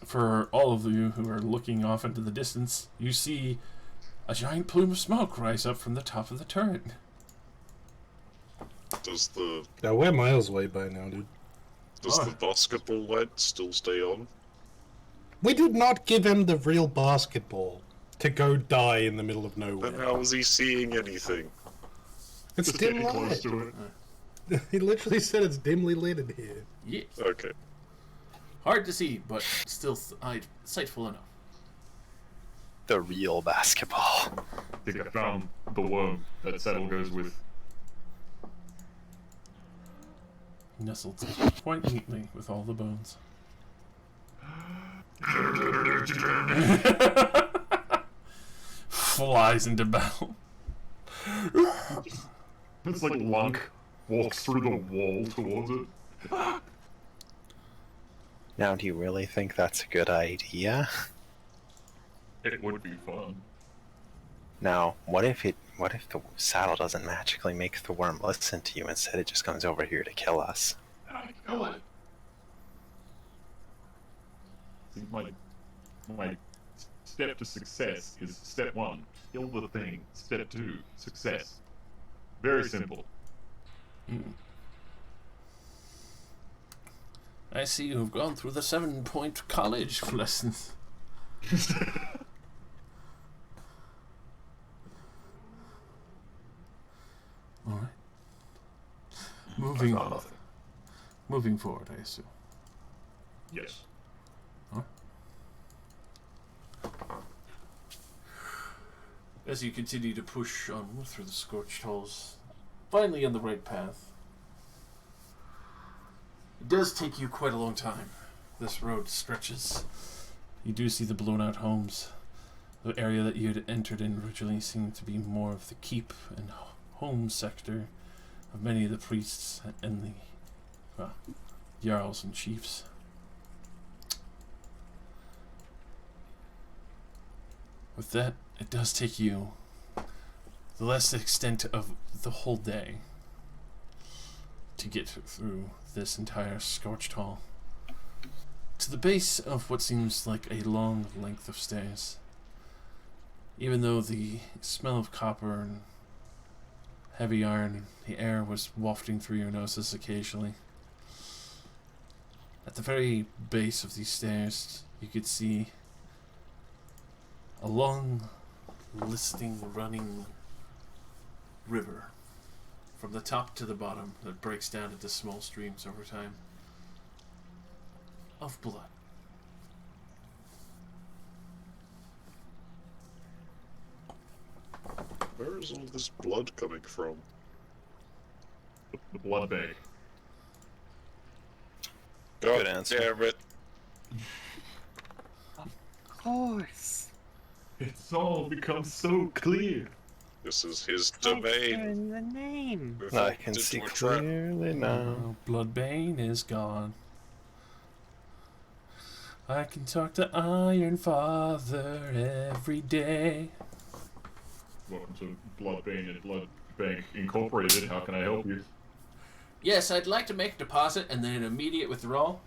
S1: For all of you who are looking off into the distance, you see a giant plume of smoke rise up from the top of the turret.
S4: does the
S6: Yeah, we're miles away by now, dude.
S4: the basketball light still stay on?
S6: We did not give him the real basketball to go die in the middle of nowhere.
S4: Then how is he seeing anything?
S6: It's
S8: Just
S6: dim
S8: getting close
S6: light.
S8: to it.
S6: He literally said it's dimly lit in here.
S1: Yes.
S4: Okay.
S1: Hard to see, but still sightful enough.
S2: The real basketball.
S8: I think I found the worm that Settle goes with.
S1: Nestled quite neatly with all the bones. Flies into battle.
S8: It's like Lunk walks through the wall towards it.
S2: Now, do you really think that's a good idea?
S8: It would be fun.
S2: Now, what if the saddle doesn't magically make the worm listen to you? Instead, it just comes over here to kill us.
S8: I kill it. See, my step to success is step 1, kill the thing. Step 2, success. Very simple.
S1: I see you've gone through the 7-point college lessons. Alright. Moving forward, I assume.
S8: Yes.
S1: As you continue to push on through the scorched halls, finally on the right path. It does take you quite a long time. This road stretches. You do see the blown out homes. The area that you had entered in originally seemed to be more of the keep and home sector of many of the priests and the jarls and chiefs. With that, it does take you the less extent of the whole day to get through this entire scorched hall to the base of what seems like a long length of stairs. Even though the smell of copper and heavy iron, the air was wafting through your noses occasionally. At the very base of these stairs, you could see a long, listing, running river from the top to the bottom that breaks down into small streams over time of blood.
S4: Where is all this blood coming from?
S8: The blood bag.
S4: God
S2: Good answer.
S4: damn it.
S5: Of course.
S8: It's all become so clear.
S4: This is his
S5: Type
S4: domain.
S5: in the name.
S4: We've
S2: I
S4: walked
S2: can
S4: into
S2: see
S4: a trap.
S2: clearly now.
S1: Bloodbane is gone. I can talk to Iron Father every day.
S8: Welcome to Bloodbane and Blood Bank Incorporated. How can I help you?
S1: Yes, I'd like to make a deposit and then an immediate withdrawal.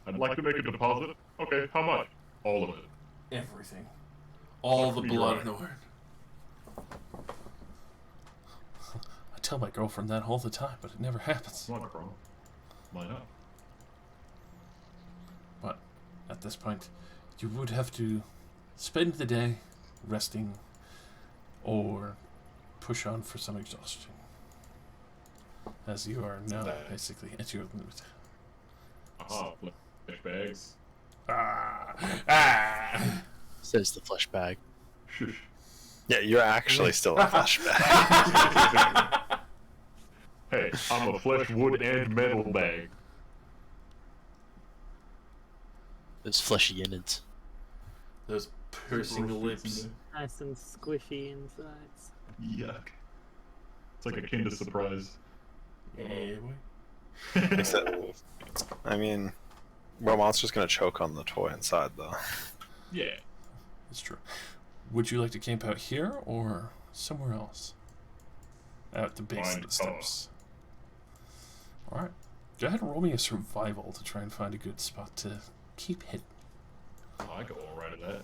S8: I'd like to make a deposit. Okay, how much? All of it.
S1: Everything. All the
S8: You're
S1: blood
S8: right.
S1: in the world. I tell my girlfriend that all the time, but it never happens.
S8: It's not a problem. Why not?
S1: But at this point, you would have to spend the day resting or push on for some exhaustion. As you are now basically at your limit.
S8: Aha, flesh bags.
S10: Says the flesh bag.
S8: Shush.
S2: Yeah, you're actually still a flashback.
S8: Hey, I'm a flesh, wood, and metal bag.
S10: Those fleshy innards.
S1: Those piercing lips.
S5: Nice and squishy insides.
S8: Yuck. It's like a Kinder Surprise.
S1: Yeah, boy.
S2: Except, I mean, well, Monster's gonna choke on the toy inside, though.
S8: Yeah.
S1: That's true. Would you like to camp out here or somewhere else? At the base of the steps. Alright. Go ahead and roll me a survival to try and find a good spot to keep hidden.
S8: Oh, I go all right at that.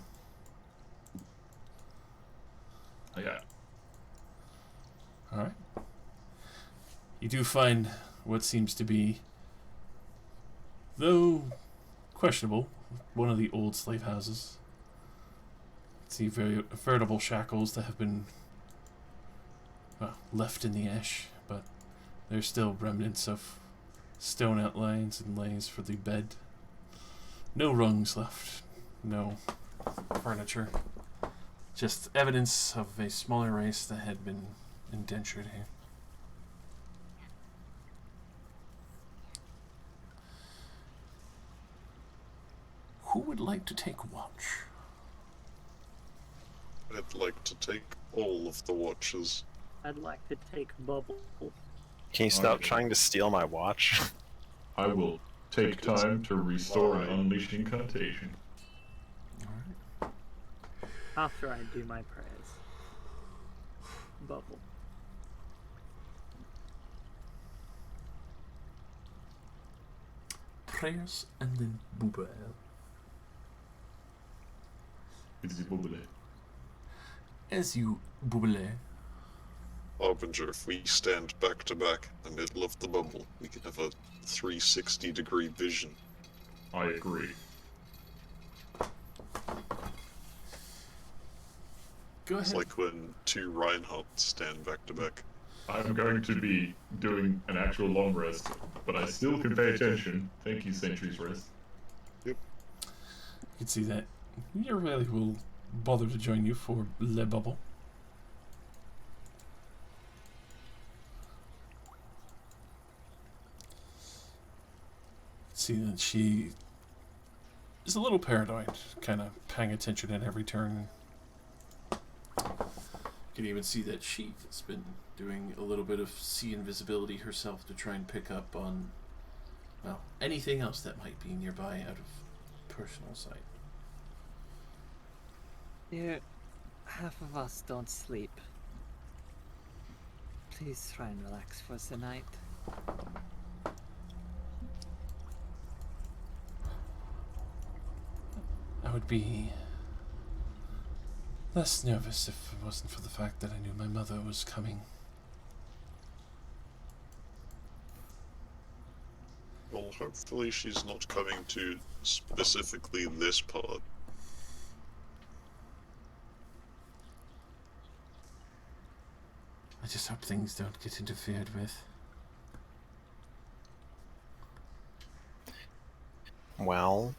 S8: Oh, yeah.
S1: Alright. You do find what seems to be, though questionable, one of the old slave houses. See very veritable shackles that have been left in the ash, but there's still remnants of stone outlines and lays for the bed. No rungs left, no furniture. Just evidence of a smaller race that had been indentured here. Who would like to take watch?
S4: I'd like to take all of the watches.
S5: I'd like to take Bubble.
S2: Can you stop trying to steal my watch?
S8: I will take time to restore and unleash incantation.
S5: After I do my prayers. Bubble.
S1: Prayers and then booba.
S8: It's bubbly.
S1: As you booble.
S4: Harbinger, if we stand back to back in the middle of the bubble, we can have a 360-degree vision.
S8: I agree.
S1: Go
S4: It's
S1: ahead.
S4: like when two Reinhardts stand back to back.
S8: I'm going to be doing an actual long rest, but I still can pay attention. Thank you, Sentry's Rest.
S1: You can see that your really will bother to join you for Le Bubble. See that she is a little paranoid, kind of paying attention at every turn. You can even see that she has been doing a little bit of sea invisibility herself to try and pick up on, well, anything else that might be nearby out of personal sight.
S11: Dear, half of us don't sleep. Please try and relax for the night.
S1: I would be less nervous if it wasn't for the fact that I knew my mother was coming.
S4: Well, hopefully she's not coming to specifically this part.
S1: I just hope things don't get interfered with.
S2: Well,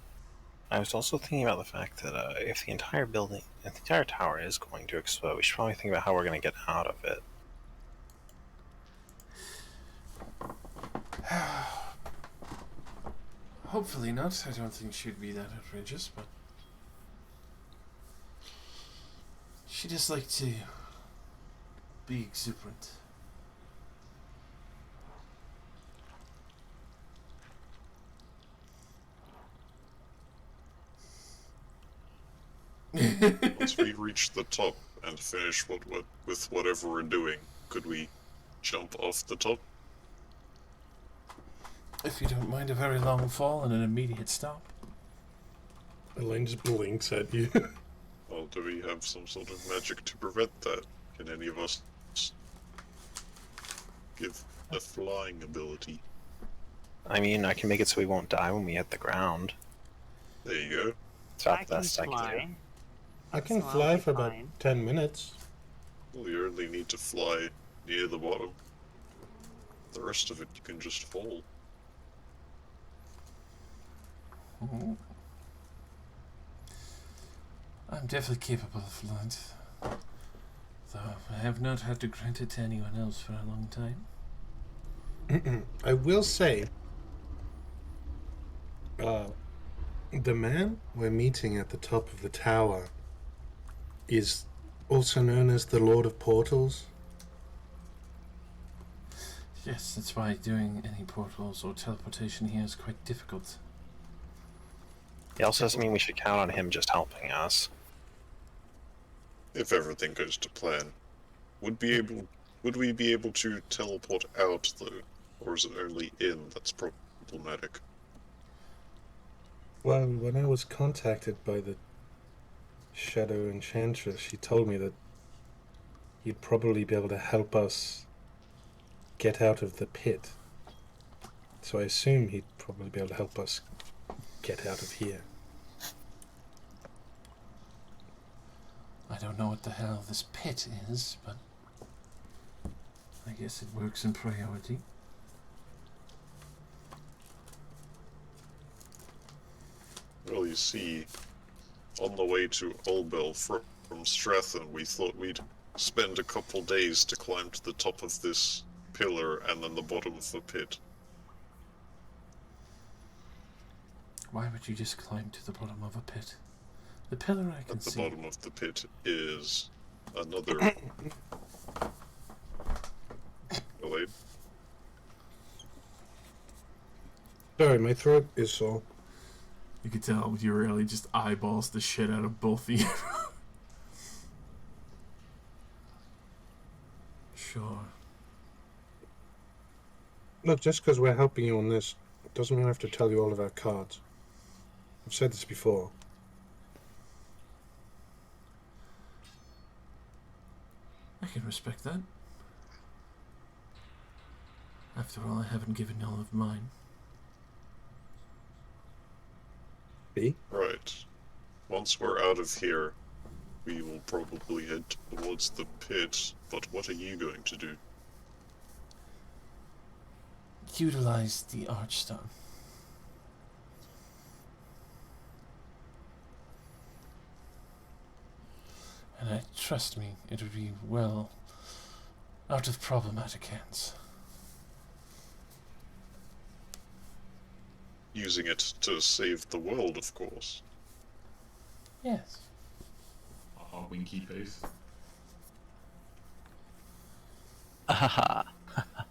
S2: I was also thinking about the fact that if the entire building, if the entire tower is going to explode, we should probably think about how we're going to get out of it.
S1: Hopefully not. I don't think she'd be that outrageous, but She just liked to be exuberant.
S4: Once we reach the top and finish with whatever we're doing, could we jump off the top?
S1: If you don't mind a very long fall and an immediate stop.
S6: Elaine just blinks at you.
S4: Well, do we have some sort of magic to prevent that? Can any of us give a flying ability?
S2: I mean, I can make it so we won't die when we hit the ground.
S4: There you go.
S2: It's about the best I can do.
S5: fly.
S6: I can
S5: So I'll
S6: fly
S5: be
S6: for about
S5: fine.
S6: 10 minutes.
S4: Well, you only need to fly near the bottom. The rest of it you can just fall.
S1: Mhm. I'm definitely capable of flight. Though I have not had to grant it to anyone else for a long time.
S6: I will say, the man we're meeting at the top of the tower is also known as the Lord of Portals.
S1: Yes, that's why doing any portals or teleportation here is quite difficult.
S2: It also doesn't mean we should count on him just helping us.
S4: If everything goes to plan, would we be able to teleport out though, or is it only in that's problematic?
S6: Well, when I was contacted by the Shadow Enchantress, she told me that he'd probably be able to help us get out of the pit. So I assume he'd probably be able to help us get out of here.
S1: I don't know what the hell this pit is, but I guess it works in priority.
S4: Well, you see, on the way to Olbel from Strathen, we thought we'd spend a couple days to climb to the top of this pillar and then the bottom of the pit.
S1: Why would you just climb to the bottom of a pit? The pillar I can
S4: At the
S1: see.
S4: bottom of the pit is another... Delayed.
S6: Sorry, my throat is sore.
S1: You can tell you really just eyeballs the shit out of both of you. Sure.
S6: Look, just because we're helping you on this, doesn't mean I have to tell you all of our cards. I've said this before.
S1: I can respect that. After all, I haven't given all of mine.
S6: See?
S4: Right. Once we're out of here, we will probably head towards the pit, but what are you going to do?
S1: Utilize the Archstone. And trust me, it would be well out of problematic hands.
S4: Using it to save the world, of course.
S1: Yes.
S8: Winky face.
S10: Ha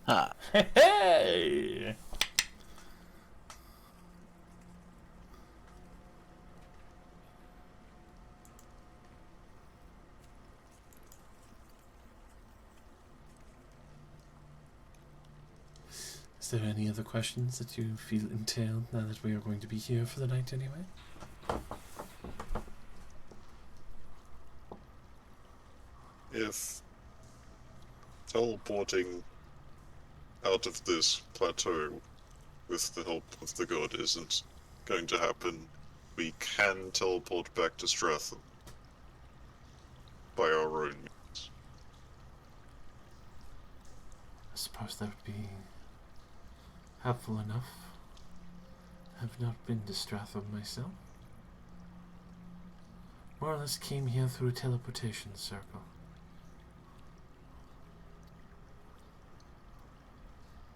S10: ha.
S1: Hey! Is there any other questions that you feel entailed now that we are going to be here for the night anyway?
S4: If teleporting out of this plateau with the help of the god isn't going to happen, we can teleport back to Strathen by our own means.
S1: I suppose that would be helpful enough. I have not been to Stratham myself. More or less came here through a teleportation circle.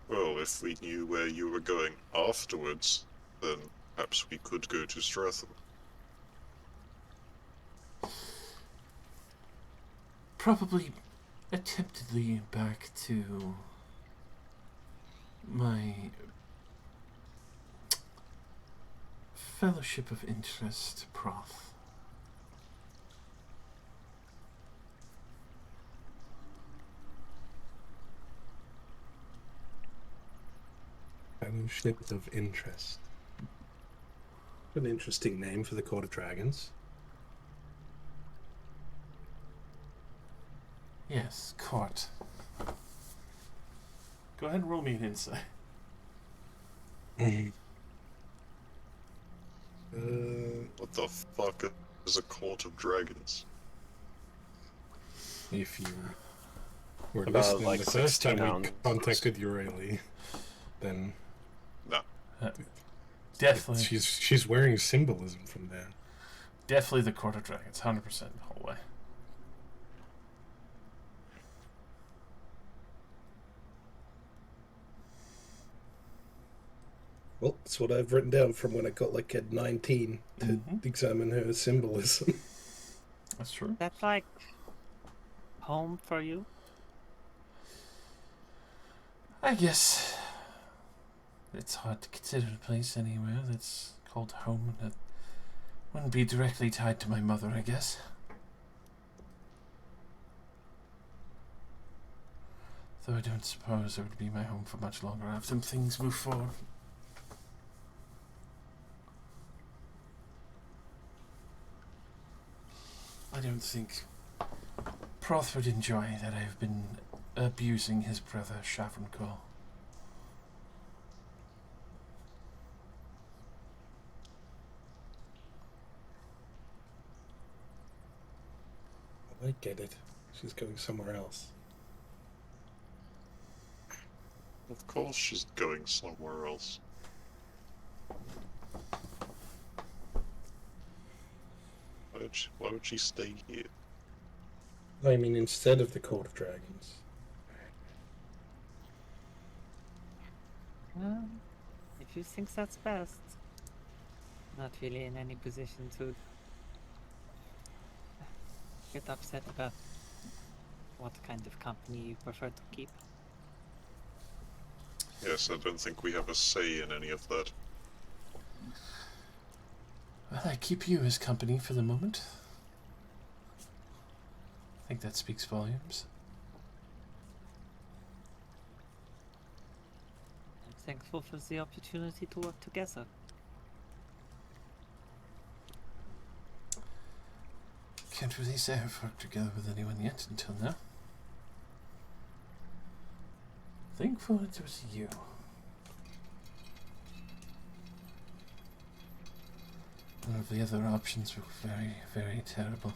S4: Well, if we knew where you were going afterwards, then perhaps we could go to Strathen.
S1: probably attemptedly back to my fellowship of interest, Proth.
S6: Fellowship of interest. An interesting name for the Court of Dragons.
S1: Yes, court. Go ahead and roll me an insight.
S4: What the fuck is a court of dragons?
S6: If you were
S2: About,
S6: listening
S2: like,
S6: the first time
S2: 16
S6: we
S2: ounces.
S6: contacted Urali, then
S4: No.
S1: Definitely.
S6: she's wearing symbolism from there.
S1: Definitely the Court of Dragons, 100% the whole way.
S6: Well, that's what I've written down from when I got like at 19 to examine her symbolism.
S1: That's true.
S5: That's like home for you.
S1: I guess it's hard to consider a place anywhere that's called home that wouldn't be directly tied to my mother, I guess. Though I don't suppose it would be my home for much longer after things move forward. I don't think Proth would enjoy that I've been abusing his brother, Shavrenko.
S6: I get it. She's going somewhere else.
S4: Of course she's going somewhere else. Why would she stay here?
S6: I mean, instead of the Court of Dragons.
S11: Well, if you think that's best. Not really in any position to get upset about what kind of company you prefer to keep.
S4: Yes, I don't think we have a say in any of that.
S1: Well, I keep you as company for the moment. I think that speaks volumes.
S11: I'm thankful for the opportunity to work together.
S1: Can't really say I've worked together with anyone yet until now. Thankful it was you. None of the other options were very, very terrible.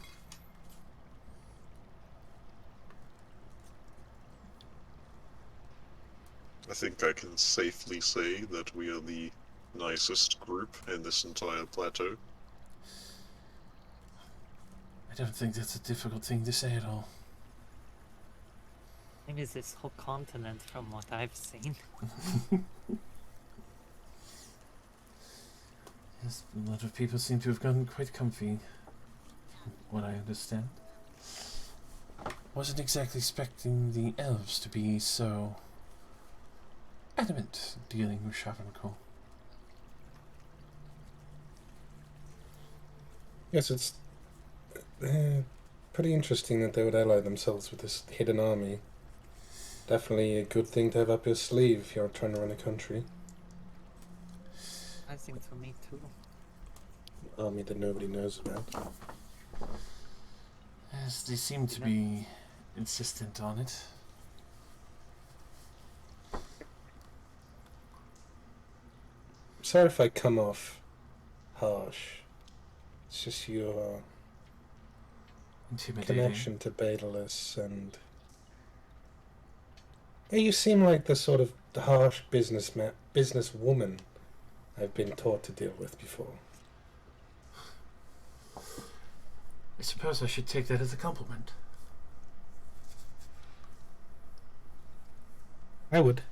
S4: I think I can safely say that we are the nicest group in this entire plateau.
S1: I don't think that's a difficult thing to say at all.
S11: Maybe this whole continent from what I've seen.
S1: Yes, a lot of people seem to have gotten quite comfy, from what I understand. Wasn't exactly expecting the elves to be so adamant dealing with Shavrenko.
S6: Yes, it's pretty interesting that they would ally themselves with this hidden army. Definitely a good thing to have up your sleeve if you're trying to run a country.
S11: I think for me too.
S6: Army that nobody knows about.
S1: Yes, they seem to be insistent on it.
S6: Sorry if I come off harsh. It's just your
S1: Intimidating.
S6: connection to Daedalus and... Yeah, you seem like the sort of harsh businesswoman I've been taught to deal with before.
S1: I suppose I should take that as a compliment.
S6: I would.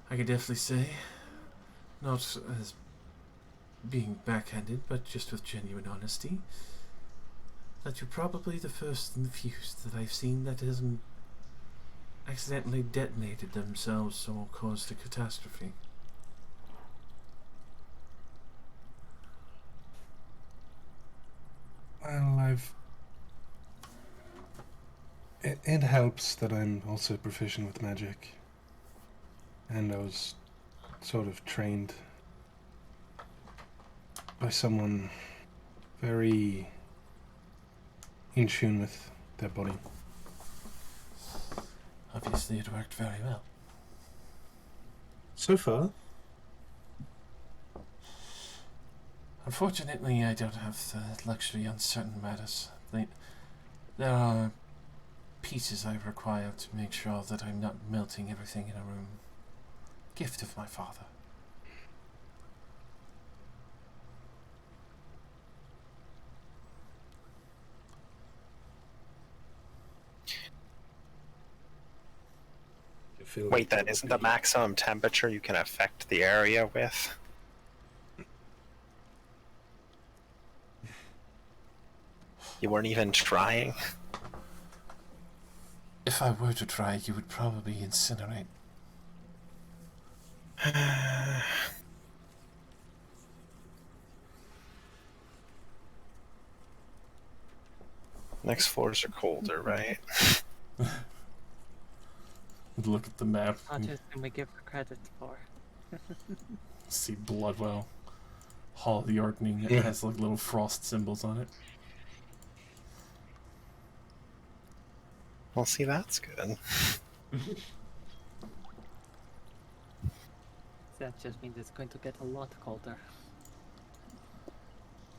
S1: I could definitely say, not as being backhanded, but just with genuine honesty, that you're probably the first and the few that I've seen that hasn't accidentally detonated themselves or caused a catastrophe.
S6: Well, It helps that I'm also proficient with magic. And I was sort of trained by someone very in tune with their body.
S1: Obviously it worked very well.
S6: So far.
S1: Unfortunately, I don't have the luxury on certain matters. There are pieces I require to make sure that I'm not melting everything in a room. Gift of my father.
S2: Wait, then isn't the maximum temperature you can affect the area with? You weren't even trying?
S1: If I were to try, you would probably incinerate.
S2: Next floors are colder, right?
S1: Look at the map.
S11: Not just than we give her credit for.
S1: See Bloodwell. Hall of the Orkney. It has like little frost symbols on it.
S2: Well, see, that's good.
S11: That just means it's going to get a lot colder.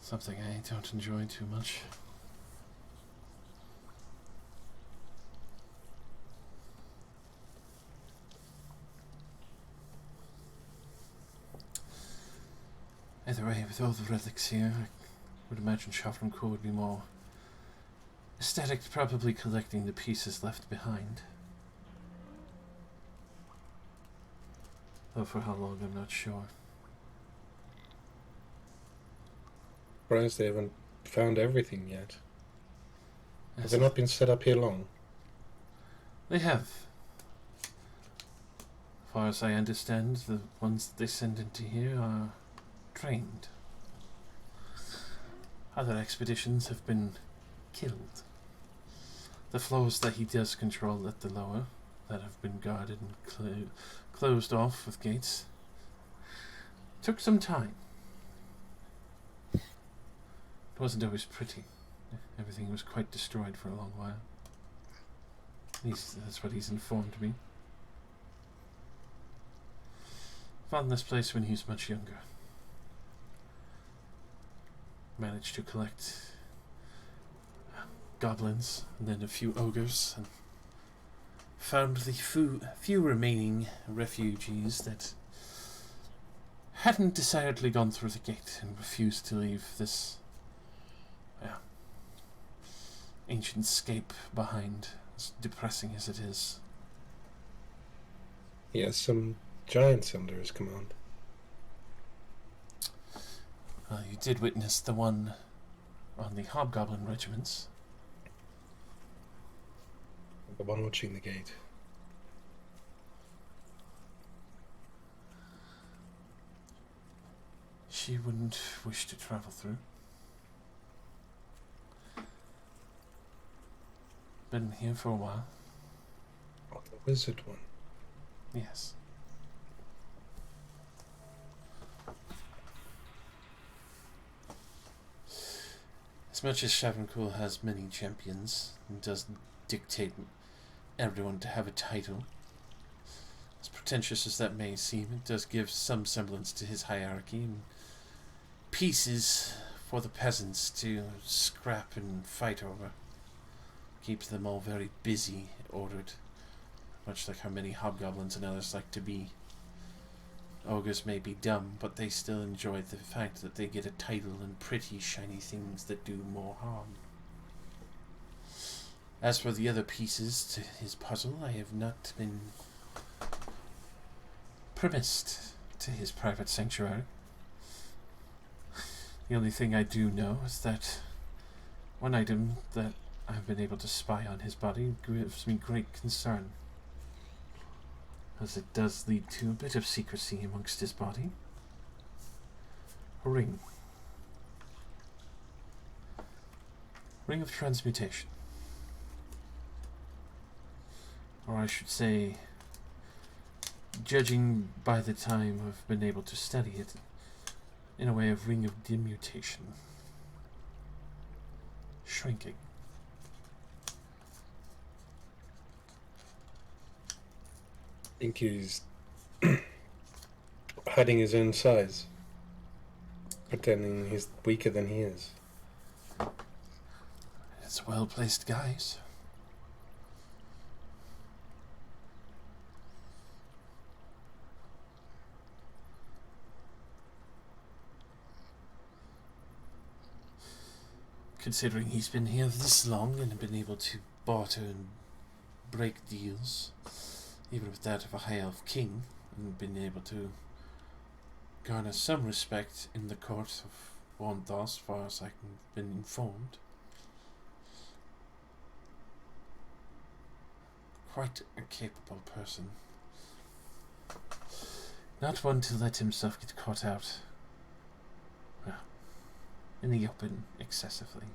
S1: Something I don't enjoy too much. Either way, with all the relics here, I would imagine Shavroncourt would be more aesthetic, probably collecting the pieces left behind. Though for how long, I'm not sure.
S6: Surprised they haven't found everything yet. Have
S1: Yes,
S6: they not been set up here long?
S1: They have. As far as I understand, the ones that they send into here are trained. Other expeditions have been killed. The floors that he does control at the lower, that have been guarded and closed off with gates, took some time. It wasn't always pretty. Everything was quite destroyed for a long while. That's what he's informed me. Found this place when he was much younger. Managed to collect goblins and then a few ogres, and found the few remaining refugees that hadn't decidedly gone through the gate and refused to leave this ancient scape behind, as depressing as it is.
S6: He has some giants under his command.
S1: You did witness the one on the hobgoblin regiments.
S6: The one watching the gate.
S1: She wouldn't wish to travel through. Been here for a while.
S6: Oh, the wizard one.
S1: Yes. As much as Shavroncourt has many champions and does dictate everyone to have a title, as pretentious as that may seem, it does give some semblance to his hierarchy and pieces for the peasants to scrap and fight over. Keeps them all very busy, ordered, much like how many hobgoblins and others like to be. Ogres may be dumb, but they still enjoy the fact that they get a title and pretty shiny things that do more harm. As for the other pieces to his puzzle, I have not been premised to his private sanctuary. The only thing I do know is that One item that I've been able to spy on his body gives me great concern, as it does lead to a bit of secrecy amongst his body. A ring. Ring of transmutation. Or I should say, judging by the time I've been able to study it, in a way of ring of demutation. Shrinking.
S6: I think he's hiding his own size, pretending he's weaker than he is.
S1: It's a well-placed guise. Considering he's been here this long and been able to barter and break deals, even with that of a high elf king, and been able to garner some respect in the court of Wandar, as far as I've been informed. Quite a capable person. Not one to let himself get caught out, well, in the open excessively.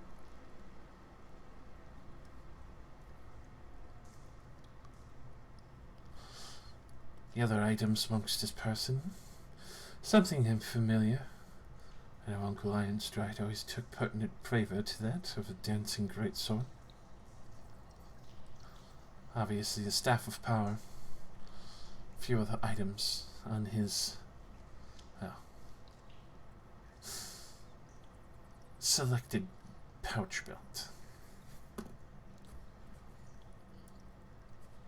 S1: The other items amongst his person, something unfamiliar. I know Uncle Ironstride always took pertinent favour to that of a dancing greatsword. Obviously the staff of power. A few other items on his, well, selected pouch belt.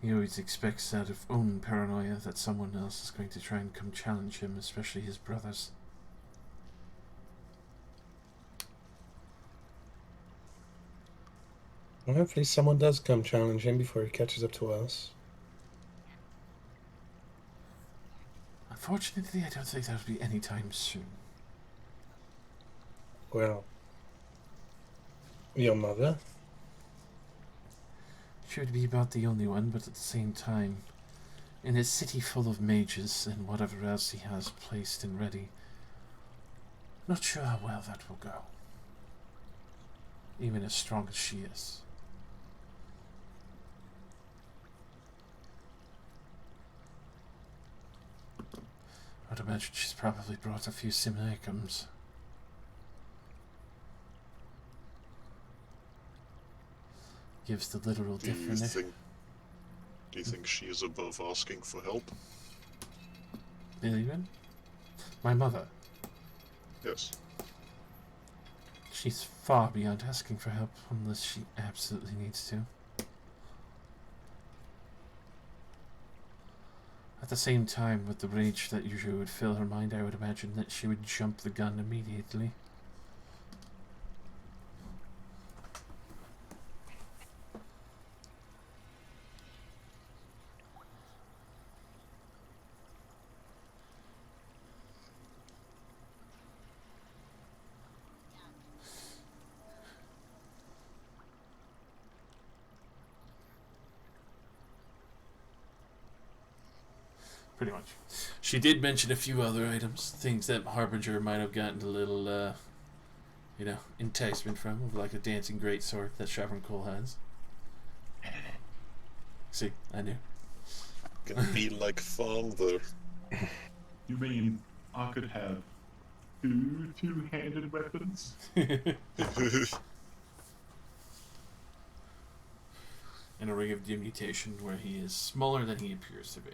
S1: He always expects out of own paranoia that someone else is going to try and come challenge him, especially his brothers.
S6: Well, hopefully someone does come challenge him before he catches up to us.
S1: Unfortunately, I don't think that'll be anytime soon.
S6: Well, your mother?
S1: She would be about the only one, but at the same time, in a city full of mages and whatever else he has placed and ready, not sure how well that will go. Even as strong as she is. I'd imagine she's probably brought a few simulacrums. Gives the literal difference.
S4: Do you think she is above asking for help?
S1: Billion? My mother.
S4: Yes.
S1: She's far beyond asking for help unless she absolutely needs to. At the same time, with the rage that usually would fill her mind, I would imagine that she would jump the gun immediately. Pretty much. She did mention a few other items, things that Harbinger might have gotten a little, enticement from, like a dancing greatsword that Shavron Cole has. See, I knew.
S4: Can be like father.
S8: You mean I could have two-handed weapons?
S1: And a ring of demutation where he is smaller than he appears to be.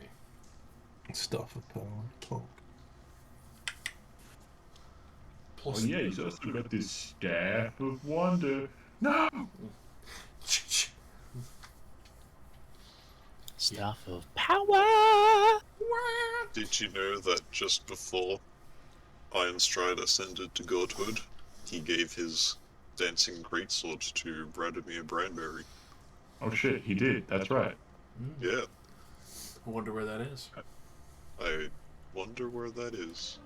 S6: Stuff of power. Talk.
S8: Oh yeah, he's also got this staff of wonder. No!
S10: Staff of power!
S4: Did you know that just before Ironstride ascended to godhood, he gave his dancing greatsword to Radomir Branberry?
S8: Oh shit, he did. That's right.
S4: Yeah.
S1: I wonder where that is.
S4: I wonder where that is.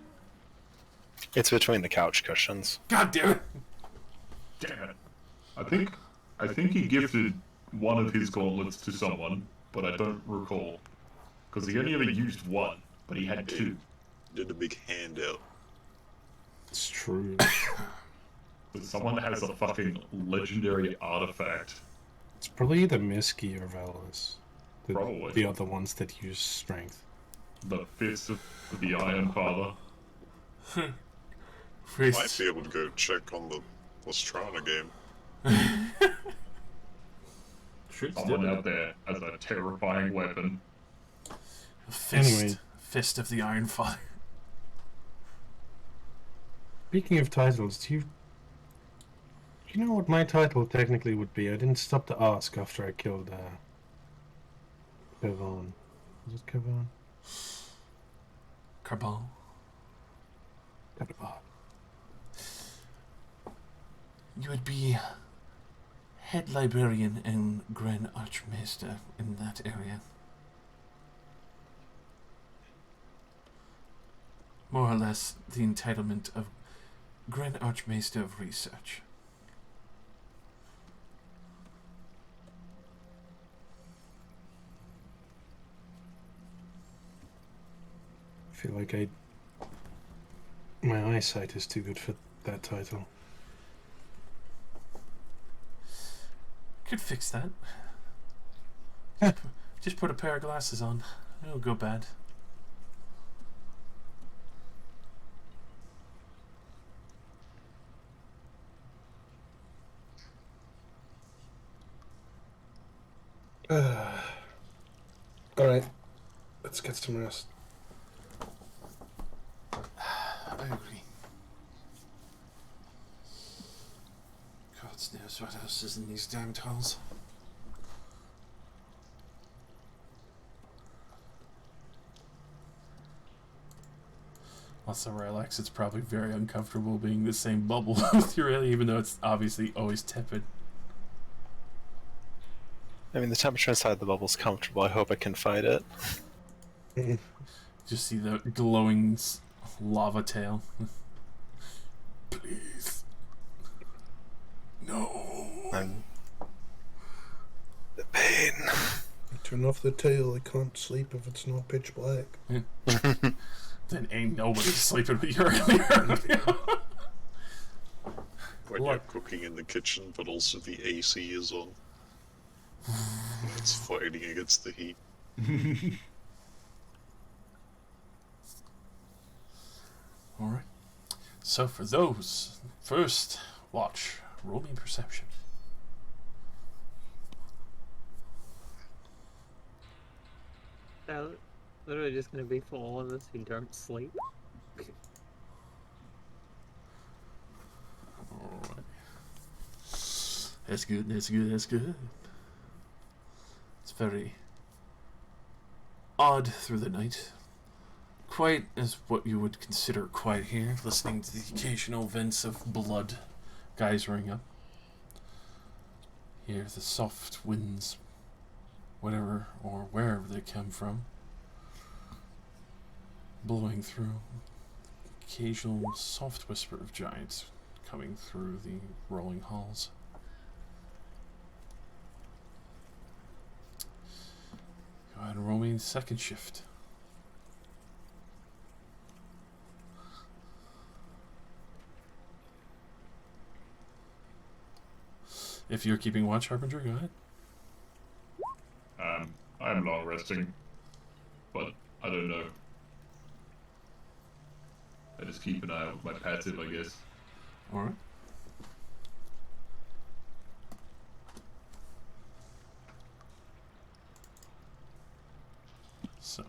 S2: It's between the couch cushions.
S1: God damn it!
S8: Damn it. I think he gifted one of his gauntlets to someone, but I don't recall. Because he only ever used one, but he had two.
S4: Did a big handout.
S6: It's true.
S8: But someone has a fucking legendary artifact.
S6: It's probably either Miski or Valis.
S8: Probably.
S6: The other ones that use strength.
S8: The Fist of the Iron Father.
S4: Might be able to go check on the Lastrana game.
S8: Someone out there has a terrifying weapon.
S1: Fist of the Iron Father.
S6: Speaking of titles, do you know what my title technically would be? I didn't stop to ask after I killed Kevon. Was it Kevon?
S1: Carbon. You would be head librarian and Grand Archmaester in that area. More or less the entitlement of Grand Archmaester of Research.
S6: I feel like my eyesight is too good for that title.
S1: Could fix that. Just put a pair of glasses on. It'll go bad.
S6: Alright, let's get some rest.
S1: I agree. God knows what else is in these damn tunnels. Also, Relax, it's probably very uncomfortable being the same bubble with Aurelia, even though it's obviously always tepid.
S2: I mean, the temperature inside the bubble's comfortable. I hope I can fight it.
S1: Just see the glowing lava tail. Please. No.
S2: And the pain.
S6: Turn off the tail. I can't sleep if it's not pitch black.
S1: Then ain't nobody sleeping with Aurelia.
S4: When you're cooking in the kitchen, but also the AC is on. It's fighting against the heat.
S1: Alright. So for those, first watch, roll me perception.
S5: So, literally just gonna be for all of us who don't sleep.
S1: Alright. That's good, that's good, that's good. It's very odd through the night. Quite as what you would consider quiet here, listening to the occasional vents of blood geysering up. Hear the soft winds, whatever or wherever they come from, blowing through. Occasional soft whisper of giants coming through the rolling halls. Go ahead and roll me the second shift. If you're keeping watch, Harbinger, go ahead.
S8: I'm long resting, but I don't know. I just keep an eye out with my passive, I guess.
S1: Alright. So.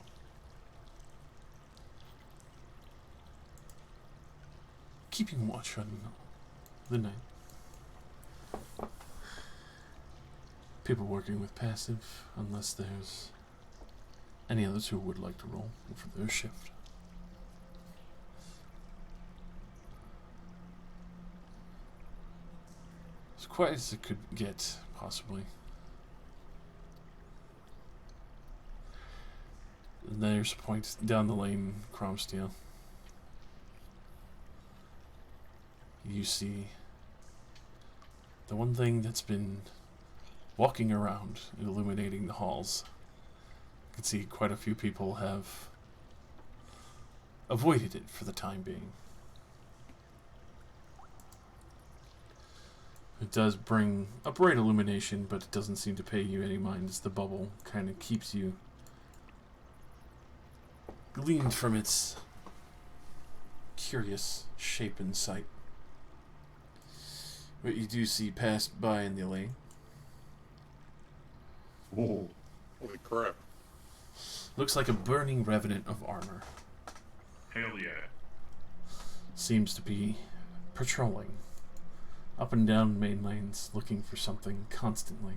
S1: Keeping watch on the night. People working with passive, unless there's any others who would like to roll for their shift. As quiet as it could get, possibly. And there's a point down the lane, Cromsteel. You see the one thing that's been walking around, illuminating the halls. You can see quite a few people have avoided it for the time being. It does bring a bright illumination, but it doesn't seem to pay you any mind as the bubble kind of keeps you gleamed from its curious shape and sight. What you do see passed by in the lane.
S8: Oh,
S4: Holy crap.
S1: Looks like a burning revenant of armor.
S8: hell yeah.
S1: Seems to be patrolling up and down main lanes, looking for something constantly.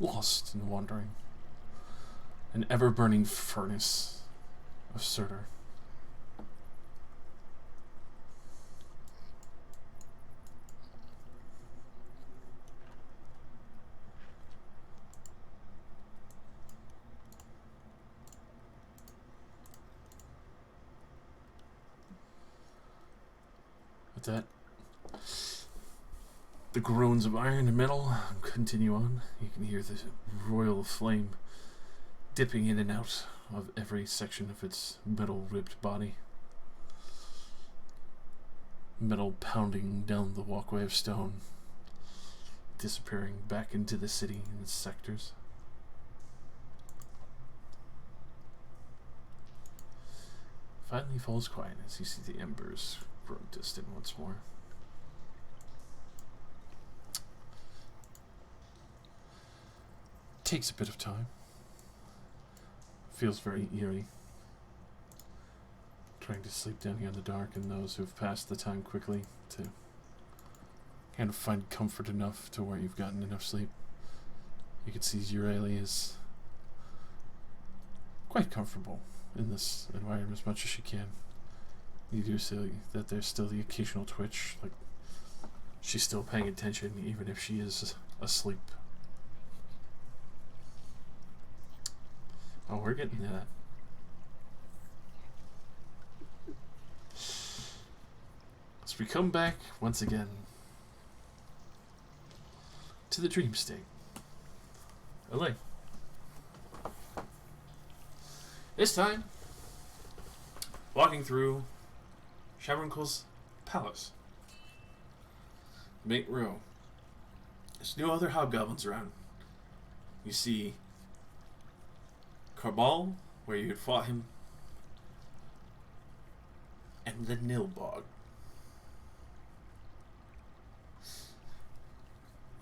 S1: Lost and wandering. An ever-burning furnace of Surtur. With that, the groans of iron and metal continue on. You can hear the royal flame dipping in and out of every section of its metal-ribbed body. Metal pounding down the walkway of stone, disappearing back into the city in its sectors. Finally falls quiet as you see the embers grow distant once more. Takes a bit of time. Feels very eerie. Trying to sleep down here in the dark, and those who've passed the time quickly to kind of find comfort enough to where you've gotten enough sleep. You can see Zureli is quite comfortable in this environment as much as she can. You do see that there's still the occasional twitch, like she's still paying attention even if she is asleep. Oh, we're getting to that. As we come back once again to the dream state. LA. This time, walking through Shavronkel's palace. Main row. There's no other hobgoblins around. You see Carbal, where you had fought him, and the Nilbog.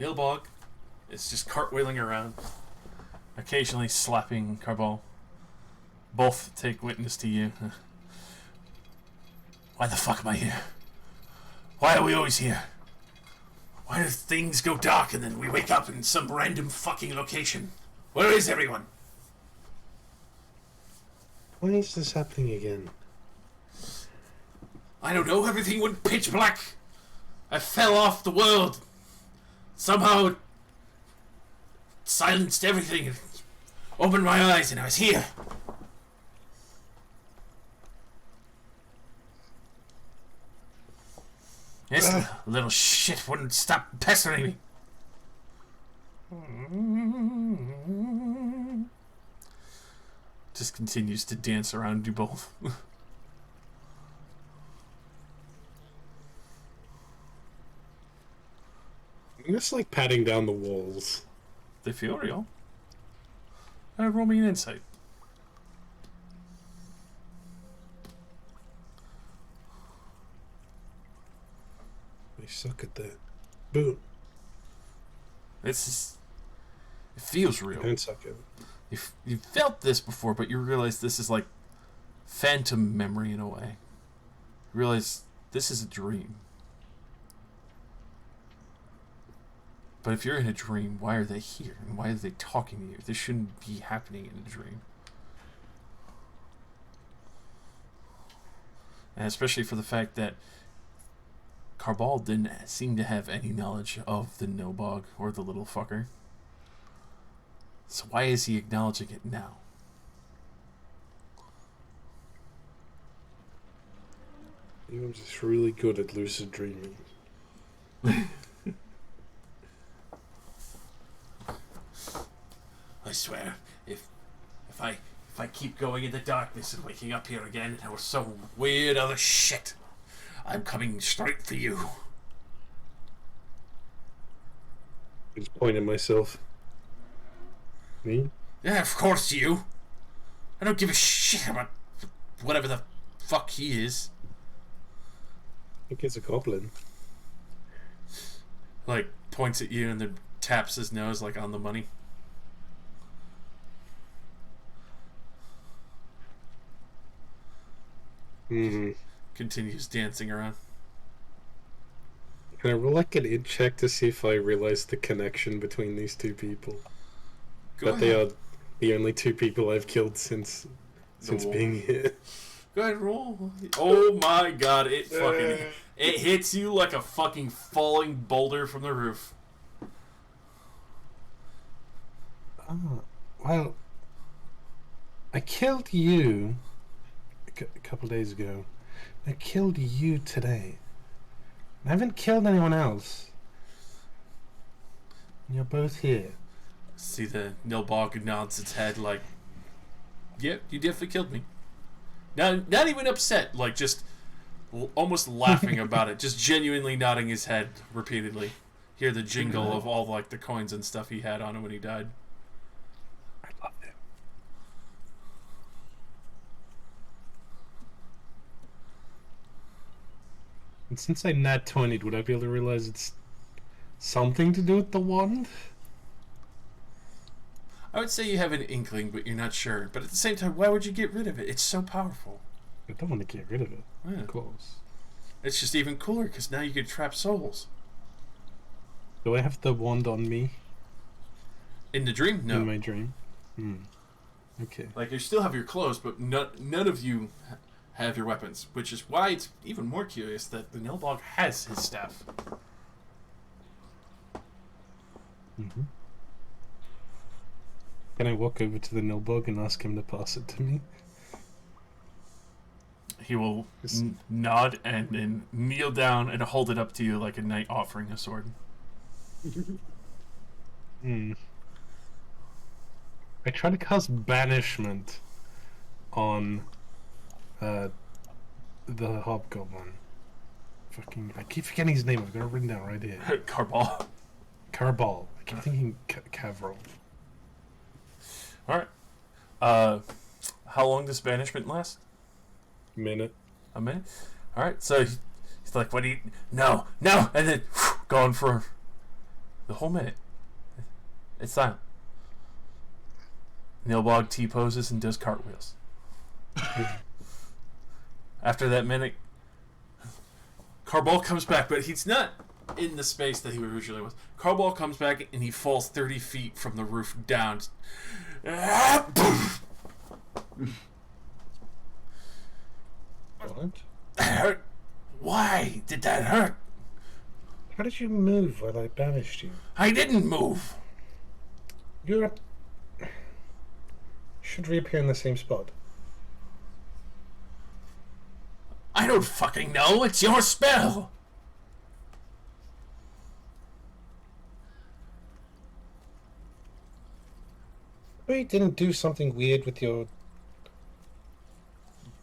S1: Nilbog is just cartwheeling around, occasionally slapping Carbal. Both take witness to you. Why the fuck am I here? Why are we always here? Why do things go dark and then we wake up in some random fucking location? Where is everyone?
S6: Why is this happening again?
S1: I don't know, everything went pitch black. I fell off the world. Somehow it silenced everything and opened my eyes and I was here. This little shit wouldn't stop pestering me. Just continues to dance around you both.
S6: I'm just like patting down the walls.
S1: They feel real. Roll me an insight.
S6: I suck at that. Boom.
S1: It feels real.
S6: I don't suck at it.
S1: You felt this before, but you realize this is like phantom memory in a way. You realize this is a dream. But if you're in a dream, why are they here? And why are they talking to you? This shouldn't be happening in a dream. And especially for the fact that Carbal didn't seem to have any knowledge of the Nilbog or the little fucker. So why is he acknowledging it now?
S6: I'm just really good at lucid dreaming.
S1: swear, if I keep going in the darkness and waking up here again or some weird other shit, I'm coming straight for you.
S6: I just point at myself. Me?
S1: Yeah, of course you. I don't give a shit about whatever the fuck he is.
S6: I think it's a goblin.
S1: Like, points at you and then taps his nose, like, on the money. Continues dancing around.
S6: Can I roll like an id check to see if I realize the connection between these two people?
S1: Go
S6: They
S1: ahead.
S6: are the only two people I've killed since being here.
S1: Go ahead, roll. Oh my god, it hits you like a fucking falling boulder from the roof.
S6: Well, I killed you a couple days ago. I killed you today. I haven't killed anyone else. And you're both here.
S1: See the Nilbog nods its head like, yep, you definitely killed me. Now, not even upset, like just almost laughing about it, just genuinely nodding his head repeatedly. Hear the jingle of all like the coins and stuff he had on him when he died.
S6: I love him. And since I nat 20'd, would I be able to realize it's something to do with the wand?
S1: I would say you have an inkling, but you're not sure. But at the same time, why would you get rid of it? It's so powerful.
S6: I don't want to get rid of it.
S1: Yeah.
S6: Of course.
S1: It's just even cooler because now you can trap souls.
S6: Do I have the wand on me?
S1: In the dream? No.
S6: In my dream? Okay.
S1: Like, you still have your clothes, but none of you have your weapons, which is why it's even more curious that the Nilbog has his staff.
S6: Can I walk over to the Nilbog and ask him to pass it to me?
S1: He will nod and then kneel down and hold it up to you like a knight offering a sword.
S6: I try to cast banishment on the hobgoblin. I keep forgetting his name. I've got it written down right here.
S1: Carball.
S6: Carball. I keep thinking Cavrol.
S1: Alright. How long does banishment last?
S6: Minute.
S1: A minute? Alright, so he's like, what do you... No! And then gone for the whole minute. It's silent. Nilbog T-poses and does cartwheels. After that minute, Carball comes back, but he's not in the space that he originally was. Carball comes back and he falls 30 feet from the roof down.
S6: What?
S1: That hurt. Why did that hurt?
S6: How did you move while I banished you?
S1: I didn't move.
S6: You should reappear in the same spot.
S1: I don't fucking know. It's your spell.
S6: You didn't do something weird with your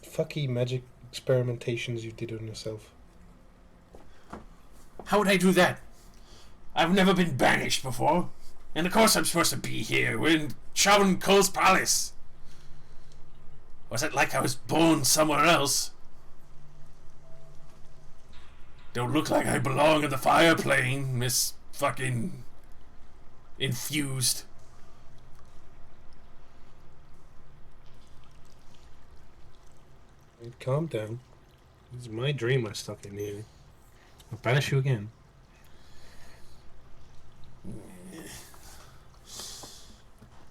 S6: fucky magic experimentations you did on yourself.
S1: How would I do that? I've never been banished before. And of course I'm supposed to be here. We're in Shaman Cole's palace. Was it like I was born somewhere else? Don't look like I belong in the fire plane, Miss fucking infused.
S6: Calm down. This is my dream I stuck in here. I'll banish you again.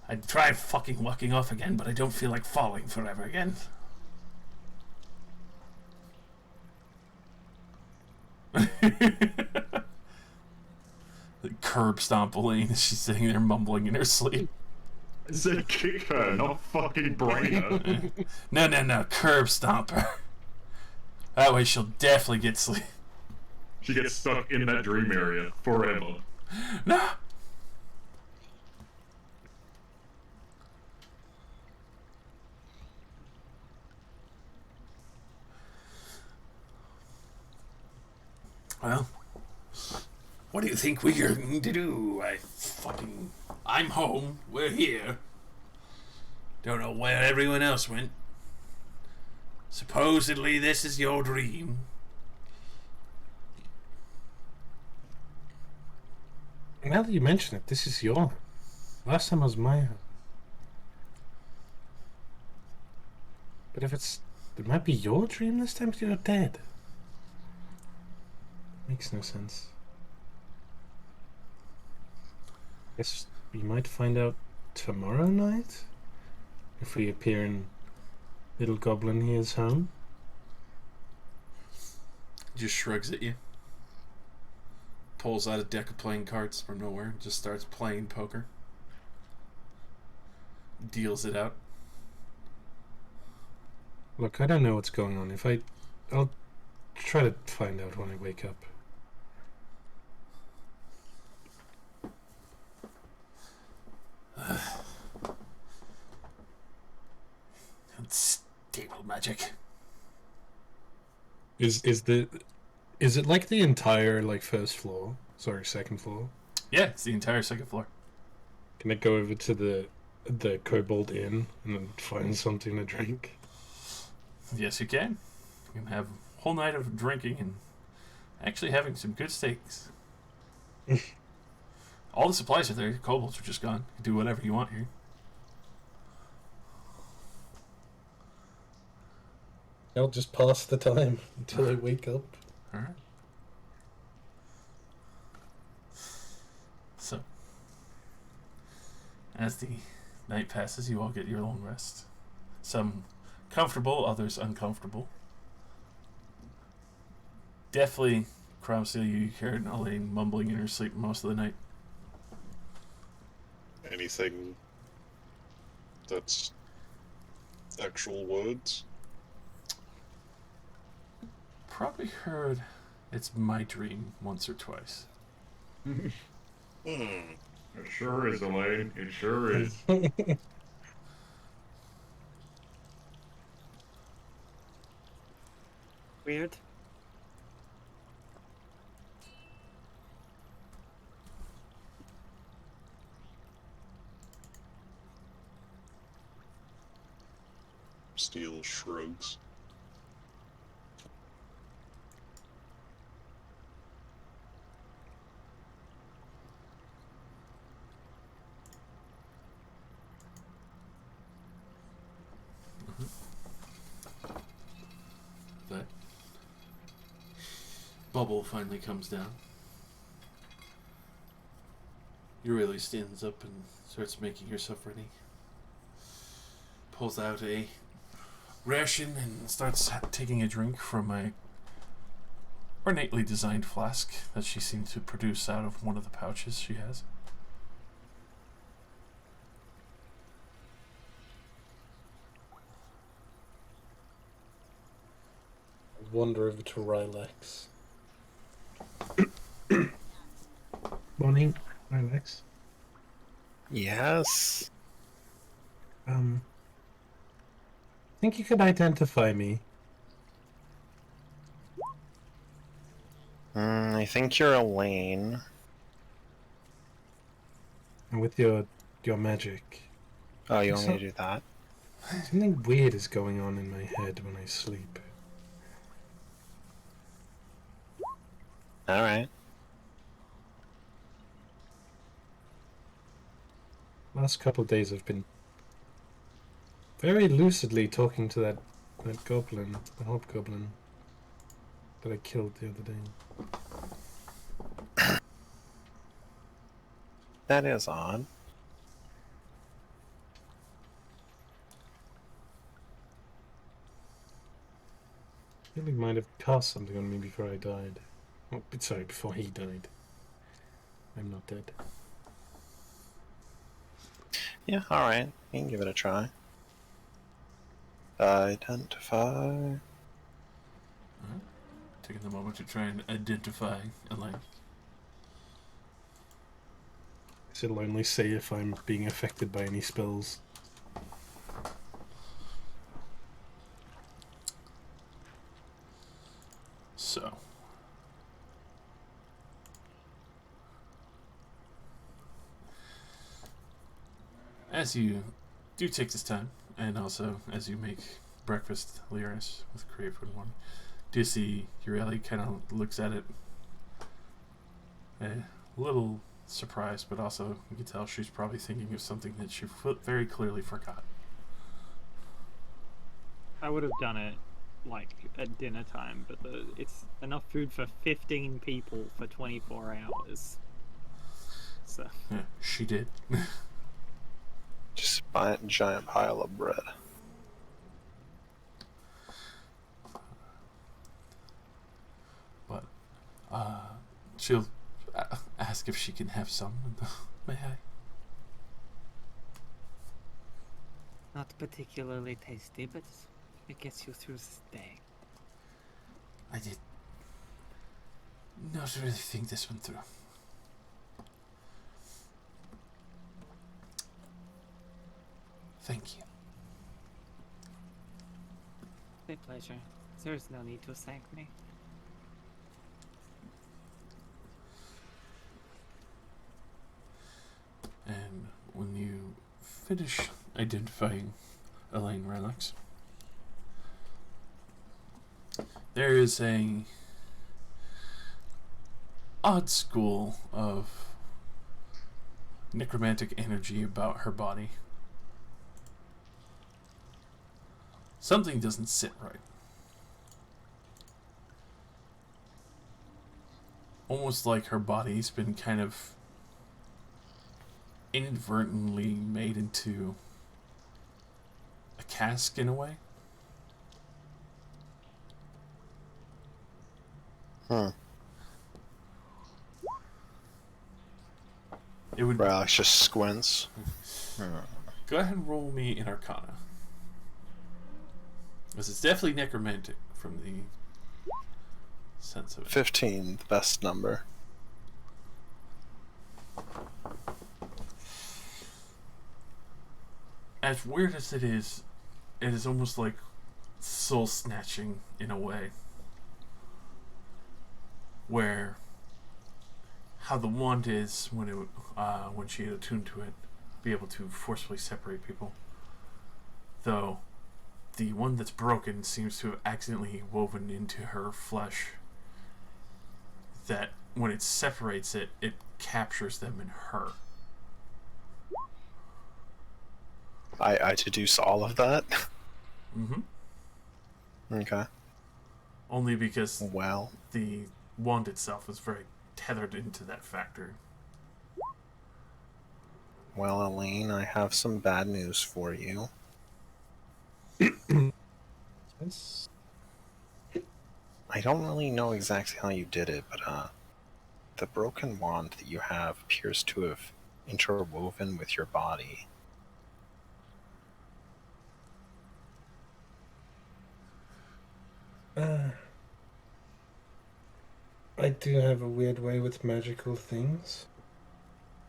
S1: I'd try fucking walking off again, but I don't feel like falling forever again. Curb stomp Elaine as she's sitting there mumbling in her sleep.
S8: I said kick her, not fucking brain her.
S1: No, curb stomp her. That way she'll definitely get sleep.
S8: She gets stuck in that dream area forever.
S1: No! Well, what do you think we're going to do? I'm home. We're here. Don't know where everyone else went. Supposedly this is your dream.
S6: Now that you mention it, this is your. Last time was my home. But if it might be your dream this time, 'cause you're dead. Makes no sense. Guess we might find out tomorrow night if we appear in Little Goblin Here's home.
S1: Just shrugs at you. Pulls out a deck of playing cards from nowhere. Just starts playing poker. Deals it out.
S6: Look, I don't know what's going on. I'll try to find out when I wake up.
S1: Unstable magic.
S6: Is it like the entire first floor? Sorry, second floor.
S1: Yeah, it's the entire second floor.
S6: Can I go over to the Kobold Inn and then find something to drink?
S1: Yes, you can. You can have a whole night of drinking and actually having some good steaks. All the supplies are there. Kobolds are just gone. You can do whatever you want here.
S6: I'll just pass the time until I wake up.
S1: Alright. So, as the night passes, you all get your own rest. Some comfortable, others uncomfortable. Definitely, Cromsey, you heard Elaine mumbling in her sleep most of the night.
S4: Anything that's actual words?
S1: Probably heard "It's my dream" once or twice.
S8: It sure is, Elaine. It sure is.
S11: Weird.
S4: Steel shrugs.
S1: That bubble finally comes down. Euryale stands up and starts making herself ready. Pulls out a ration and starts taking a drink from a ornately designed flask that she seems to produce out of one of the pouches she has.
S6: Wander over to Rylex. Morning, Rylex.
S2: Yes.
S6: Think you could identify me?
S2: I think you're Elaine.
S6: And with your magic.
S2: Oh, you want me to do that?
S6: Something weird is going on in my head when I sleep.
S2: Alright.
S6: Last couple of days I've been very lucidly talking to that goblin, the hobgoblin that I killed the other day.
S2: That is odd.
S6: I feel he might have cast something on me before I died. Oh, sorry, before he died. I'm not dead.
S2: Yeah, alright. You can give it a try. Identify.
S1: Alright. Taking the moment to try and identify Elaine.
S6: So it'll only say if I'm being affected by any spells.
S1: So, as you do take this time, and also as you make breakfast, Lyris, with Crave and one, do you see Ureli kind of looks at it a little surprised, but also you can tell she's probably thinking of something that she very clearly forgot.
S5: I would have done it like at dinner time, but it's enough food for 15 people for 24 hours. So
S1: Yeah, she did.
S2: Just buy a giant pile of bread.
S1: But she'll ask if she can have some. May I?
S11: Not particularly tasty, but it gets you through the day.
S1: I did not really think this one through. Thank you.
S11: My pleasure. There's no need to thank me.
S1: And when you finish identifying Elaine relics, there is a odd school of necromantic energy about her body. Something doesn't sit right. Almost like her body's been kind of inadvertently made into a cask in a way.
S2: Hmm.
S1: It would.
S2: Alex just squints.
S1: Go ahead and roll me an Arcana. Because it's definitely necromantic from the sense of it.
S2: 15, the best number.
S1: As weird as it is almost like soul snatching in a way. Where how the wand is when she had attuned to it, be able to forcefully separate people. Though the one that's broken seems to have accidentally woven into her flesh, that when it separates it, it captures them in her.
S2: I deduce all of that.
S1: Mm-hmm.
S2: Okay.
S1: Only because
S2: well,
S1: the wand itself is very tethered into that factor.
S2: Well, Elaine, I have some bad news for you.
S6: Yes.
S2: I don't really know exactly how you did it, but the broken wand that you have appears to have interwoven with your body.
S6: I do have a weird way with magical things.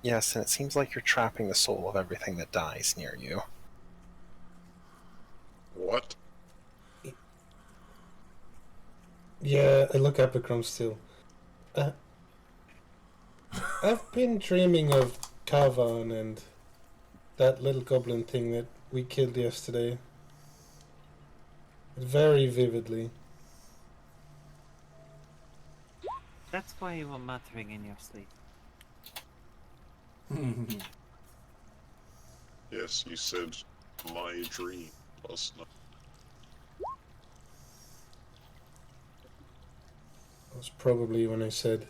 S2: Yes, and it seems like you're trapping the soul of everything that dies near you.
S4: What?
S6: Yeah, I look up at Grum still. I've been dreaming of Kavan and that little goblin thing that we killed yesterday. Very vividly.
S11: That's why you were muttering in your sleep.
S4: Yes, you said my dream last night.
S6: That was probably when I said,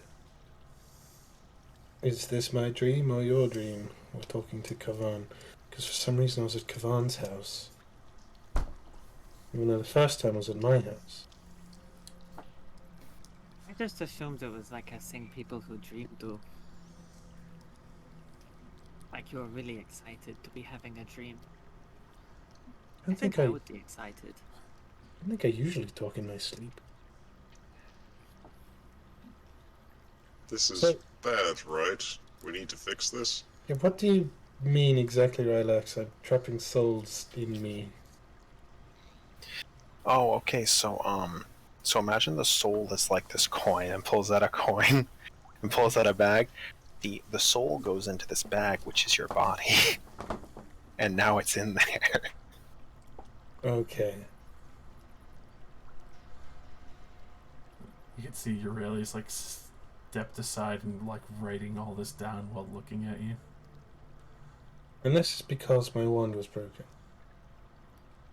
S6: "Is this my dream or your dream?" We're talking to Kavan. Because for some reason I was at Kavan's house. Even though the first time I was at my house.
S11: I just assumed it was like a thing people who dream do. Like you're really excited to be having a dream. I think I would be excited.
S6: I think I usually talk in my sleep.
S4: This is
S6: So-
S4: bad, right? We need to fix this?
S6: Yeah, what do you mean exactly, Rylax? I'm trapping souls in me.
S2: Oh, okay, so imagine the soul is like this coin and pulls out a coin and pulls out a bag. The soul goes into this bag, which is your body. and now it's in there.
S6: Okay.
S1: You can see Aurelius like stepped aside and like writing all this down while looking at you.
S6: And this is because my wand was broken.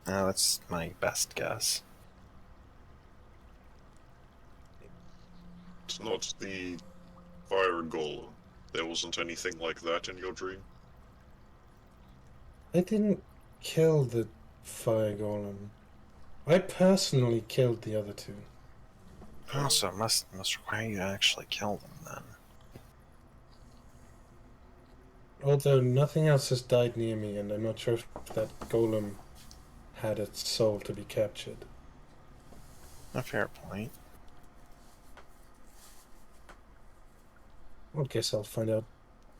S2: That's my best guess.
S4: It's not the fire golem. There wasn't anything like that in your dream?
S6: I didn't kill the fire golem. I personally killed the other two.
S2: Oh, so it must require you to actually kill them then.
S6: Although nothing else has died near me, and I'm not sure if that golem had its soul to be captured.
S2: A fair point.
S6: I guess I'll find out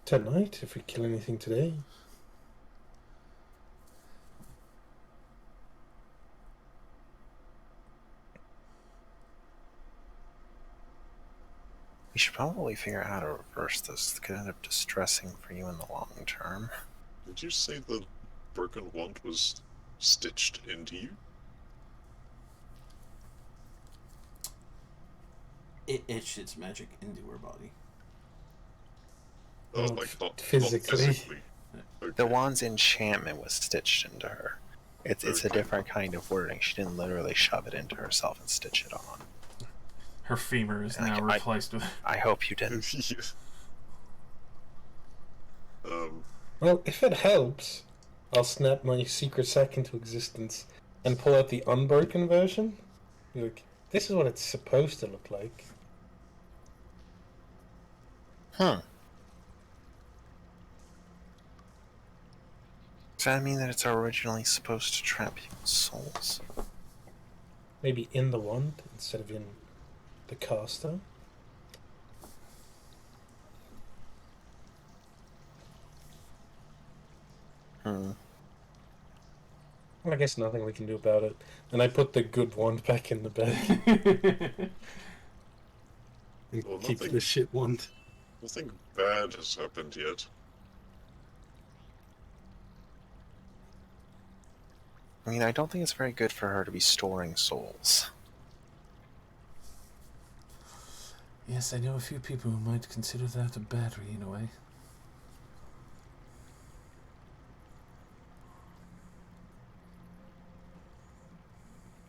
S6: tonight if we kill anything today.
S2: We should probably figure out how to reverse this. It could end up distressing for you in the long term.
S4: Did you say the broken wand was stitched into you?
S1: It etched its magic into her body.
S4: Oh,
S6: Not
S4: like not
S6: physically.
S4: Not physically. Okay.
S2: The wand's enchantment was stitched into her. It's a different kind of wording. She didn't literally shove it into herself and stitch it on.
S1: Her femur is now replaced with...
S2: I hope you didn't.
S6: Well, if it helps, I'll snap my secret sack into existence and pull out the unbroken version. Look, this is what it's supposed to look like.
S2: Huh. Does that mean that it's originally supposed to trap people's souls?
S6: Maybe in the wand instead of in the caster.
S2: Hmm.
S6: Well, I guess nothing we can do about it. And I put the good wand back in the bag. And
S4: Well,
S6: keep
S4: nothing-
S6: the shit wand.
S4: Nothing bad has happened yet.
S2: I mean, I don't think it's very good for her to be storing souls.
S1: Yes, I know a few people who might consider that a battery in a way.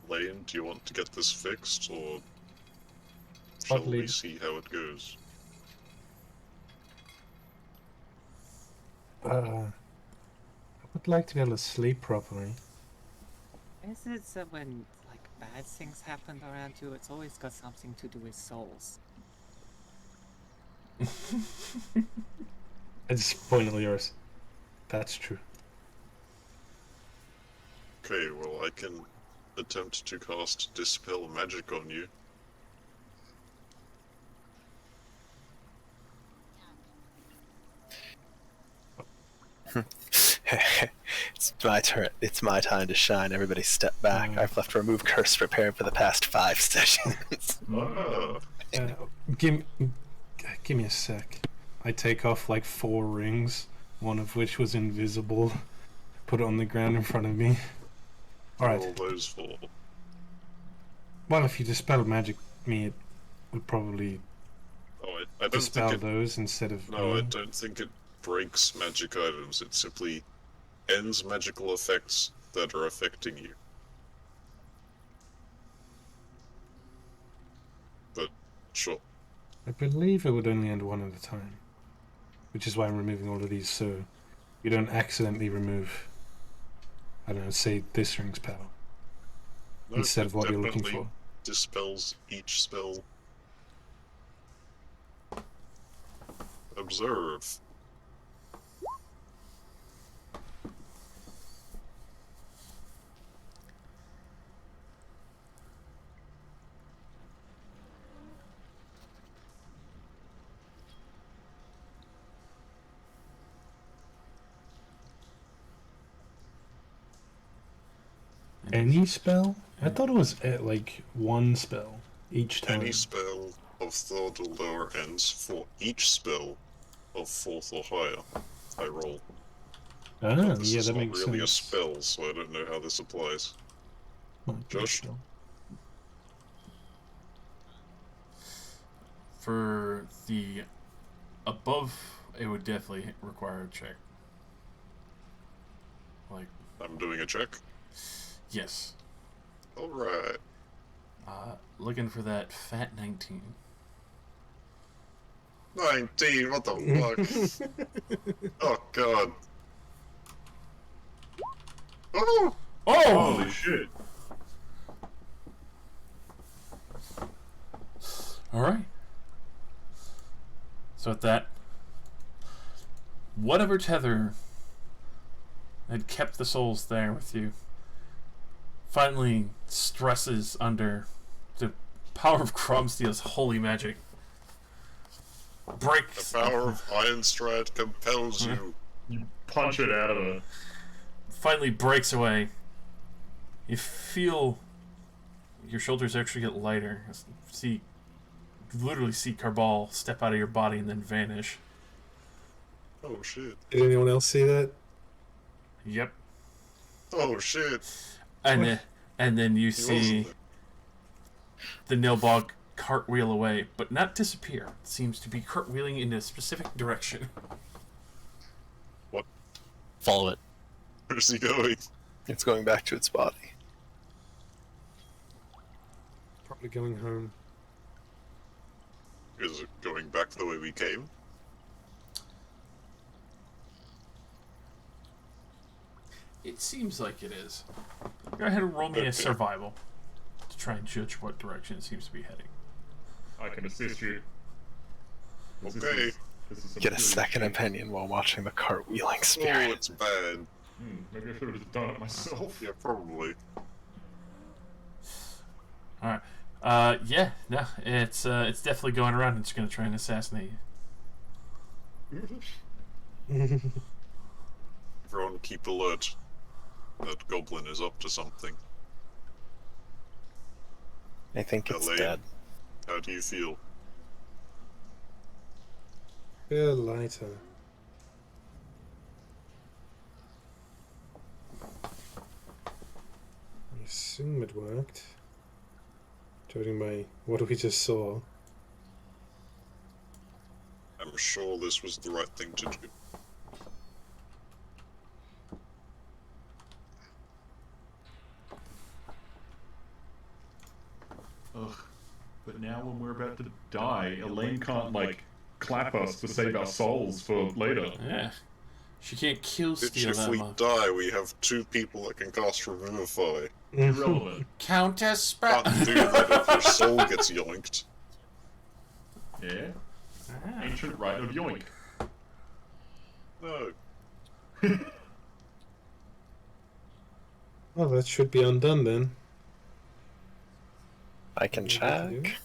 S4: Lane, do you want to get this fixed, or shall
S6: Probably.
S4: we see how it goes?
S6: I would like to be able to sleep properly.
S11: Is it that when like bad things happen around you, it's always got something to do with souls?
S6: It's pointedly yours. That's true.
S4: Okay, well, I can attempt to cast Dispel Magic on you.
S2: It's my turn. It's my time to shine. Everybody step back. I've left Remove Curse prepared for the past 5 sessions.
S4: Ah,
S6: Give me a sec. I take off like 4 rings, one of which was invisible. Put it on the ground in front of me. Alright.
S4: all those 4.
S6: Well, if you dispel magic me, it would probably
S4: Oh, I don't
S6: dispel
S4: think it...
S6: those instead of
S4: No, I
S6: me.
S4: don't think it breaks magic items. It simply ends magical effects that are affecting you. But, sure.
S6: I believe it would only end one at a time. Which is why I'm removing all of these, so you don't accidentally remove, I don't know, say this ring's power.
S4: No,
S6: Instead
S4: it
S6: of what you're looking
S4: definitely
S6: for.
S4: Dispels each spell. Observe.
S6: Any spell? I thought it was like one spell each time.
S4: Any spell of third or lower ends for each spell of 4th or higher. I roll.
S6: Ah,
S4: This
S6: yeah,
S4: is
S6: that
S4: not
S6: makes
S4: really a
S6: sense.
S4: spell, so I don't know how this applies.
S6: Might be a
S4: Josh?
S6: spell.
S1: For the above, it would definitely require a check. Like,
S4: I'm doing a check.
S1: yes.
S4: Alright.
S1: Looking for that fat 19.
S4: 19, what the fuck? Oh god. Oh!
S1: Oh!
S8: Holy shit.
S1: Alright. So at that, whatever tether had kept the souls there with you finally stresses under the power of Cromsteel's holy magic. Breaks.
S4: The power of Ironstride compels you.
S8: You punch it out of her.
S1: Finally breaks away. You feel your shoulders actually get lighter. Literally see Carbal step out of your body and then vanish.
S4: Oh shit.
S6: Did anyone else see that?
S1: Yep.
S4: Oh shit.
S1: And then you see
S4: wasn't
S1: the Nilbog cartwheel away, but not disappear. It seems to be cartwheeling in a specific direction.
S4: What?
S10: Follow it.
S4: Where's he going?
S2: It's going back to its body.
S6: Probably going home.
S4: Is it going back the way we came?
S1: It seems like it is. Go ahead and roll me a survival to try and judge what direction it seems to be heading.
S8: I can assist you.
S4: Okay.
S8: This is some
S2: Get a
S8: serious
S2: second
S8: shit.
S2: opinion while watching the cartwheeling
S4: Oh,
S2: spirit.
S4: it's bad.
S8: Maybe I should have just done it myself.
S4: Yeah, probably.
S1: Alright. Yeah, no, it's definitely going around and it's gonna try and assassinate you.
S4: Everyone keep alert. That goblin is up to something.
S2: I think it's
S4: Elaine,
S2: dead.
S4: how do you feel?
S6: Feel lighter. I assume it worked. Judging by what we just saw.
S4: I'm sure this was the right thing to do.
S8: Ugh. But now when we're about to die, Elaine can't, like, clap us to save our souls for later.
S1: Yeah. She can't kill
S4: Bitch,
S1: steal
S4: if
S1: that
S4: we
S1: much.
S4: die, we have 2 people that can cast Revivify.
S8: Irrelevant.
S1: Countess Spat.
S4: Can't do that if your soul gets yoinked.
S8: Yeah? Ancient rite of yoink.
S4: No.
S6: Well, that should be undone then.
S2: I can
S6: What do you do?
S2: check.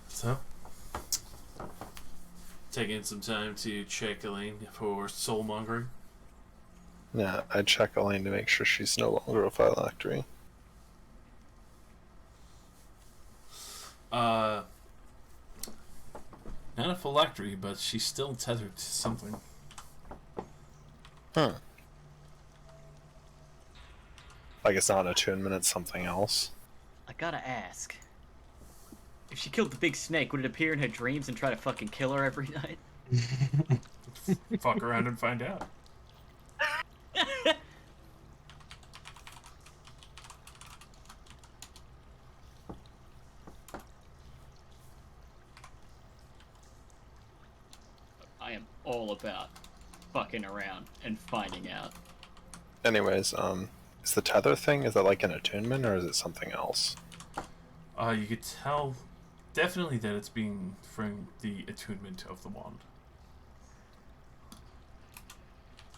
S1: So, taking some time to check Elaine for soulmongering.
S2: Yeah, I check Elaine to make sure she's no longer a phylactery.
S1: Not a phylactery, but she's still tethered to something.
S2: Huh. Like it's not an attunement, it's something else.
S3: I gotta ask. If she killed the big snake, would it appear in her dreams and try to fucking kill her every night?
S1: Fuck around and find out.
S3: I am all about fucking around and finding out.
S2: Anyways, is the tether thing, is that like an attunement or is it something else?
S1: You could tell definitely that it's being from the attunement of the wand.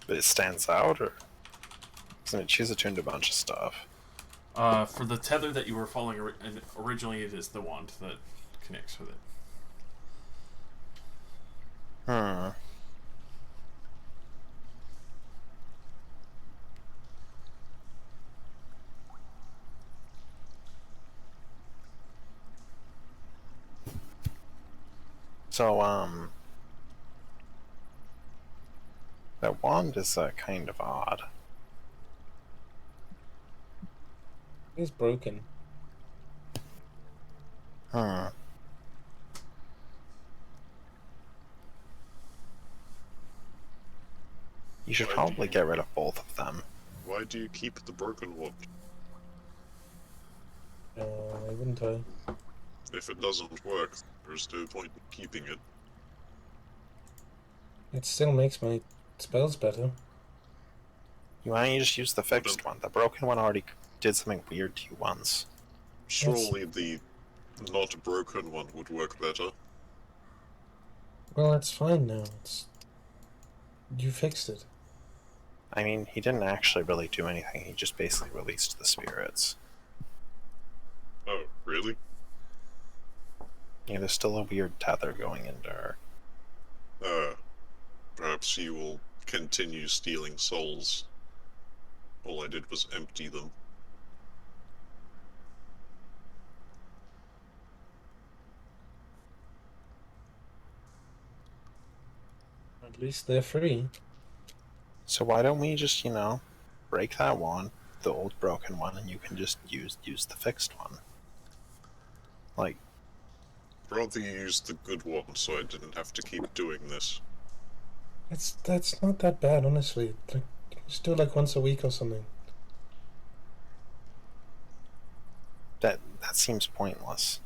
S2: But it stands out, or? 'Cause, I mean, she's attuned to a bunch of stuff.
S1: For the tether that you were following, and originally it is the wand that connects with it.
S2: Hmm. So, that wand is kind of odd.
S6: It's broken.
S2: Hmm. You should probably get rid of both of them.
S4: Why do you keep the broken one?
S6: Why wouldn't I?
S4: If it doesn't work, there's no point in keeping it.
S6: It still makes my spells better.
S2: Why don't you just use the fixed one? The broken one already did something weird to you once.
S4: Surely the not broken one would work better.
S6: Well, that's fine now. You fixed it.
S2: I mean, he didn't actually really do anything. He just basically released the spirits.
S4: Oh, really?
S2: Yeah, there's still a weird tether going into her.
S4: Perhaps you will continue stealing souls. All I did was empty them.
S6: At least they're free.
S2: So why don't we just, break that wand, the old broken one, and you can just use the fixed one? Like,
S4: Rather you use the good one so I didn't have to keep doing this.
S6: That's not that bad, honestly. Like, just do it like once a week or something.
S2: that seems pointless.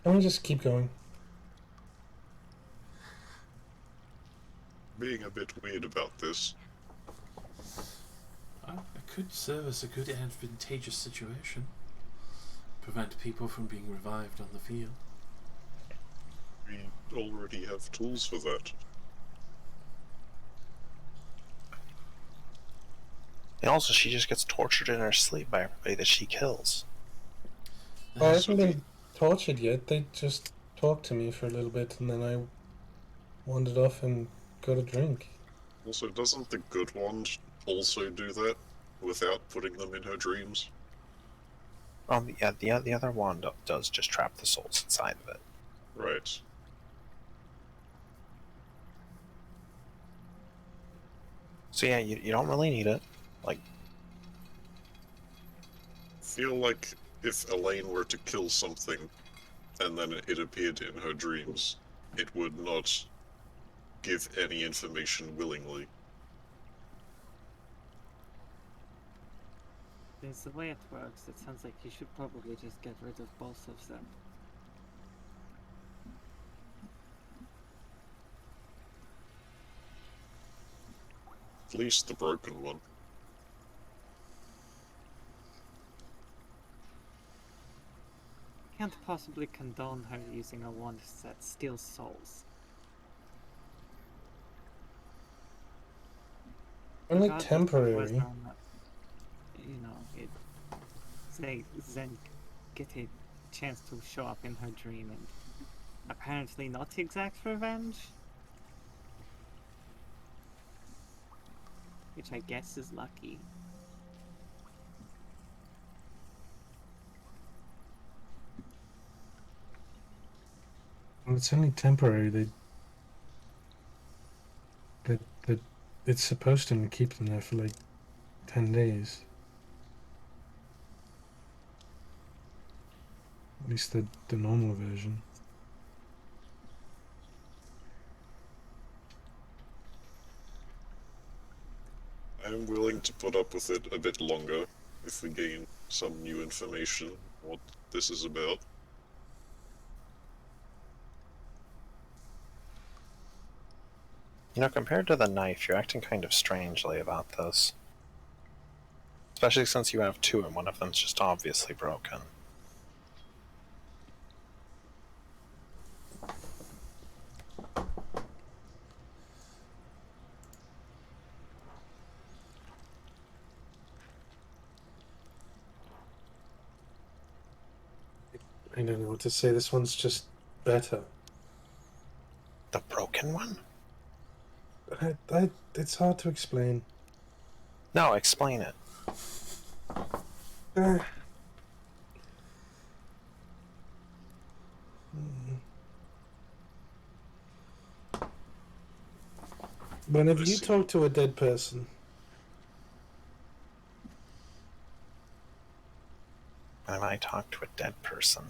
S6: Can we just keep going?
S4: Being a bit weird about this.
S1: It could serve as a good advantageous situation. Prevent people from being revived on the field.
S4: We already have tools for that.
S2: And also, she just gets tortured in her sleep by everybody that she kills.
S6: I haven't been tortured yet. They just talked to me for a little bit, and then I wandered off and got a drink.
S4: Also, doesn't the good wand also do that without putting them in her dreams?
S2: Yeah, the other wand does just trap the souls inside of it.
S4: Right.
S2: So yeah, you don't really need it. Like,
S4: Feel like if Elaine were to kill something and then it appeared in her dreams, it would not give any information willingly.
S11: There's the way it works. It sounds like you should probably just get rid of both of them.
S4: At least the broken one.
S11: Can't possibly condone her using a wand that steals souls.
S6: Only
S11: Regardless of
S6: temporary.
S11: whether or not, they then get a chance to show up in her dream and apparently not exact revenge. Which I guess is lucky.
S6: Well, it's only temporary. It's supposed to keep them there for like 10 days. At least the normal version.
S4: I am willing to put up with it a bit longer if we gain some new information on what this is about.
S2: Compared to the knife, you're acting kind of strangely about this. Especially since you have two and one of them's just obviously broken.
S6: I don't know what to say. This one's just better.
S2: The broken one?
S6: It's hard to explain.
S2: No, explain it.
S6: Whenever you talk to a dead person,
S2: When I talk to a dead person.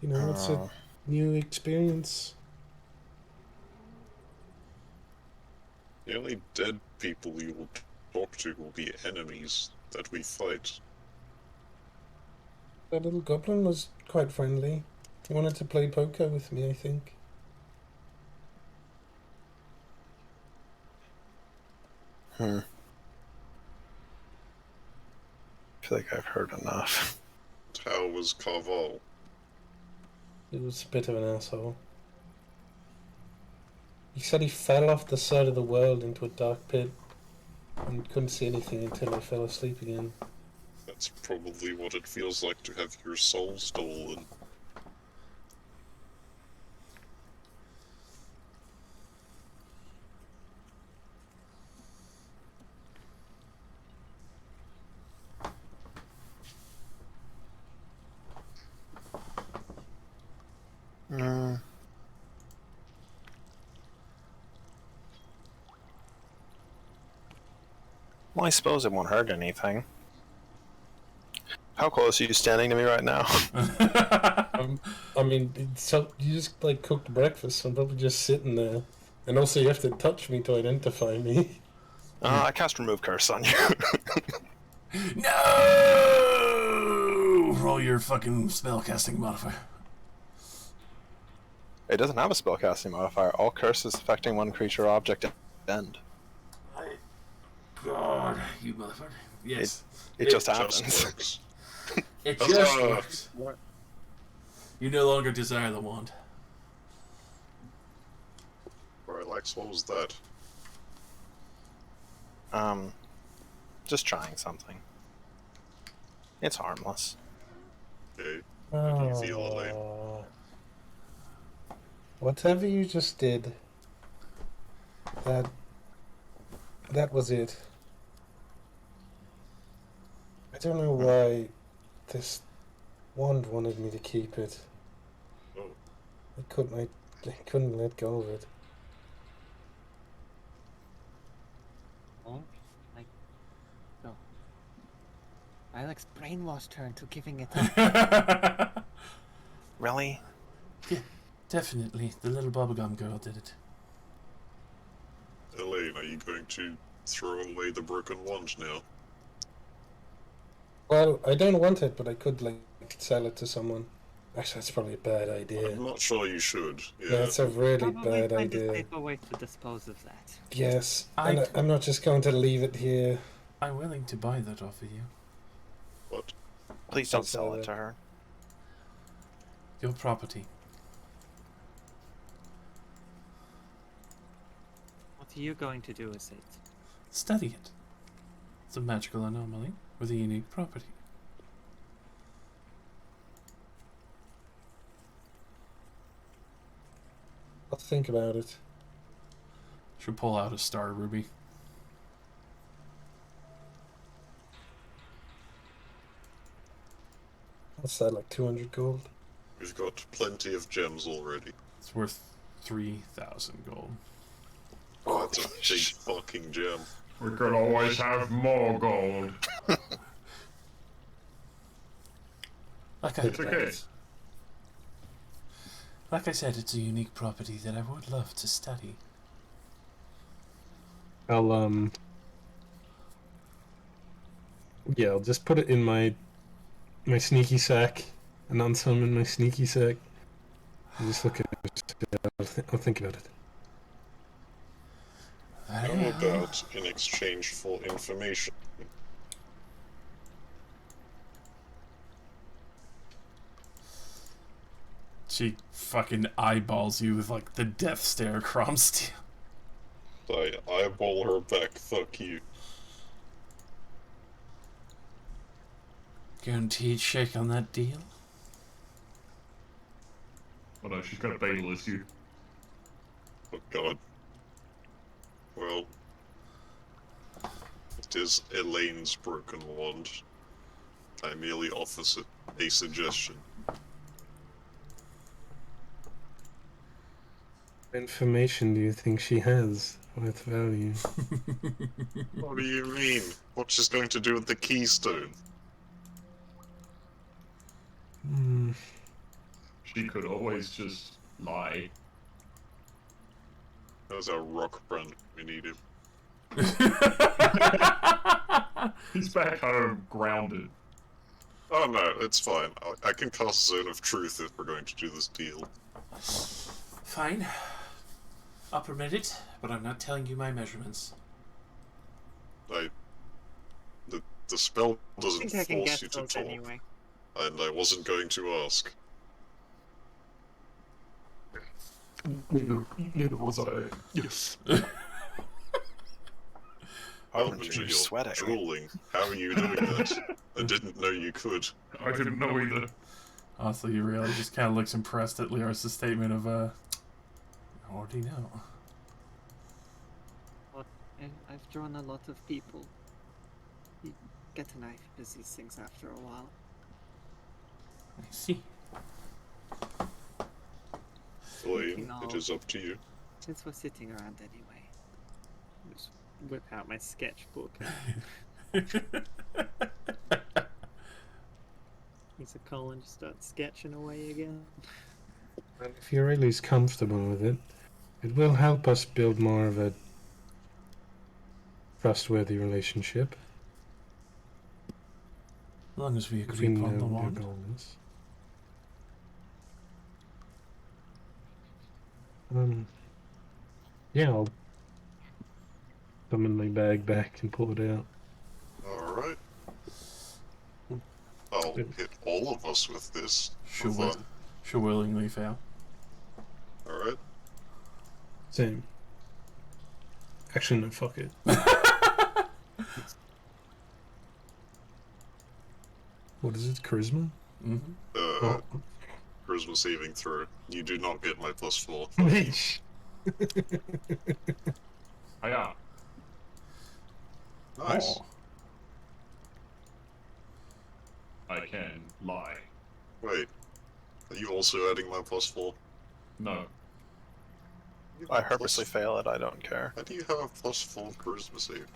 S6: you know, it's a new experience.
S4: The only dead people you will talk to will be enemies that we fight.
S6: That little goblin was quite friendly. He wanted to play poker with me, I think.
S2: I feel like I've heard enough.
S4: How was Carval?
S6: He was a bit of an asshole. He said he fell off the side of the world into a dark pit and couldn't see anything until I fell asleep again.
S4: That's probably what it feels like to have your soul stolen.
S2: Well, I suppose it won't hurt anything. How close are you standing to me right now?
S6: I mean, so you just like cooked breakfast. I'm probably just sitting there, and also you have to touch me to identify me.
S2: I cast Remove Curse on you.
S1: No! Roll your fucking spellcasting modifier.
S2: It doesn't have a spellcasting modifier. All curses affecting one creature or object end.
S1: God, you motherfucker. Yes.
S2: It just happens.
S1: It just works. You no longer desire the wand.
S4: Alright, Lex, what was that?
S2: Just trying something. It's harmless.
S4: Okay. How do you feel, Elaine?
S6: Whatever you just did, that was it. I don't know why this wand wanted me to keep it.
S4: Oh.
S6: I couldn't let go of it.
S11: Oh, like, no. Alex brainwashed her into giving it up.
S2: Really?
S1: Yeah, definitely. The little bubblegum girl did it.
S4: Elaine, are you going to throw away the broken wand now?
S6: Well, I don't want it, but I could like sell it to someone. Actually, that's probably a bad idea.
S4: I'm not sure you should.
S6: Yeah, it's a really
S11: Probably
S6: bad
S11: find a
S6: idea.
S11: safer way to dispose of that.
S6: Yes, and I'm not just going to leave it here.
S1: I'm willing to buy that off of you.
S4: What?
S2: Please don't sell it to her.
S1: Your property.
S11: What are you going to do with it?
S1: Study it. It's a magical anomaly with a unique property.
S6: I'll think about it.
S1: Should pull out a star ruby.
S6: What's that, like 200 gold?
S4: We've got plenty of gems already.
S1: It's worth 3,000 gold.
S4: Oh, that's a big fucking gem.
S8: We could always have more gold. It's okay.
S1: Like I said, it's a unique property that I would love to study.
S6: I'll just put it in my sneaky sack and unsummon my sneaky sack. And just look at it. I'll think about it.
S4: How about in exchange for information?
S1: She fucking eyeballs you with like the death stare, Cromsteel.
S4: I eyeball her back, fuck you.
S1: Guaranteed shake on that deal?
S8: Oh no, she's got a bagel issue.
S4: Oh god. Well, it is Elaine's broken wand. I merely offers it a suggestion.
S6: What information do you think she has worth value?
S4: What do you mean? What's she's going to do with the keystone?
S6: Hmm.
S8: She could always just lie.
S4: There's our rock friend. We need him.
S8: He's back home, grounded.
S4: Oh no, it's fine. I can cast Zone of Truth if we're going to do this deal.
S1: Fine. I'll permit it, but I'm not telling you my measurements.
S4: The spell
S11: I
S4: doesn't
S11: think I can
S4: force
S11: guess
S4: you to
S11: those
S4: talk,
S11: anyway.
S4: and I wasn't going to ask.
S8: Neither was I. Yes.
S2: Harbinger, you're sweating.
S4: Drooling. How are you doing that? I didn't know you could.
S8: I didn't know either.
S1: Honestly, you really just kind of looks impressed at Lyris' statement of, I already know.
S11: But I've drawn a lot of people. You get a knife as these things after a while.
S1: I see.
S4: Elaine, it is up to you.
S11: Since we're sitting around anyway.
S5: Just whip out my sketchbook. Use a color and just start sketching away again.
S6: Well, if you're at least comfortable with it, it will help us build more of a trustworthy relationship.
S1: As long as we
S6: If
S1: agree
S6: we
S1: upon
S6: know
S1: the
S6: what your
S1: wand.
S6: goal is. Yeah, I'll summon my bag back and pull it out.
S4: Alright. I'll hit all of us with this.
S1: She'll willingly fail.
S4: Alright.
S6: Same. Actually, no, fuck it. What is it? Charisma?
S1: Mm-hmm.
S4: Charisma saving throw. You do not get my +4.
S8: Hiya.
S4: Nice.
S1: Oh.
S8: I can lie.
S4: Wait. Are you also adding my +4?
S8: No.
S2: I purposely fail it, I don't care.
S4: How do you have a +4 charisma save?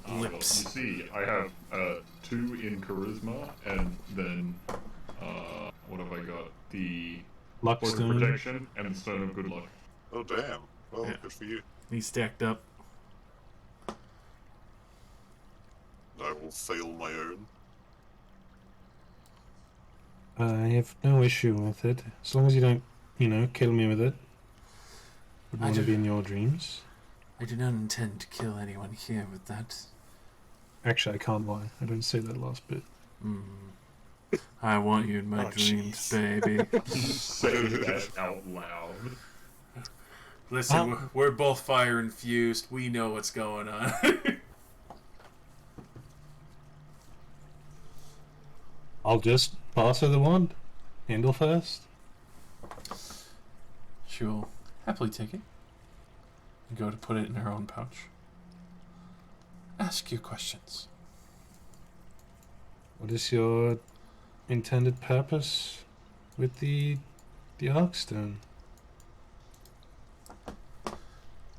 S8: Well, you see, I have 2 in charisma, and then what have I got? The
S6: Luck
S8: Voice of
S6: Stone.
S8: Protection and the Stone of Good Luck.
S4: Oh damn. Well,
S1: Yeah.
S4: good for you.
S1: He's stacked up.
S4: I will fail my own.
S6: I have no issue with it. As long as you don't, kill me with it. Would
S1: I
S6: want to
S1: do-
S6: be in your dreams.
S1: I do not intend to kill anyone here with that.
S6: Actually, I can't lie. I don't say that last bit.
S1: I want you in my
S2: Oh,
S1: dreams,
S2: jeez.
S1: baby.
S8: Say that out loud.
S1: Listen, we're both fire infused. We know what's going on.
S6: I'll just pass her the wand. Handle first.
S1: She will happily take it and go to put it in her own pouch. Ask your questions.
S6: What is your intended purpose with the Arkstone?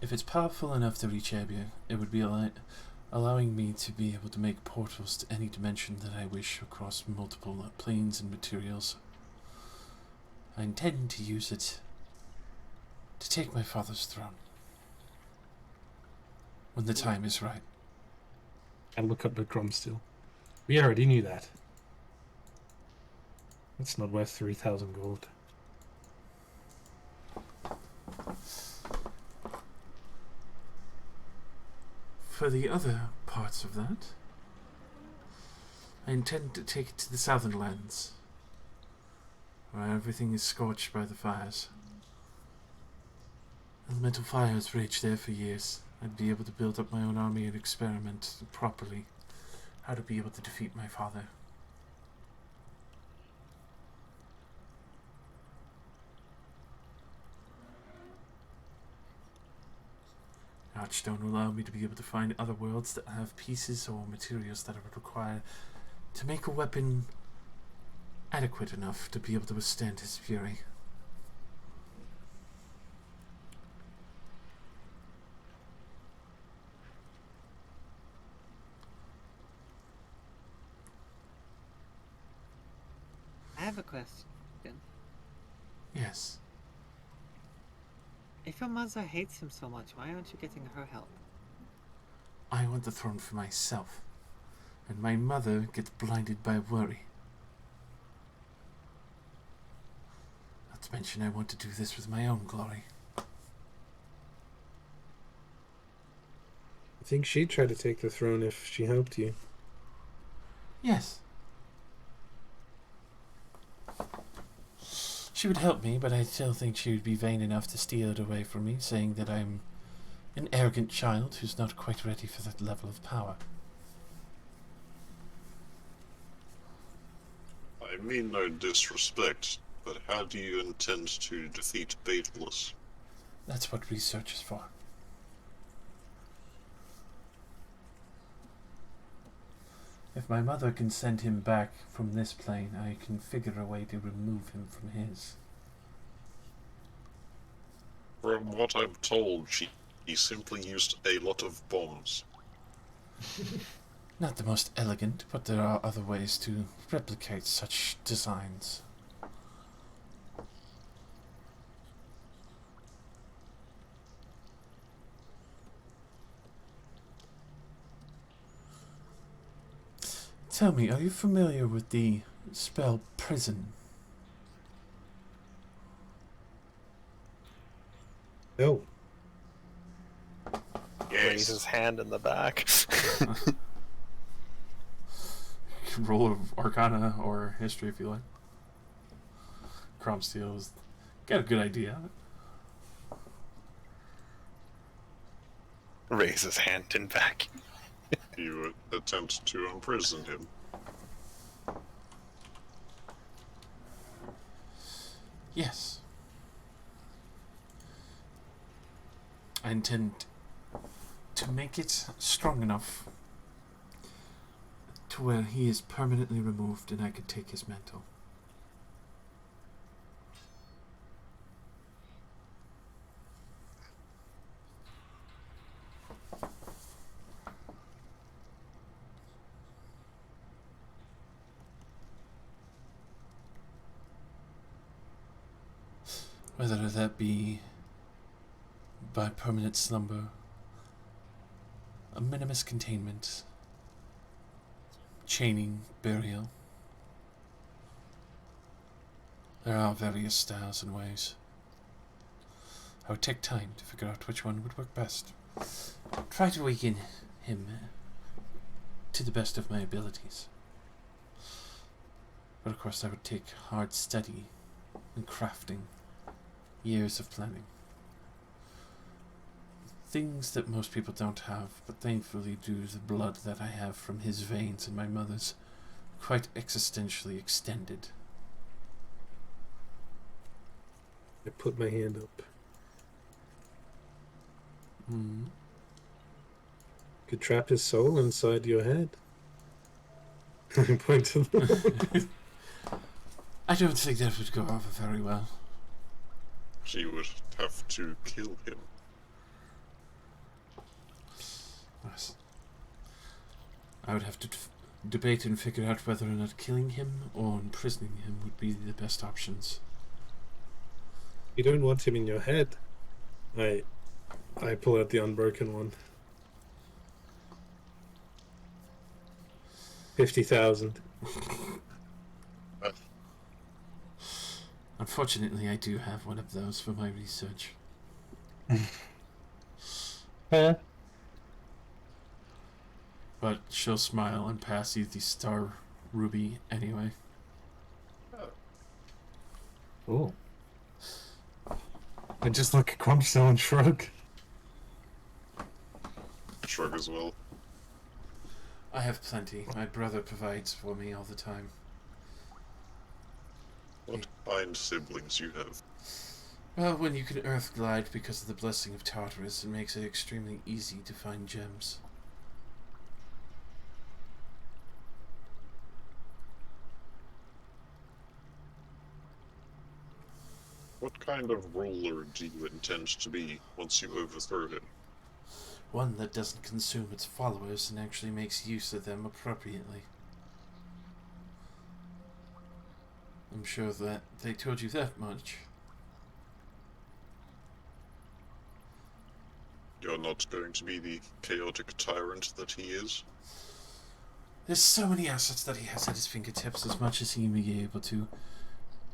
S1: If it's powerful enough to reach Abia, it would be allowing me to be able to make portals to any dimension that I wish across multiple planes and materials. I intend to use it to take my father's throne when the time is right.
S6: I look up at Gromsteel. We already knew that. It's not worth 3,000 gold.
S1: For the other parts of that, I intend to take it to the southern lands, where everything is scorched by the fires. Elemental fires raged there for years. I'd be able to build up my own army and experiment properly how to be able to defeat my father. Archstone will allow me to be able to find other worlds that have pieces or materials that I would require to make a weapon adequate enough to be able to withstand his fury.
S11: I have a question.
S1: Yes.
S11: If your mother hates him so much, why aren't you getting her help?
S1: I want the throne for myself, and my mother gets blinded by worry. Not to mention I want to do this with my own glory.
S6: I think she'd try to take the throne if she helped you.
S1: Yes. She would help me, but I still think she would be vain enough to steal it away from me, saying that I'm an arrogant child who's not quite ready for that level of power.
S4: I mean no disrespect, but how do you intend to defeat Daedalus?
S1: That's what research is for. If my mother can send him back from this plane, I can figure a way to remove him from his.
S4: From what I'm told, he simply used a lot of bombs.
S1: Not the most elegant, but there are other ways to replicate such designs. Tell me, are you familiar with the spell prison?
S6: No.
S2: Raise his hand in the back.
S1: Roll of Arcana or History if you like. Cromsteel's got a good idea.
S2: Raise his hand in back.
S4: You attempt to imprison him.
S1: Yes. I intend to make it strong enough to where he is permanently removed and I can take his mantle. Whether that be by permanent slumber, a minimus containment, chaining, burial. There are various styles and ways. I would take time to figure out which one would work best. Try to awaken him to the best of my abilities. But of course I would take hard study and crafting, years of planning. Things that most people don't have, but thankfully due to the blood that I have from his veins and my mother's, quite existentially extended.
S6: I put my hand up. Could trap his soul inside your head. I point to the
S1: I don't think that would go over very well.
S4: She would have to kill him.
S1: Yes. I would have to debate and figure out whether or not killing him or imprisoning him would be the best options.
S6: You don't want him in your head. I pull out the unbroken one. 50,000.
S1: Unfortunately, I do have one of those for my research.
S6: Huh?
S1: But she'll smile and pass you the star ruby anyway.
S6: Oh. I just look at Crumstone and shrug.
S4: Shrug as well.
S1: I have plenty. My brother provides for me all the time.
S4: What kind siblings you have?
S1: Well, when you can earth glide because of the blessing of Tartarus, it makes it extremely easy to find gems.
S4: What kind of ruler do you intend to be once you overthrow him?
S1: One that doesn't consume its followers and actually makes use of them appropriately. I'm sure that they told you that much.
S4: You're not going to be the chaotic tyrant that he is?
S1: There's so many assets that he has at his fingertips, as much as he may be able to,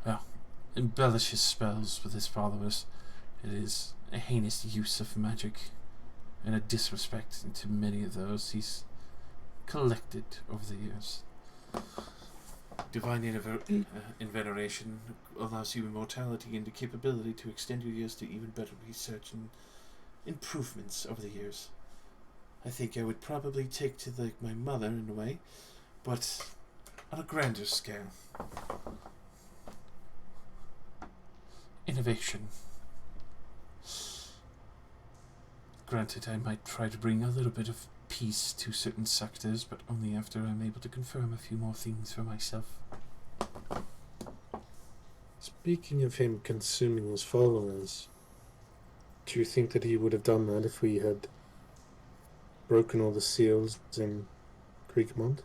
S1: well, embellish his spells with his followers. It is a heinous use of magic, and a disrespect to many of those he's collected over the years. Divine inveneration allows you immortality and the capability to extend your years to even better research and improvements over the years. I think I would probably take to my mother in a way, but on a grander scale. Innovation. Granted, I might try to bring a little bit of peace to certain sectors, but only after I'm able to confirm a few more things for myself.
S6: Speaking of him consuming his followers, do you think that he would have done that if we had broken all the seals in Creekmont?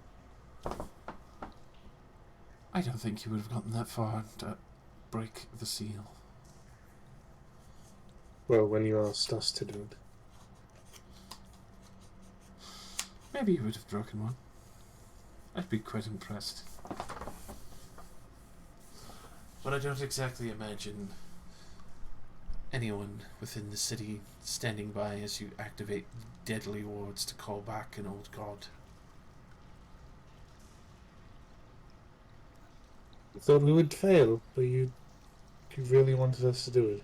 S1: I don't think he would have gotten that far to break the seal.
S6: Well, when you asked us to do it.
S1: Maybe he would have broken one. I'd be quite impressed. But I don't exactly imagine anyone within the city standing by as you activate deadly wards to call back an old god.
S6: I thought we would fail, but you really wanted us to do it.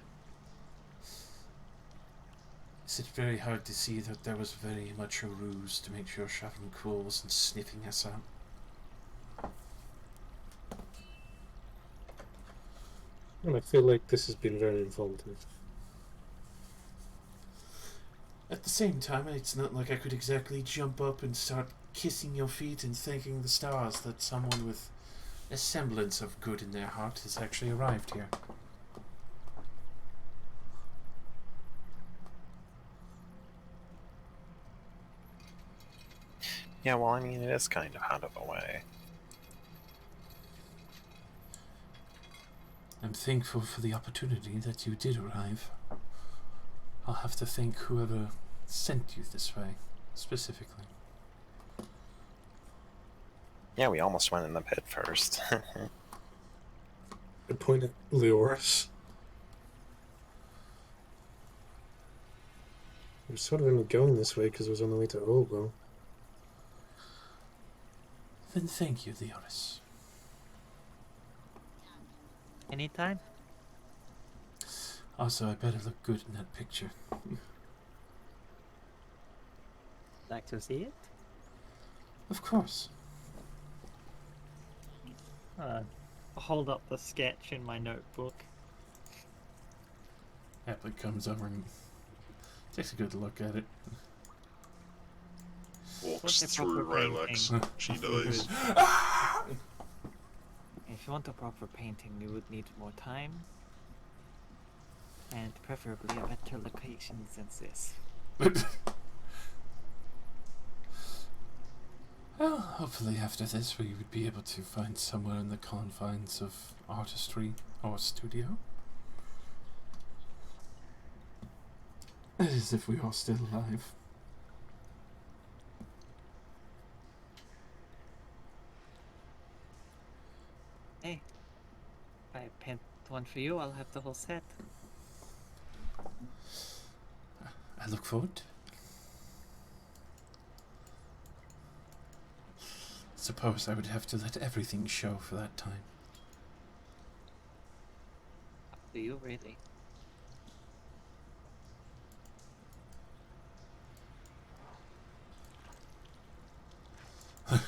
S1: Is it very hard to see that there was very much a ruse to make sure Shavin Cool wasn't sniffing us out?
S6: And I feel like this has been very informative.
S1: At the same time, it's not like I could exactly jump up and start kissing your feet and thanking the stars that someone with a semblance of good in their heart has actually arrived here.
S2: Yeah, well, I mean, it is kind of out of the way.
S1: I'm thankful for the opportunity that you did arrive. I'll have to thank whoever sent you this way, specifically.
S2: Yeah, we almost went in the pit first.
S6: I point at Leoris. We were sort of only going this way because it was on the way to Olgo.
S1: Then thank you, Leoris.
S11: Anytime?
S1: Also, I better look good in that picture.
S11: Like to see it?
S1: Of course.
S5: Hold up the sketch in my notebook.
S1: Applet comes over and takes a good look at it.
S4: Walks
S5: What's a
S4: through
S5: proper
S4: Rylex.
S5: painting?
S4: She dies.
S11: If you want a proper painting, you would need more time. And preferably a better location than this.
S1: Well, hopefully after this we would be able to find somewhere in the confines of artistry or studio. That is, if we are still alive.
S11: Hey, if I paint one for you, I'll have the whole set.
S1: I look forward to it. Suppose I would have to let everything show for that time.
S11: Do you really?
S4: I'm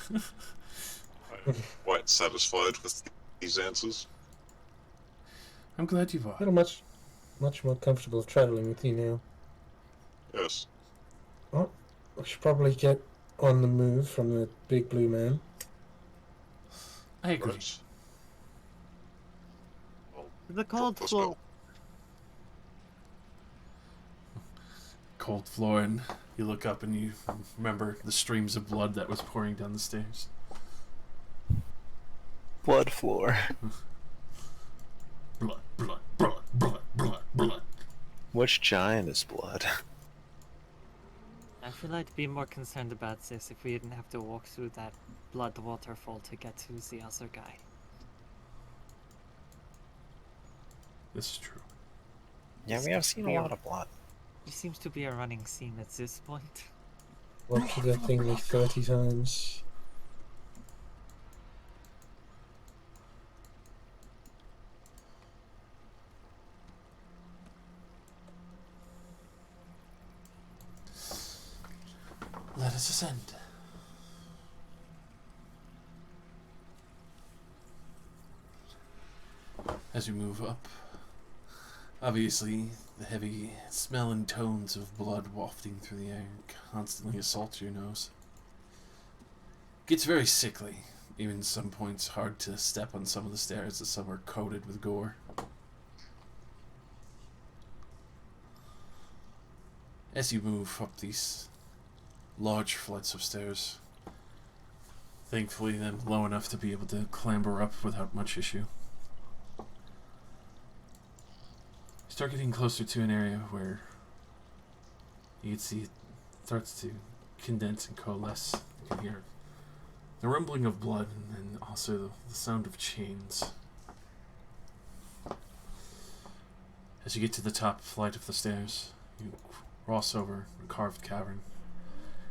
S4: quite satisfied with these answers.
S1: I'm glad you are.
S6: Not much. much more comfortable traveling with you now.
S4: Yes.
S6: Oh, we should probably get on the move from the big blue man.
S1: I agree.
S4: Right. Well,
S11: The cold
S4: let's
S11: floor.
S4: go.
S1: Cold floor, and you look up and you remember the streams of blood that was pouring down the stairs.
S2: Blood floor.
S1: Blood, blood, blood, blood, blood, blood.
S2: Which giant is blood?
S11: I feel I'd be more concerned about this if we didn't have to walk through that blood waterfall to get to the other guy.
S1: This is true.
S2: Yeah, we have seen a lot of blood.
S11: It seems to be a running scene at this point.
S6: Watch that thing like 30 times.
S1: Let us ascend. As you move up, obviously the heavy smell and tones of blood wafting through the air constantly assault your nose. Gets very sickly. Even some points hard to step on some of the stairs as some are coated with gore. As you move up these large flights of stairs, thankfully them low enough to be able to clamber up without much issue, you start getting closer to an area where you can see it starts to condense and coalesce. You can hear the rumbling of blood and also the sound of chains. As you get to the top flight of the stairs, you cross over a carved cavern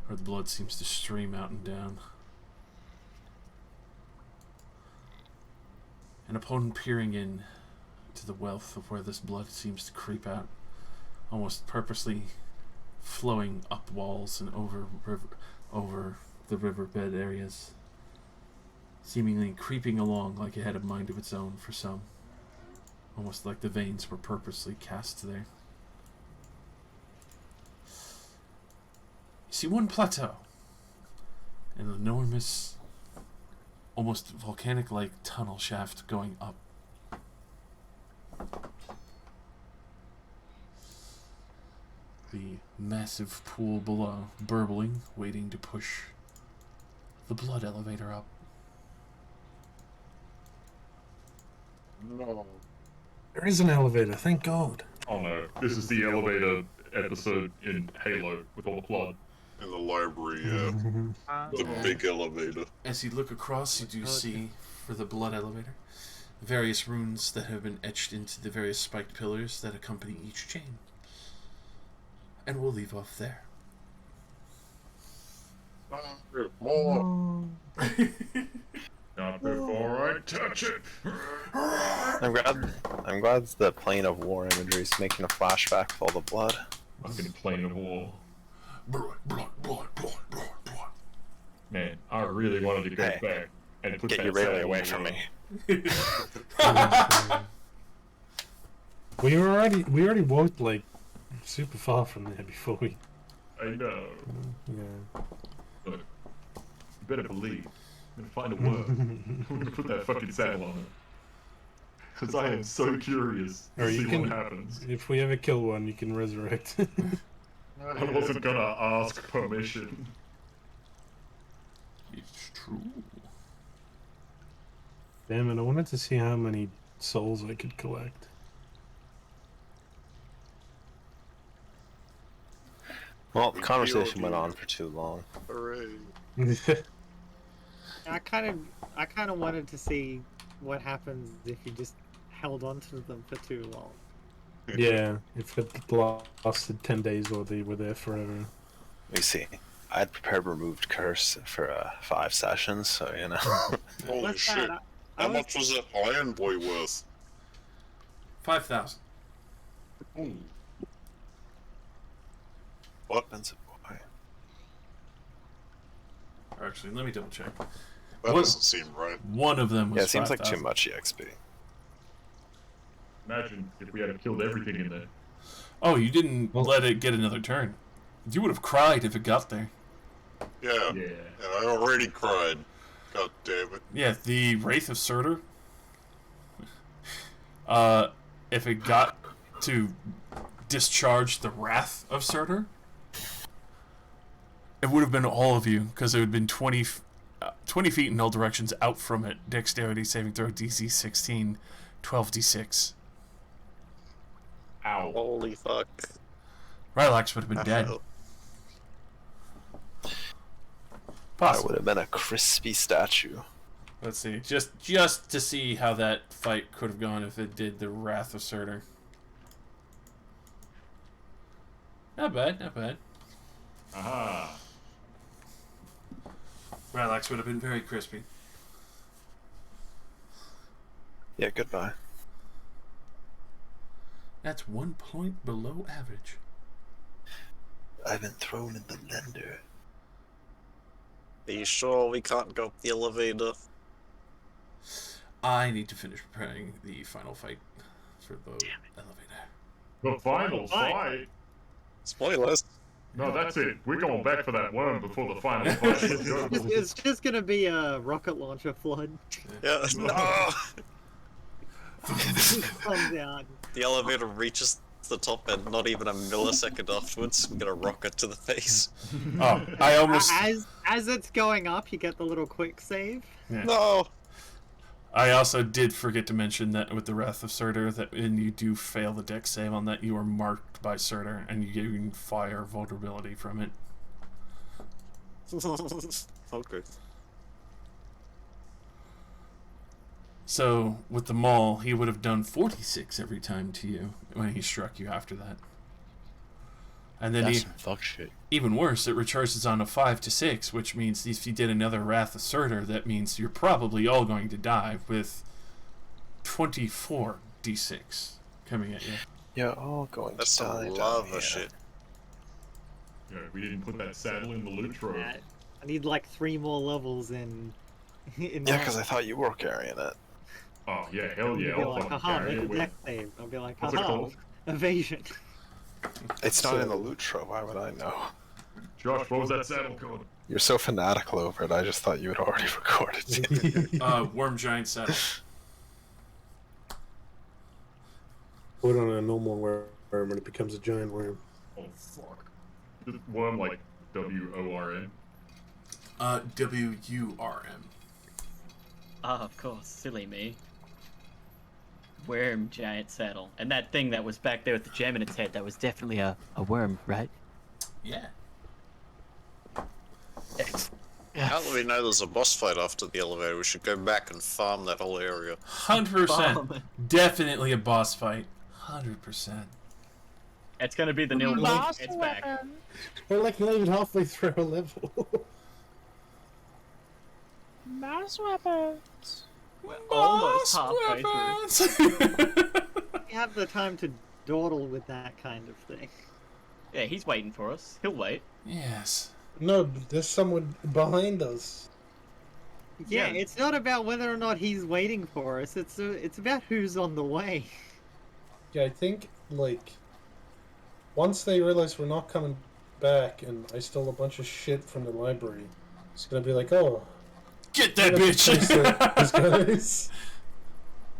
S1: where the blood seems to stream out and down. And upon peering in to the wealth of where this blood seems to creep out, almost purposely flowing up walls and over the riverbed areas, seemingly creeping along like it had a mind of its own for some, almost like the veins were purposely cast there. You see one plateau, an enormous, almost volcanic-like tunnel shaft going up. The massive pool below, burbling, waiting to push the blood elevator up.
S4: No.
S6: There is an elevator, thank God.
S8: Oh no, this is the elevator episode in Halo with all the blood.
S4: In the library, yeah. The big elevator.
S1: As you look across, you do see, for the blood elevator, various runes that have been etched into the various spiked pillars that accompany each chain. And we'll leave off there.
S4: More.
S8: Not before I touch it.
S2: I'm glad the plane of war imagery is making a flashback of all the blood.
S8: Fucking plane of war.
S1: Blood, blood, blood, blood, blood, blood.
S8: Man, I really wanted to go back and put
S2: Get
S8: that
S2: your Rayleigh
S8: saddle
S2: away
S8: on.
S2: from me.
S6: We already walked like super far from there before we.
S8: I know.
S6: Yeah.
S8: Look, you better believe. I'm gonna find a word. I'm gonna put that fucking saddle on it. Because I am so curious
S6: Or
S8: to
S6: you
S8: see
S6: can,
S8: what happens.
S6: if we ever kill one, you can resurrect.
S8: I wasn't gonna ask permission.
S1: It's true.
S6: Damn it! I wanted to see how many souls I could collect.
S2: Well, the conversation went on for too long.
S4: Hooray.
S11: I kind of wanted to see what happens if you just held on to them for too long.
S6: Yeah, if it lasted 10 days or they were there forever.
S2: We see. I'd prepared removed curse for 5 sessions, so you know.
S4: Holy
S11: What's
S4: shit.
S11: that?
S4: How much was that Iron Boy worth?
S1: 5,000.
S4: Ooh.
S2: What? Expensive boy.
S1: Actually, let me double check.
S4: That
S1: What?
S4: doesn't seem right.
S1: One of them was
S2: Yeah, it seems like
S1: 5,000.
S2: too much EXP.
S8: Imagine if we had killed everything in there.
S1: Oh, you didn't let it get another turn. You would have cried if it got there.
S4: Yeah.
S8: Yeah.
S4: And I already cried. God damn it.
S1: Yeah, the Wraith of Surtur. If it got to discharge the Wrath of Surtur, it would have been all of you, because it would have been 20 feet in all directions out from it. Dexterity saving throw DC 16, 12d6.
S8: Ow.
S4: Holy fuck.
S1: Rylax would have been dead.
S2: That
S1: Possible.
S2: would have been a crispy statue.
S1: Let's see. Just to see how that fight could have gone if it did the Wrath of Surtur. Not bad, not bad.
S8: Aha.
S1: Rylax would have been very crispy.
S2: Yeah, goodbye.
S1: That's 1 point below average.
S2: I've been thrown in the blender.
S4: Are you sure we can't go up the elevator?
S1: I need to finish preparing the final fight for the elevator.
S8: The final fight?
S4: Spoilers.
S8: No, that's it. We're going back for that worm before the final fight. Let's go.
S11: It's just gonna be a rocket launcher flood.
S4: Yeah. No.
S11: Comes out.
S4: The elevator reaches the top and not even a millisecond afterwards, we get a rocket to the face.
S1: Oh, I almost...
S11: As it's going up, you get the little quick save.
S1: Yeah.
S4: No!
S1: I also did forget to mention that with the Wrath of Surtur, that when you do fail the dex save on that, you are marked by Surtur, and you gain fire vulnerability from it.
S4: Okay.
S1: So, with the maul, he would have done 46 every time to you when he struck you after that. And then
S10: That's some fuck shit.
S1: even worse, it recharges on a 5 to 6, which means if you did another Wrath of Surtur, that means you're probably all going to die with 24 d6 coming at you.
S2: You're all going
S4: That's
S2: to die
S4: some
S2: down
S4: lava
S2: here.
S4: shit.
S8: Yeah, we didn't put that saddle in the loot trove.
S11: I need like 3 more levels in.
S2: Yeah, because I thought you were carrying it.
S8: Oh, yeah, hell yeah.
S11: I'll be
S8: I'll
S11: like,
S8: fucking
S11: haha,
S8: carry
S11: make
S8: it
S11: a
S8: with...
S11: deck save. I'll be like,
S8: What's it
S11: haha,
S8: called?
S11: evasion.
S2: It's not in the loot trove, why would I know?
S8: Josh, what was that saddle called?
S2: You're so fanatical over it, I just thought you had already recorded it.
S1: Worm Giant Saddle.
S6: Put on a normal worm and it becomes a giant worm.
S8: Oh, fuck. This worm, like, W-O-R-M?
S1: W-U-R-M.
S3: Ah, of course, silly me. Worm giant saddle. And that thing that was back there with the gem in its head, that was definitely a worm, right?
S1: Yeah.
S4: Now that we know there's a boss fight after the elevator, we should go back and farm that whole area.
S1: 100%. Definitely a boss fight. 100%.
S3: It's gonna be the new Link. It's back.
S6: We're like not even halfway through a level.
S12: Mouse weapons.
S3: Almost halfway through.
S11: You have the time to dawdle with that kind of thing.
S3: Yeah, he's waiting for us. He'll wait.
S1: Yes.
S6: No, there's someone behind us.
S11: Yeah, it's not about whether or not he's waiting for us. It's about who's on the way.
S6: Yeah, I think, like, once they realize we're not coming back and I stole a bunch of shit from the library, it's gonna be like, oh...
S1: Get that bitch!
S6: These guys.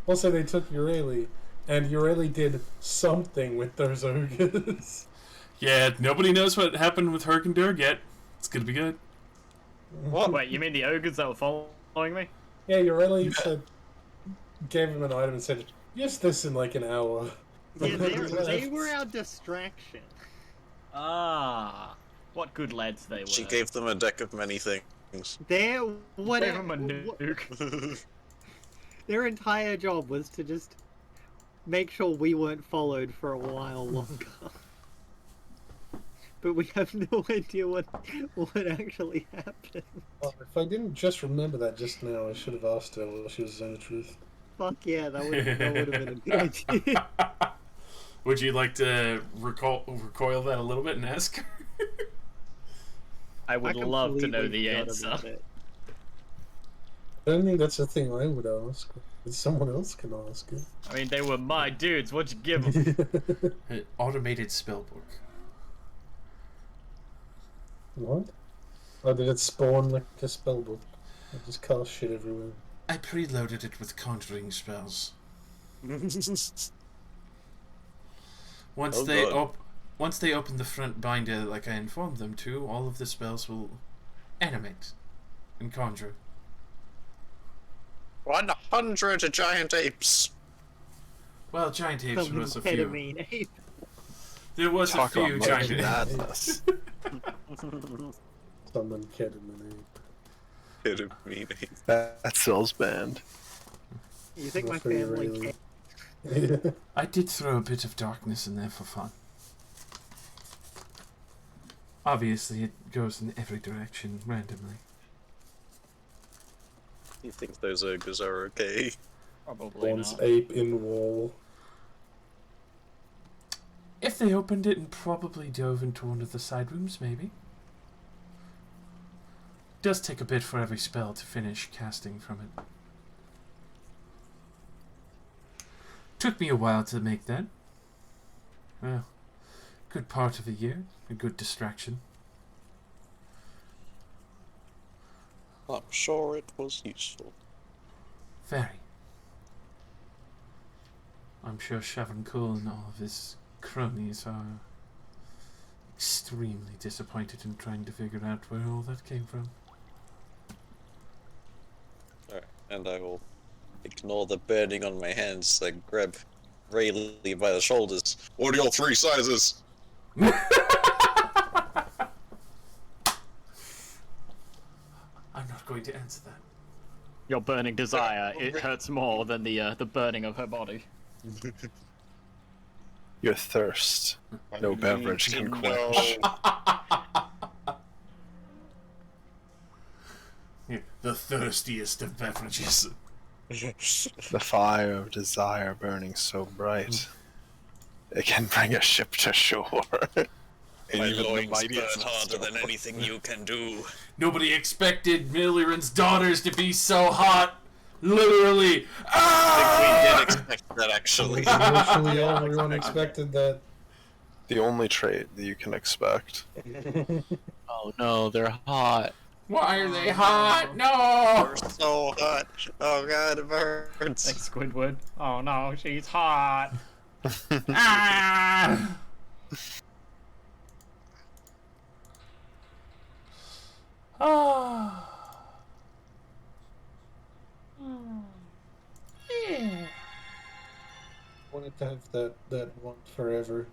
S6: Also, they took Ureli, and Ureli did something with those ogres.
S1: Yeah, nobody knows what happened with Herkendur yet. It's gonna be good.
S3: What? Wait, you mean the ogres that were following me?
S6: Yeah, Ureli said, gave him an item and said, use this in like an hour.
S11: Yeah, they were our distraction.
S3: Ah, what good lads they were.
S4: She gave them a deck of many things.
S3: Gave them a nuke.
S11: Their entire job was to just make sure we weren't followed for a while longer. But we have no idea what actually happened.
S6: Well, if I didn't just remember that just now, I should have asked her while she was saying the truth.
S11: Fuck yeah, that would have been a good idea.
S1: Would you like to recoil that a little bit and ask her?
S3: I would love to know the answer.
S6: I don't think that's a thing I would ask. Someone else can ask it.
S3: I mean, they were my dudes. What'd you give them?
S1: An automated spellbook.
S6: What? Or did it spawn like a spellbook? I just cast shit everywhere.
S1: I preloaded it with conjuring spells. Once they open the front binder like I informed them to, all of the spells will animate and conjure.
S4: 100 giant apes.
S1: Well, giant apes was a few.
S11: Ketamine ape.
S1: There was
S2: Talk
S1: a few
S2: about
S1: giant apes.
S2: madness.
S6: Someone ketamine ape.
S4: Ketamine ape.
S2: That Phil's band.
S11: You think my
S6: Nothing
S11: family
S6: really.
S11: can?
S1: I did throw a bit of darkness in there for fun. Obviously, it goes in every direction randomly.
S4: You think those ogres are okay?
S3: Probably
S6: Once
S3: not.
S6: ape in wall.
S1: If they opened it and probably dove into one of the side rooms, maybe. Does take a bit for every spell to finish casting from it. Took me a while to make that. Well, good part of a year, a good distraction.
S4: I'm sure it was useful.
S1: Very. I'm sure Shavon Cool and all of his cronies are extremely disappointed in trying to figure out where all that came from.
S4: Alright, and I will ignore the burning on my hands, like grab Rayleigh by the shoulders. What are your 3 sizes?
S1: I'm not going to answer that.
S3: Your burning desire, it hurts more than the burning of her body.
S2: Your thirst, no beverage can quench.
S1: The thirstiest of beverages.
S2: The fire of desire burning so bright, it can bring a ship to shore.
S4: My
S2: Even the
S4: loins
S2: mightiest
S4: burn
S2: of
S4: harder than
S2: storms.
S4: anything you can do.
S1: Nobody expected Milliran's daughters to be so hot. Literally.
S4: I think we did expect that, actually.
S6: Literally everyone expected that.
S2: The only trait that you can expect.
S10: Oh no, they're hot.
S1: Why are they hot? No!
S4: They're so hot. Oh god, it burns.
S3: Thanks, Squidward. Oh no, she's hot.
S1: Ah! Oh.
S6: Wanted to have that one forever.